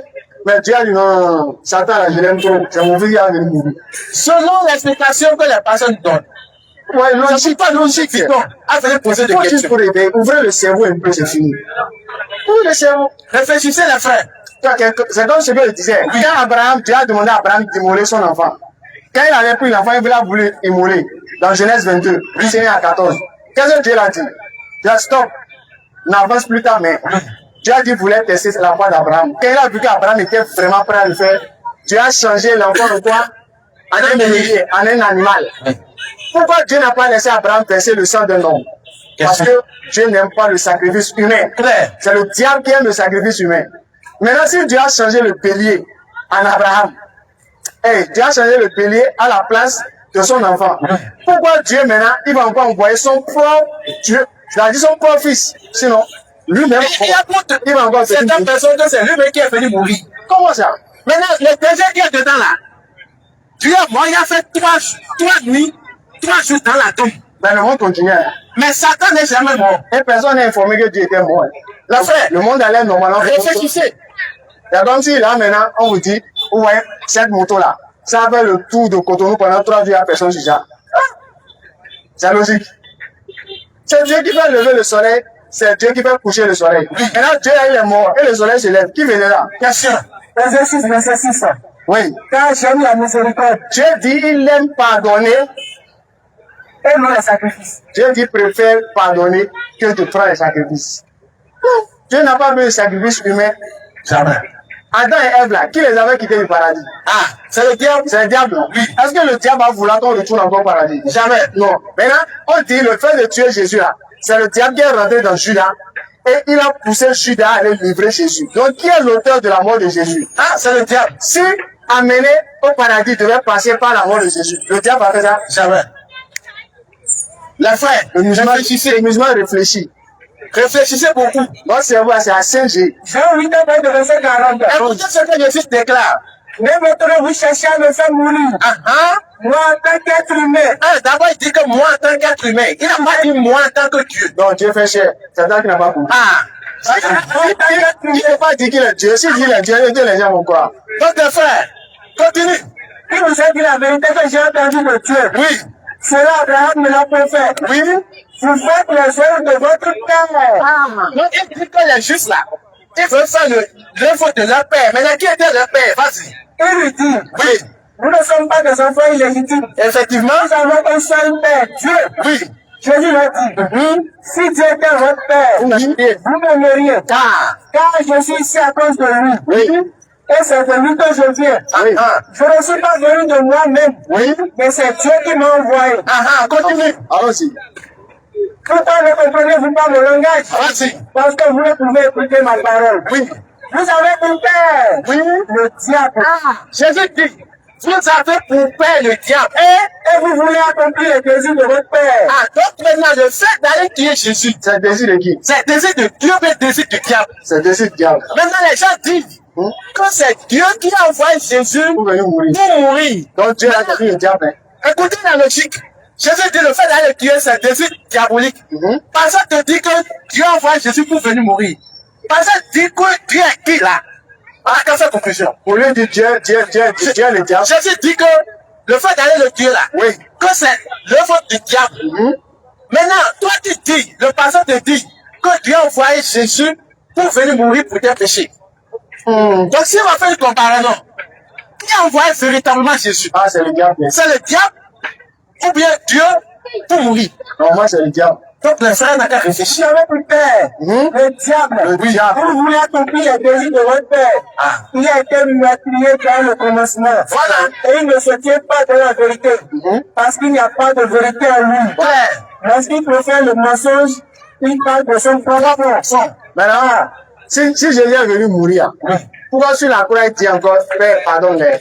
Mais Dieu a dit non, Satan là, je l'aime trop. C'est mon fils qui a venu mourir. Selon l'explication que les personnes donnent. Ouais, je ne suis pas logique. Non, à venir poser des questions. Pour aider, ouvrez le cerveau un peu, c'est fini. Ouvrez le cerveau. Réfléchissez les frères. C'est comme ce que je disais. Quand Abraham, Dieu a demandé à Abraham d'immoler son enfant. Quand il avait pris l'enfant, il voulu immoler. Dans Genèse 22, verset 1 à 14. Qu'est-ce que Dieu a dit? Dieu a dit stop. N'avance plus ta main. Dieu a dit qu'il voulait tester la foi d'Abraham. Quand il a vu qu'Abraham était vraiment prêt à le faire, Dieu a changé l'enfant de quoi? En un animal. Pourquoi Dieu n'a pas laissé Abraham verser le sang d'un homme? Parce que Dieu n'aime pas le sacrifice humain. C'est le diable qui aime le sacrifice humain. Maintenant, si Dieu a changé le bélier en Abraham, Dieu a changé le bélier à la place de son enfant. Pourquoi Dieu maintenant, il va encore envoyer son propre Dieu, c'est-à-dire son propre fils? Sinon, lui-même, il va encore faire certaines personnes que c'est lui-même qui est venu mourir. Comment ça? Maintenant, le deuxième qui est dedans là, Dieu est mort, il a fait 3 nuits, 3 jours dans la tombe. Ben, le monde continue. Mais Satan n'est jamais mort. Et personne n'est informé que Dieu était mort. La frère, le monde allait normalement. Réfléchissez. C'est comme si là maintenant, on vous dit, vous voyez, cette moto-là, ça fait le tour de Cotonou pendant 3 jours, il n'y a personne sur ça. C'est logique. C'est Dieu qui fait lever le soleil, c'est Dieu qui fait coucher le soleil. Maintenant, Dieu il est mort et le soleil se lève. Qui venait là? Question. Exercice 26. Oui. Car j'aime la miséricorde. Dieu dit il aime pardonner et non les sacrifices. Dieu dit préfère pardonner que de prendre les sacrifices. Dieu n'a pas besoin de sacrifices humains. Jamais. Adam et Ève là, qui les avait quittés du paradis? C'est le diable. C'est le diable. Oui. Est-ce que le diable va vouloir qu'on retourne encore au paradis? Jamais. Non. Maintenant, on dit le fait de tuer Jésus là, c'est le diable qui est rentré dans Judas et il a poussé Judas à aller livrer Jésus. Donc, qui est l'auteur de la mort de Jésus? C'est le diable. Si amené au paradis devait passer par la mort de Jésus, le diable va faire ça? Jamais. Les frères, le musulman réfléchit. Réfléchissez beaucoup. Votre cerveau, c'est à Saint-G. Jean 8 de verset 40. Écoutez ce que Jésus déclare. Ne vous cherchez à me faire mourir. Moi, en tant qu'être humain. D'abord, il dit que moi, en tant qu'être humain. Il n'a pas dit moi, en tant que Dieu. Non, Dieu fait cher. C'est ça qui n'a pas compris. Il n'a pas dit qu'il est Dieu. S'il dit qu'il est Dieu, les gens vont croire. Donc, les frères, continue. Il vous a dit la vérité que j'ai entendu de Dieu. Oui. Cela, Abraham me l'a fait. Oui. Vous faites les œuvres de votre père. Donc, il dit que les justes là, ils veulent faire l'œuvre de leur père. Mais qui était leur père? Vas-y. Il lui dit. Oui. Nous ne sommes pas des enfants illégitimes. Effectivement. Nous avons un seul père, Dieu. Oui. Jésus l'a dit. Si Dieu était votre père, vous m'aimeriez. Car je suis ici à cause de lui. Oui. Et c'est de lui que je viens. Je ne suis pas venu de moi-même. Oui. Mais c'est Dieu qui m'a envoyé. Continue. Allons-y. Pourquoi ne comprenez-vous pas mon langage? Vas-y. Parce que vous ne pouvez écouter ma parole. Oui. Vous avez pour père le diable. Jésus dit, vous avez pour père le diable. Et vous voulez accomplir les désirs de votre père. Donc maintenant, le fait d'aller tuer Jésus, C'est le désir de qui? c'est le désir de Dieu, mais le désir du diable. C'est le désir du diable. Maintenant, les gens disent que c'est Dieu qui a envoyé Jésus Pour venir mourir. pour mourir. Donc Dieu a donné le diable. Hein. Écoutez la logique. Jésus dit le fait d'aller tuer, c'est le désir diabolique. Personne te dit que Dieu a envoyé Jésus pour venir mourir. Personne dit que Dieu est qui là? Qu'à faire confusion. Pour lui dire Dieu est le diable. Jésus dit que le fait d'aller le tuer là, Oui. que c'est l'œuvre du diable. Maintenant, toi tu dis, le pasteur te dit que Dieu a envoyé Jésus pour venir mourir pour tes péchés. Donc si on va faire une comparaison, qui a envoyé véritablement Jésus? Ah, c'est le diable. C'est le diable ou bien Dieu pour mourir? Non, moi, c'est le diable. Donc les frères n'ont qu'à Vous réfléchir. avez pour père le diable. Le diable. Vous voulez accomplir les désirs de votre père. Il a été meurtrier dans le commencement. Voilà. Et il ne se tient pas dans la vérité. Parce qu'il n'y a pas de vérité en lui. Frère, Lorsqu'il préfère le mensonge, il parle de son propre son. Maintenant, si Jésus est venu mourir, pourquoi sur la croix il dit encore, Père, pardonne-les?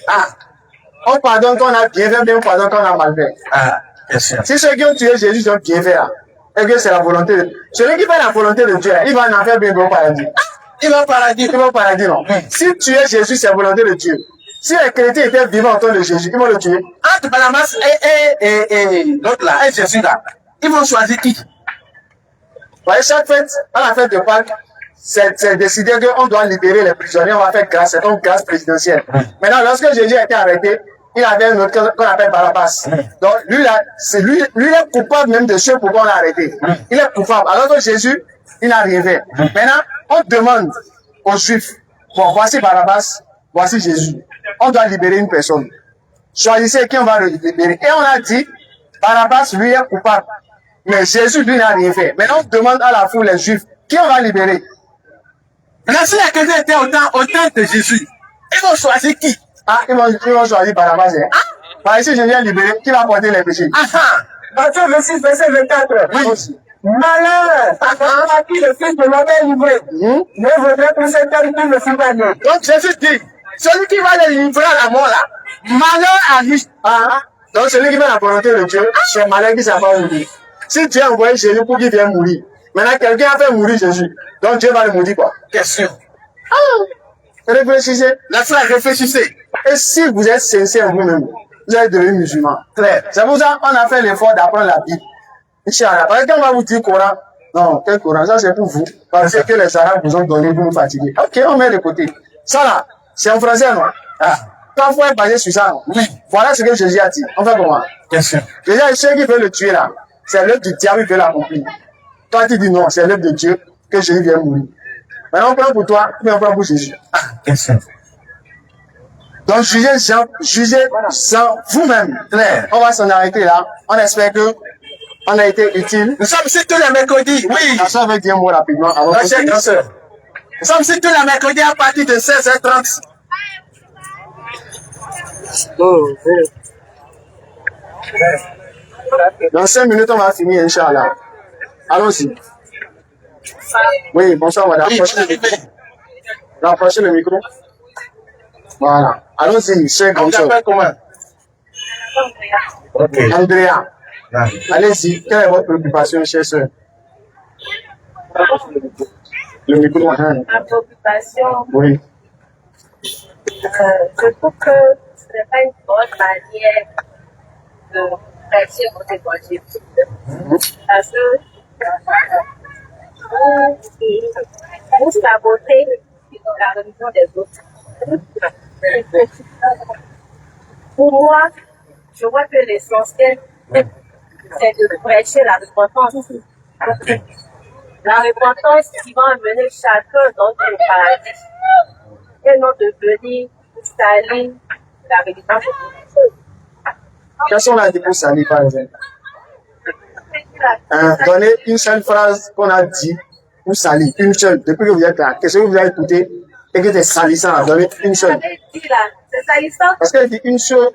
On pardonne quand on a bien fait, mais on pardonne quand on a mal fait. bien sûr. Si ceux qui ont tué Jésus ont bien fait, là, et que c'est la volonté de celui qui fait la volonté de Dieu, il va en faire bien au paradis. Il va au paradis. Il va au paradis, non? Si tuer Jésus, c'est la volonté de Dieu. Si les chrétiens étaient vivants en temps de Jésus, ils vont le tuer. Entre Barnabas et l'autre là, et Jésus là, ils vont choisir qui? Vous voyez, chaque fête, à la fête de Pâques, c'est décidé qu'on doit libérer les prisonniers, on va faire grâce, c'est une grâce présidentielle. Maintenant, lorsque Jésus a été arrêté, il avait un autre qu'on appelle Barabbas. Donc, lui là, c'est lui est coupable même de ce pourquoi on l'a arrêté. Il est coupable. Alors que Jésus, il n'a rien fait. Maintenant, on demande aux Juifs, bon, voici Barabbas, voici Jésus. On doit libérer une personne. Choisissez qui on va le libérer. Et on a dit, Barabbas, lui est coupable. Mais Jésus, lui, n'a rien fait. Maintenant, on demande à la foule, les Juifs, qui on va libérer? Maintenant, si la question était au temps de Jésus, ils vont choisir qui? Ils vont choisir Barabbas. Par ici, Jésus est libéré, qui va porter les péchés? Matthieu 26, verset 24. Oui. Malheur à qui le Fils de l'homme est livré. Ne vaudrait pour cet homme qui ne fut pas né. Donc Jésus dit, celui qui va les livrer à la mort là, malheur à lui. Donc celui qui fait la volonté de Dieu, c'est malheur qui s'en va mourir. Si Dieu a envoyé Jésus pour qu'il vienne mourir, maintenant quelqu'un a fait mourir Jésus, donc Dieu va le mourir quoi? Question. Réfléchissez. Les frères, réfléchissez. Et si vous êtes sincère vous-même, vous êtes devenu musulman. Clair. C'est pour ça qu'on a fait l'effort d'apprendre la Bible. Inch'Allah. Parce que quand on va vous dire Coran, non, quel Coran, ça c'est pour vous. Parce que les Arabes vous ont donné pour nous fatiguer. Ok, on met de côté. Ça là, c'est en français, non? Quand faut être basé sur ça, non? Oui. Voilà ce que Jésus a dit. On fait comment? Question. Déjà, ceux qui veulent le tuer là, c'est l'œuvre du diable qui veut l'accomplir. Toi, tu dis non, c'est l'œuvre de Dieu que Jésus vient mourir. Maintenant, on prend pour toi, puis on prend pour Jésus. Question. Donc, jugez sans vous-même. Clair. On va s'en arrêter là. On espère que on a été utile. Nous sommes ici tous les mercredis. Oui. La soeur veut dire un mot rapidement avant Ma que chère grande sœur. Nous sommes ici tous les mercredis à partir de 16h30. Dans 5 minutes, on va finir, Inch'Allah. Allons-y. Oui, bonsoir, madame. Rapprochez le micro. Voilà. Allons-y, chère grande sœur. Comment? Andrea. Allez-y. Quelle est votre préoccupation, chère sœur? Le micro. Ma préoccupation, Oui. je trouve que ce n'est pas une bonne manière de prêcher votre évangile. Parce que vous sabotez la religion des autres. Pour moi, je vois que l'essentiel, c'est de prêcher la repentance. La repentance qui va amener chacun dans le paradis. Et non de venir salir la religion. Quelles sont les dépenses salir, par exemple? Donnez une seule phrase qu'on a dit pour salir. Une seule. Depuis que vous êtes là, qu'est-ce que vous avez écouté et que c'est salissant? Donnez une seule. C'est salissant. Parce qu'elle dit une chose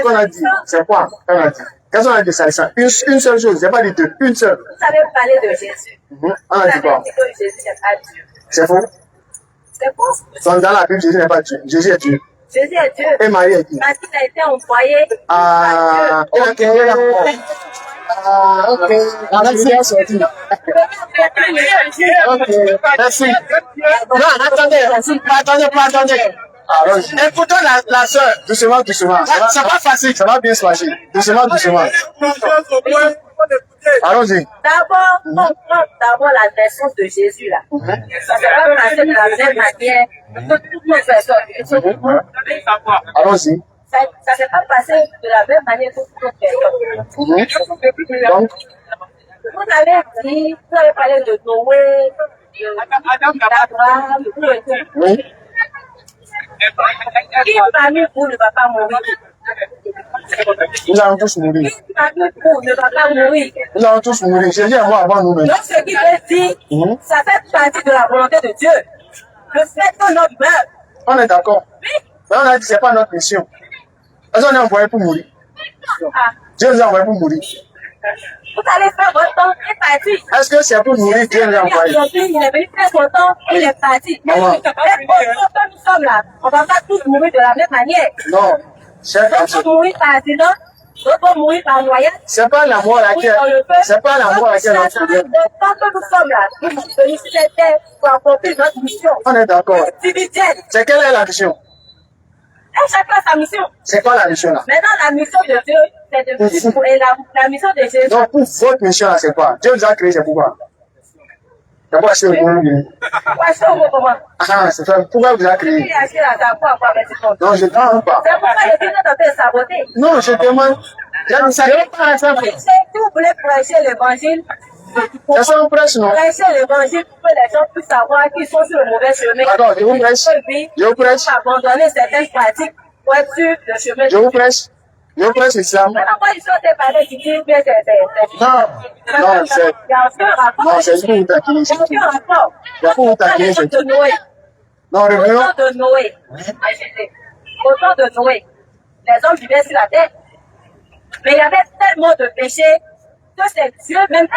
qu'on a dit. C'est quoi qu'on a dit? Quelles sont les deux salissants? Une seule chose, j'ai pas dit deux, une seule. Vous avez parlé de Jésus. On Vous a dit avez quoi? dit que Jésus n'est pas Dieu. C'est faux? C'est faux. Dans la Bible, Jésus n'est pas Dieu. Jésus est Dieu. Jésus est Dieu. Et Marie est qui? Parce qu'il a été envoyé Ah, ok. Ah, ok. Merci, bien sorti. Ok, merci. Non, attendez. Alors, écoutons la soeur. Doucement. C'est pas facile. Ça va bien se passer. Doucement. Allons-y. D'abord, on prend d'abord la naissance de Jésus là. Ça va passer de la même manière que toutes les personnes. Allons-y. Ça ne s'est pas passé de la même manière que toutes les personnes. Donc, vous avez parlé de Noé, d'Abraham, de tout et tout. oui. Qui parmi vous ne va pas mourir? Nous allons tous mourir. Qui parmi vous ne va pas mourir? Nous allons tous mourir. Jésus est mort avant nous-mêmes. Donc, ce qui veut dire, ça fait partie de la volonté de Dieu. Le fait que notre meurt. On est d'accord. Mais on a dit que ce n'est pas notre mission. Parce qu'on est envoyé pour mourir. Dieu nous a envoyé pour mourir. Vous allez faire votre temps, il est parti. Est-ce que c'est pour mourir Dieu nous a envoyé? Il est venu faire son temps, il est parti. Mais Maman. nous sommes là, on ne va pas tous mourir de la même manière. Non. C'est D'autres vont mourir par accident, d'autres vont mourir par noyade. c'est pas la mort à laquelle, c'est pas la mort à laquelle on se dit. Tant que nous sommes là, nous sommes venus sur cette terre pour accomplir notre mission. On est d'accord. Individuelle. C'est quelle est la mission? Et chacun a sa mission. C'est quoi la mission là? Maintenant, la mission de Dieu, c'est de vivre. Et la mission de Jésus, Donc, pour votre mission là, c'est quoi? Dieu nous a créé, c'est pourquoi? C'est pourquoi c'est le bon Dieu. ouais, c'est au comment? Ah, c'est ça. Pourquoi vous avez créé? Il a acheté la dame pour avoir avec ses comptes. Non, je ne demande pas. C'est pourquoi les gens sont en train de saboter. Non, je demande. C'est pas simple. Si vous voulez prêcher l'évangile, C'est ça, on prêche, non? prêcher l'évangile pour que les gens puissent savoir qu'ils sont sur le mauvais chemin. D'accord, je vous prêche. Je vous prêche. Pour abandonner certaines pratiques pour être sur le chemin. Je vous prêche. Je vous prêche l'islam. Maintenant, moi, ils sont des parents qui disent que c'est. Non, c'est. Il y a aucun rapport. Non, c'est pour vous taquiner. Il n'y a aucun rapport. Il y a pour vous taquiner. Au temps de Noé. Non, revenons. Au temps de Noé. Au temps de Noé. Les hommes vivaient sur la terre. Mais il y avait tellement de péchés que c'est Dieu même